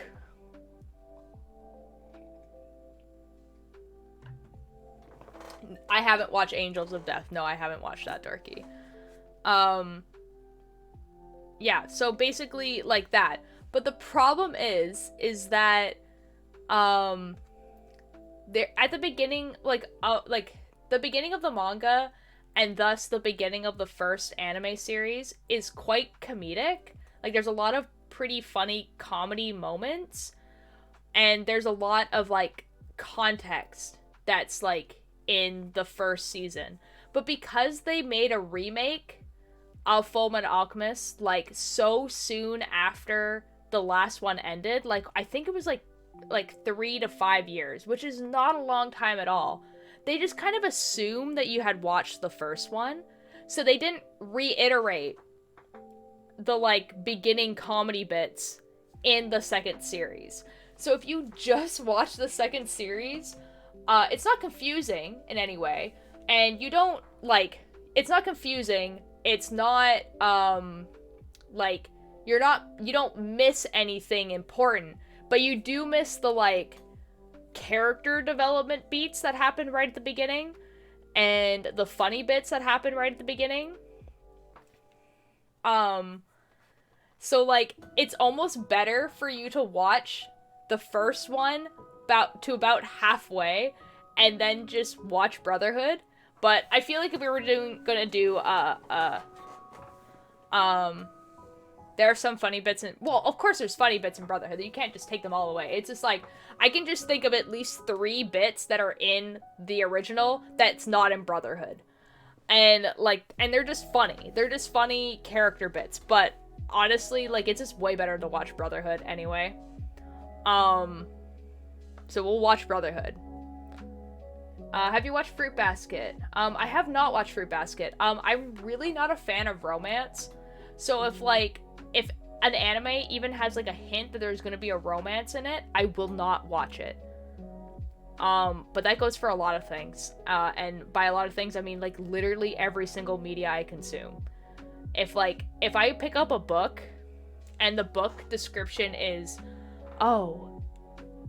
I haven't watched Angels of Death. No, I haven't watched that, Dorky. Yeah, so basically, like that. But the problem is that, there, at the beginning, the beginning of the manga, and thus the beginning of the first anime series, is quite comedic. Like, there's a lot of pretty funny comedy moments, and there's a lot of, like, context that's, like, in the first season. But because they made a remake of Fullmetal Alchemist, like, so soon after the last one ended, like, I think it was, like 3 to 5 years, which is not a long time at all. They just kind of assumed that you had watched the first one, so they didn't reiterate the, like, beginning comedy bits in the second series. So if you just watch the second series, it's not confusing in any way, and you don't, like, it's not confusing, it's not, like, you don't miss anything important, but you do miss the, like, character development beats that happen right at the beginning, and the funny bits that happen right at the beginning. So, like, it's almost better for you to watch the first one about halfway, and then just watch Brotherhood. But I feel like if we were gonna do, there are some funny bits in... Well, of course there's funny bits in Brotherhood. You can't just take them all away. It's just like, I can just think of at least 3 bits that are in the original that's not in Brotherhood. And, like, and they're just funny. They're just funny character bits. But, honestly, like, it's just way better to watch Brotherhood anyway. So we'll watch Brotherhood. Have you watched Fruit Basket? I have not watched Fruit Basket. I'm really not a fan of romance. So if an anime even has, like, a hint that there's gonna be a romance in it, I will not watch it. But that goes for a lot of things. And by a lot of things, I mean, like, literally every single media I consume. If I pick up a book, and the book description is, oh,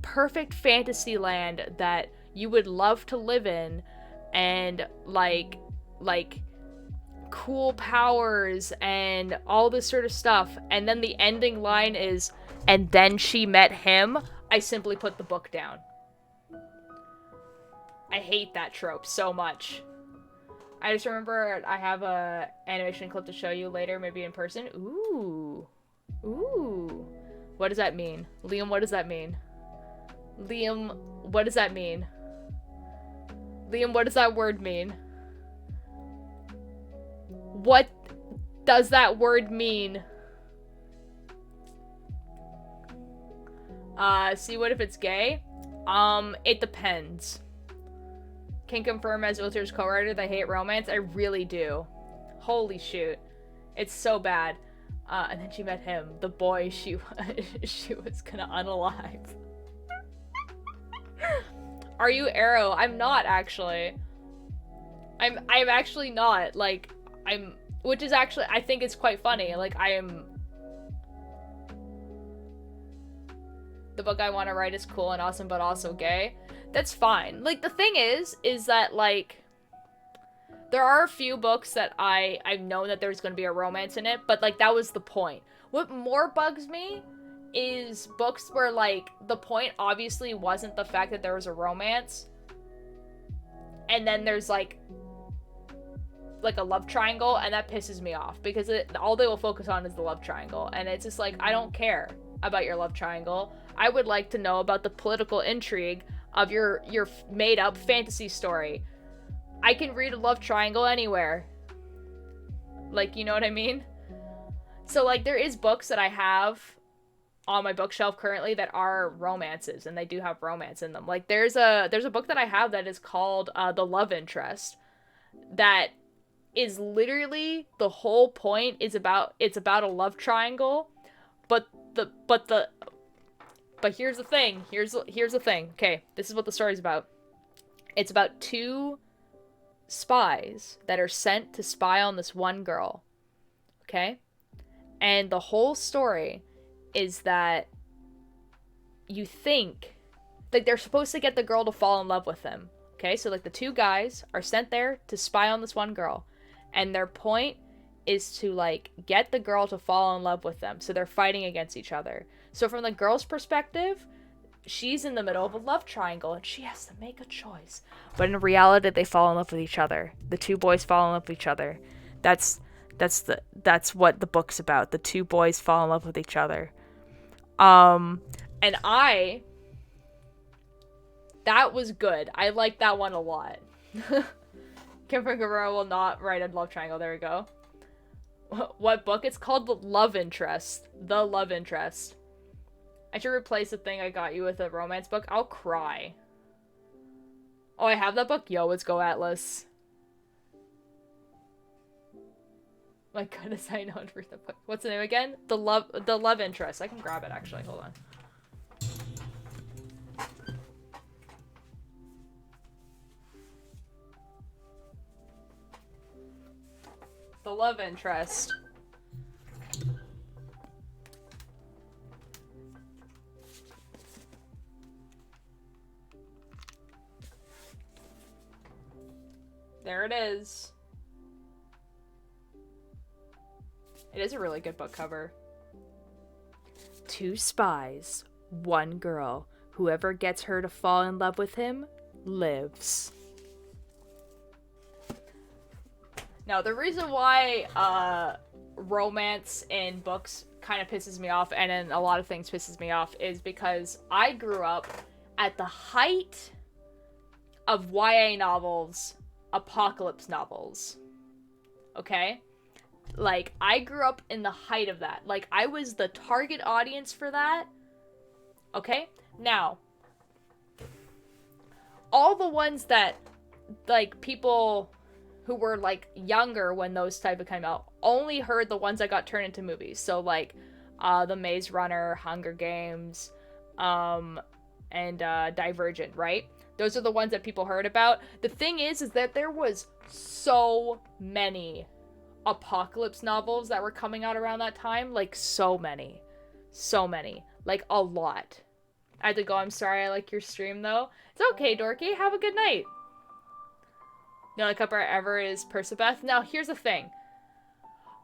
perfect fantasy land that you would love to live in, and, like, cool powers and all this sort of stuff, and then the ending line is, and then she met him, I simply put the book down. I hate that trope so much. I just remember I have a animation clip to show you later, maybe in person. Ooh. Ooh. What does that mean? Liam, what does that mean? Liam, what does that mean? Liam, what does that word mean? What does that word mean? See what if it's gay? It depends. Can confirm as Wilter's co-writer that I hate romance. I really do. Holy shoot. It's so bad. And then she met him. The boy she was gonna unalive. Are you Arrow? I'm not, actually. I'm actually not. Like, which is actually, I think it's quite funny. Like, the book I want to write is cool and awesome, but also gay. That's fine. Like, the thing is that, like, there are a few books that I've known that there's going to be a romance in it, but, like, that was the point. What more bugs me is books where, like, the point obviously wasn't the fact that there was a romance, and then there's, like a love triangle, and that pisses me off, because all they will focus on is the love triangle, and it's just like, I don't care about your love triangle. I would like to know about the political intrigue of your made-up fantasy story. I can read a love triangle anywhere. Like, you know what I mean? So, like, there is books that I have on my bookshelf currently that are romances, and they do have romance in them. Like, there's a book that I have that is called The Love Interest, that is literally, the whole point is about a love triangle, but here's the thing. Here's the thing. Okay, this is what the story's about. It's about two spies that are sent to spy on this one girl. Okay? And the whole story is that you think, like, they're supposed to get the girl to fall in love with them. Okay? So, like, the two guys are sent there to spy on this one girl. And their point is to, like, get the girl to fall in love with them. So they're fighting against each other. So from the girl's perspective, she's in the middle of a love triangle and she has to make a choice. But in reality, they fall in love with each other. The two boys fall in love with each other. That's what the book's about. The two boys fall in love with each other. And that was good. I liked that one a lot. Kimber Guerrero will not write a love triangle. There we go. What book? It's called The Love Interest. The Love Interest. I should replace the thing I got you with a romance book. I'll cry. Oh, I have that book? Yo, let's go, Atlas. My goodness, I know for the book. What's the name again? The Love Interest. I can grab it, actually. Hold on. The Love Interest. There it is. It is a really good book cover. Two spies, one girl. Whoever gets her to fall in love with him lives. Now, the reason why romance in books kind of pisses me off, and in a lot of things pisses me off, is because I grew up at the height of YA novels, apocalypse novels. Okay? Like, I grew up in the height of that. Like, I was the target audience for that. Okay? Now, all the ones that, like, people who were, like, younger when those type of came out only heard the ones that got turned into movies. So, like, The Maze Runner, Hunger Games, and Divergent, right? Those are the ones that people heard about. The thing is that there was so many apocalypse novels that were coming out around that time. Like, so many. So many. Like, a lot. I had to go, I'm sorry, I like your stream, though. It's okay, Dorky. Have a good night. The only cover ever is Persebeth. Now, here's the thing.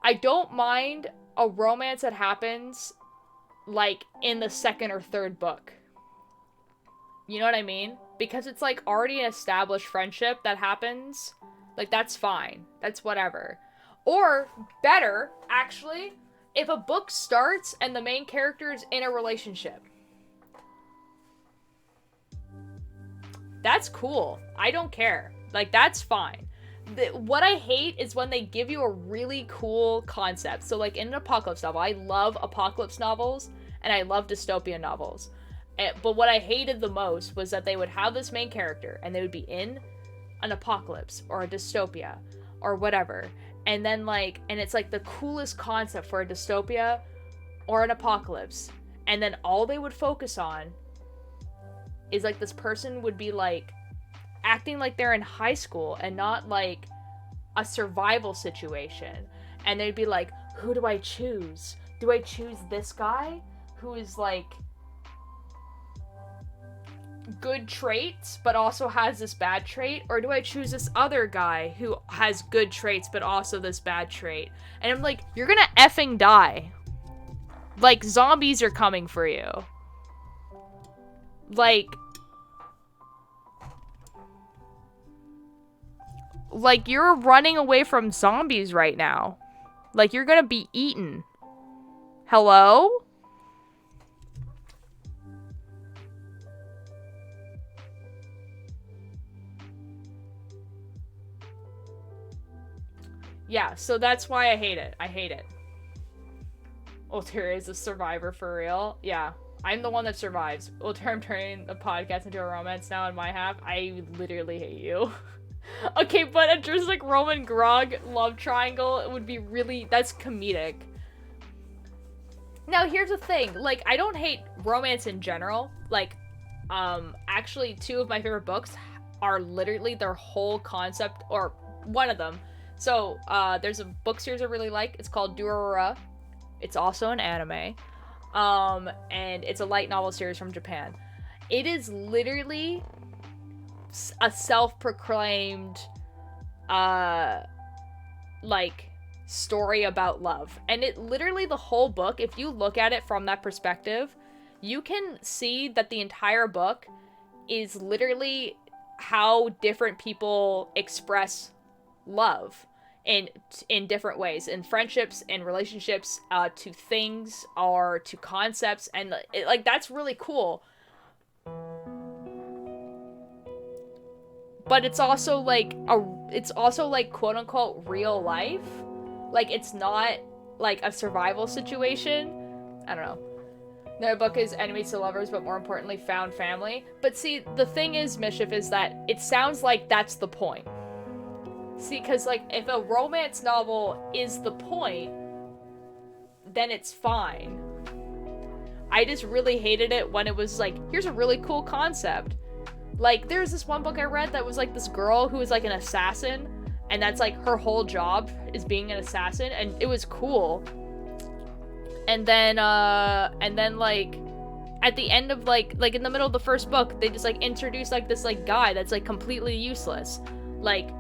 I don't mind a romance that happens, like, in the second or third book. You know what I mean? Because it's like already an established friendship that happens. Like, that's fine. That's whatever. Or, better, actually, if a book starts and the main character is in a relationship. That's cool. I don't care. Like, that's fine. What I hate is when they give you a really cool concept. So, like, in an apocalypse novel, I love apocalypse novels, and I love dystopian novels. But what I hated the most was that they would have this main character, and they would be in an apocalypse, or a dystopia, or whatever. And then, like, and it's, like, the coolest concept for a dystopia, or an apocalypse. And then all they would focus on is, like, this person would be, like, acting like they're in high school and not, like, a survival situation. And they'd be like, who do I choose? Do I choose this guy who is, like, good traits but also has this bad trait? Or do I choose this other guy who has good traits but also this bad trait? And I'm like, you're gonna effing die. Like, zombies are coming for you. Like, you're running away from zombies right now. Like, you're gonna be eaten. Hello? Yeah, so that's why I hate it. I hate it. Ulterior is a survivor for real. Yeah, I'm the one that survives. Ulterior, I'm turning the podcast into a romance now on my half. I literally hate you. Okay, but just like Roman Grog love triangle, it would be really, that's comedic. Now, here's the thing. Like, I don't hate romance in general. Like, actually, 2 of my favorite books are literally their whole concept, or one of them. So, there's a book series I really like. It's called Durarara. It's also an anime. And it's a light novel series from Japan. It is literally a self-proclaimed, like, story about love. And it literally, the whole book, if you look at it from that perspective, you can see that the entire book is literally how different people express love in different ways, in friendships, in relationships, to things, or to concepts, and like, that's really cool. But it's also like quote unquote real life. Like, it's not like a survival situation. I don't know. Another book is Enemies to Lovers, but more importantly, Found Family. But see, the thing is, Mischief, is that it sounds like that's the point. See, because, like, if a romance novel is the point, then it's fine. I just really hated it when it was like, here's a really cool concept. Like, there's this one book I read that was, like, this girl who was, like, an assassin, and that's, like, her whole job is being an assassin, and it was cool. And then, like, at the end of, like, in the middle of the first book, they just, like, introduce, like, this, like, guy that's, like, completely useless. Like,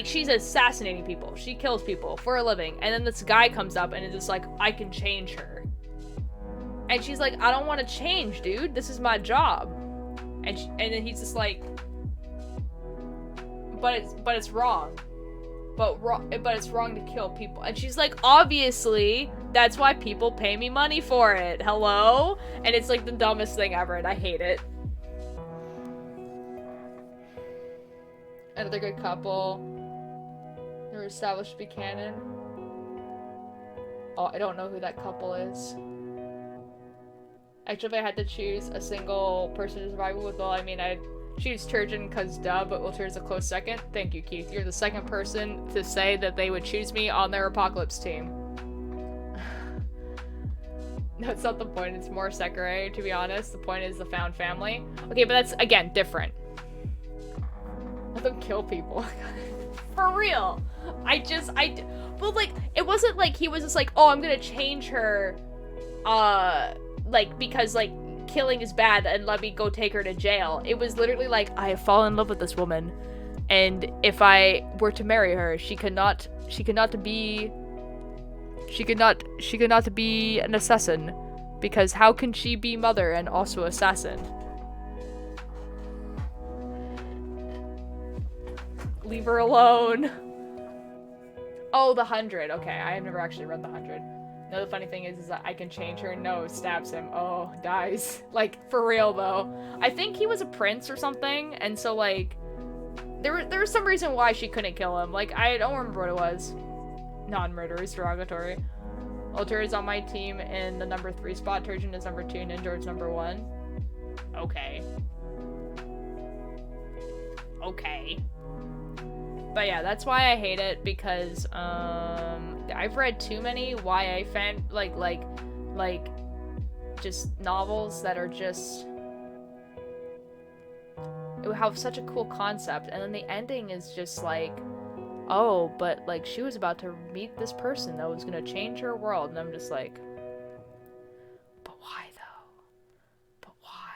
she's assassinating people. She kills people for a living. And then this guy comes up and is just like, I can change her. And she's like, I don't want to change, dude. This is my job. And then he's just like, but it's wrong. But it's wrong to kill people. And she's like, obviously, that's why people pay me money for it. Hello? And it's like the dumbest thing ever, and I hate it. Another good couple. They were established to be canon. Oh, I don't know who that couple is. Actually, if I had to choose a single person to survive with, well, I mean, I'd choose Turgeon because duh, but Wilter's a close second. Thank you, Keith. You're the second person to say that they would choose me on their apocalypse team. No, it's not the point. It's more Sekirei, to be honest. The point is the found family. Okay, but that's, again, different. Let them kill people. For real. Well, like, it wasn't like he was just like, oh, I'm gonna change her, like, because, like, killing is bad and let me go take her to jail. It was literally like, I have fallen in love with this woman, and if I were to marry her, she could not be an assassin, Because how can she be mother and also assassin? Leave her alone. Oh, the 100. Okay, I have never actually read the 100. No, the funny thing is that I can change her. No, stabs him. Oh, dies. Like, for real, though. I think he was a prince or something, and so, like, there was some reason why she couldn't kill him. Like, I don't remember what it was. Non-murder is derogatory. Alter is on my team in the number 3 spot. Turgeon is number 2, Ninja is number 1. Okay. Okay. But yeah, that's why I hate it, because, I've read too many YA fan, like, just novels that are just, it would have such a cool concept, and then the ending is just like, oh, but, like, she was about to meet this person that was gonna change her world, and I'm just like, but why, though? But why?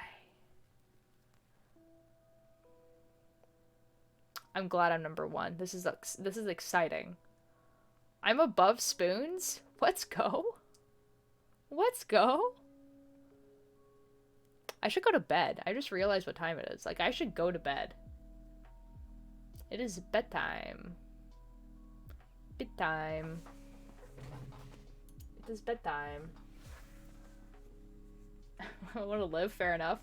I'm glad I'm number 1. This is exciting. I'm above spoons? Let's go. Let's go. I should go to bed. I just realized what time it is. Like, I should go to bed. It is bedtime. Bedtime. It is bedtime. I want to live, fair enough.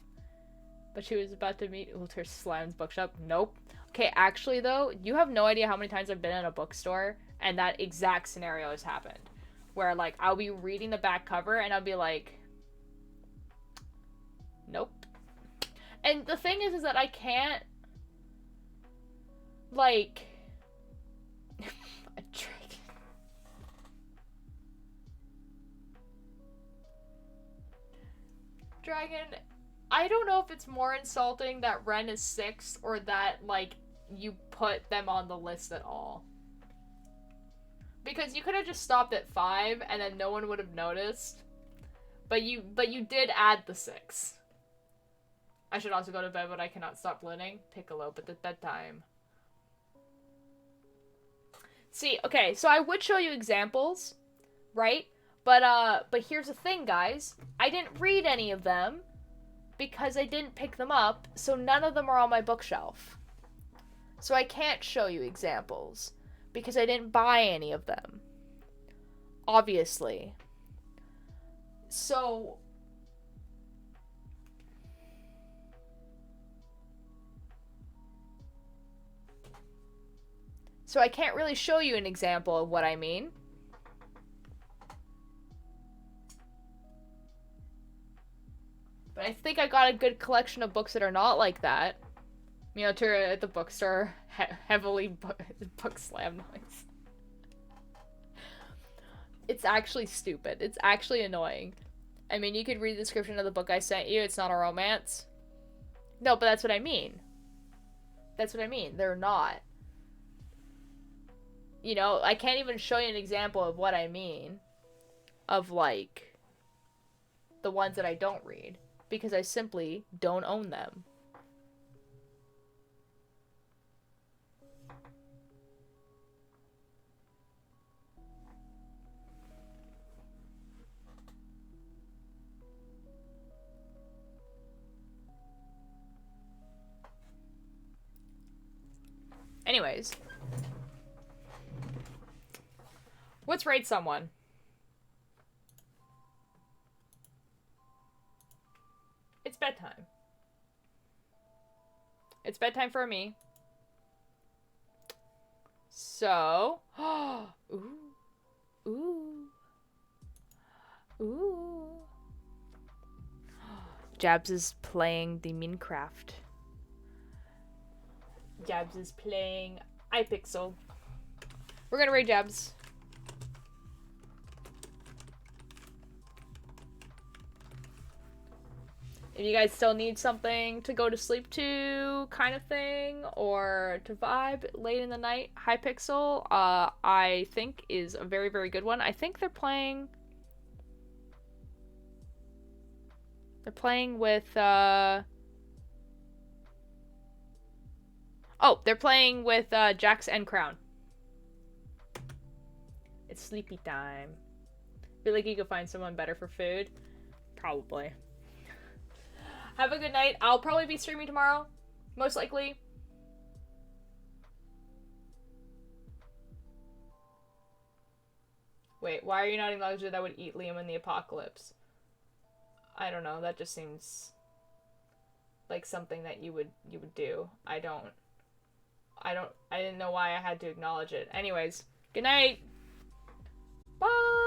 But she was about to meet Ulter Slime's bookshop. Nope. Okay, actually though, you have no idea how many times I've been in a bookstore and that exact scenario has happened. Where, like, I'll be reading the back cover and I'll be like, nope. And the thing is that I can't, like, a dragon. Dragon, I don't know if it's more insulting that Ren is 6 or that, like, you put them on the list at all. Because you could have just stopped at 5 and then no one would have noticed. But you did add the 6. I should also go to bed, but I cannot stop learning. Piccolo, but it's bedtime. See, okay, so I would show you examples, right? But here's the thing, guys. I didn't read any of them because I didn't pick them up, so none of them are on my bookshelf. So I can't show you examples because I didn't buy any of them. Obviously. So I can't really show you an example of what I mean. But I think I got a good collection of books that are not like that. You know, to at the bookstore, heavily book slam noise. It's actually stupid. It's actually annoying. I mean, you could read the description of the book I sent you. It's not a romance. No, but that's what I mean. That's what I mean. They're not. You know, I can't even show you an example of what I mean. Of, like, the ones that I don't read. Because I simply don't own them. Anyways. Let's rate someone. It's bedtime. It's bedtime for me. So, ooh, ooh, ooh. Jabs is playing the Minecraft. Jabs is playing iPixel. We're gonna rate Jabs. If you guys still need something to go to sleep to, kind of thing, or to vibe late in the night, Hypixel, I think is a very, very good one. I think they're playing with, oh, they're playing with, Jax and Crown. It's sleepy time. I feel like you could find someone better for food. Probably. Have a good night. I'll probably be streaming tomorrow. Most likely. Wait, why are you not acknowledging that I would eat Liam in the apocalypse? I don't know, that just seems like something that you would do. I didn't know why I had to acknowledge it. Anyways, good night. Bye.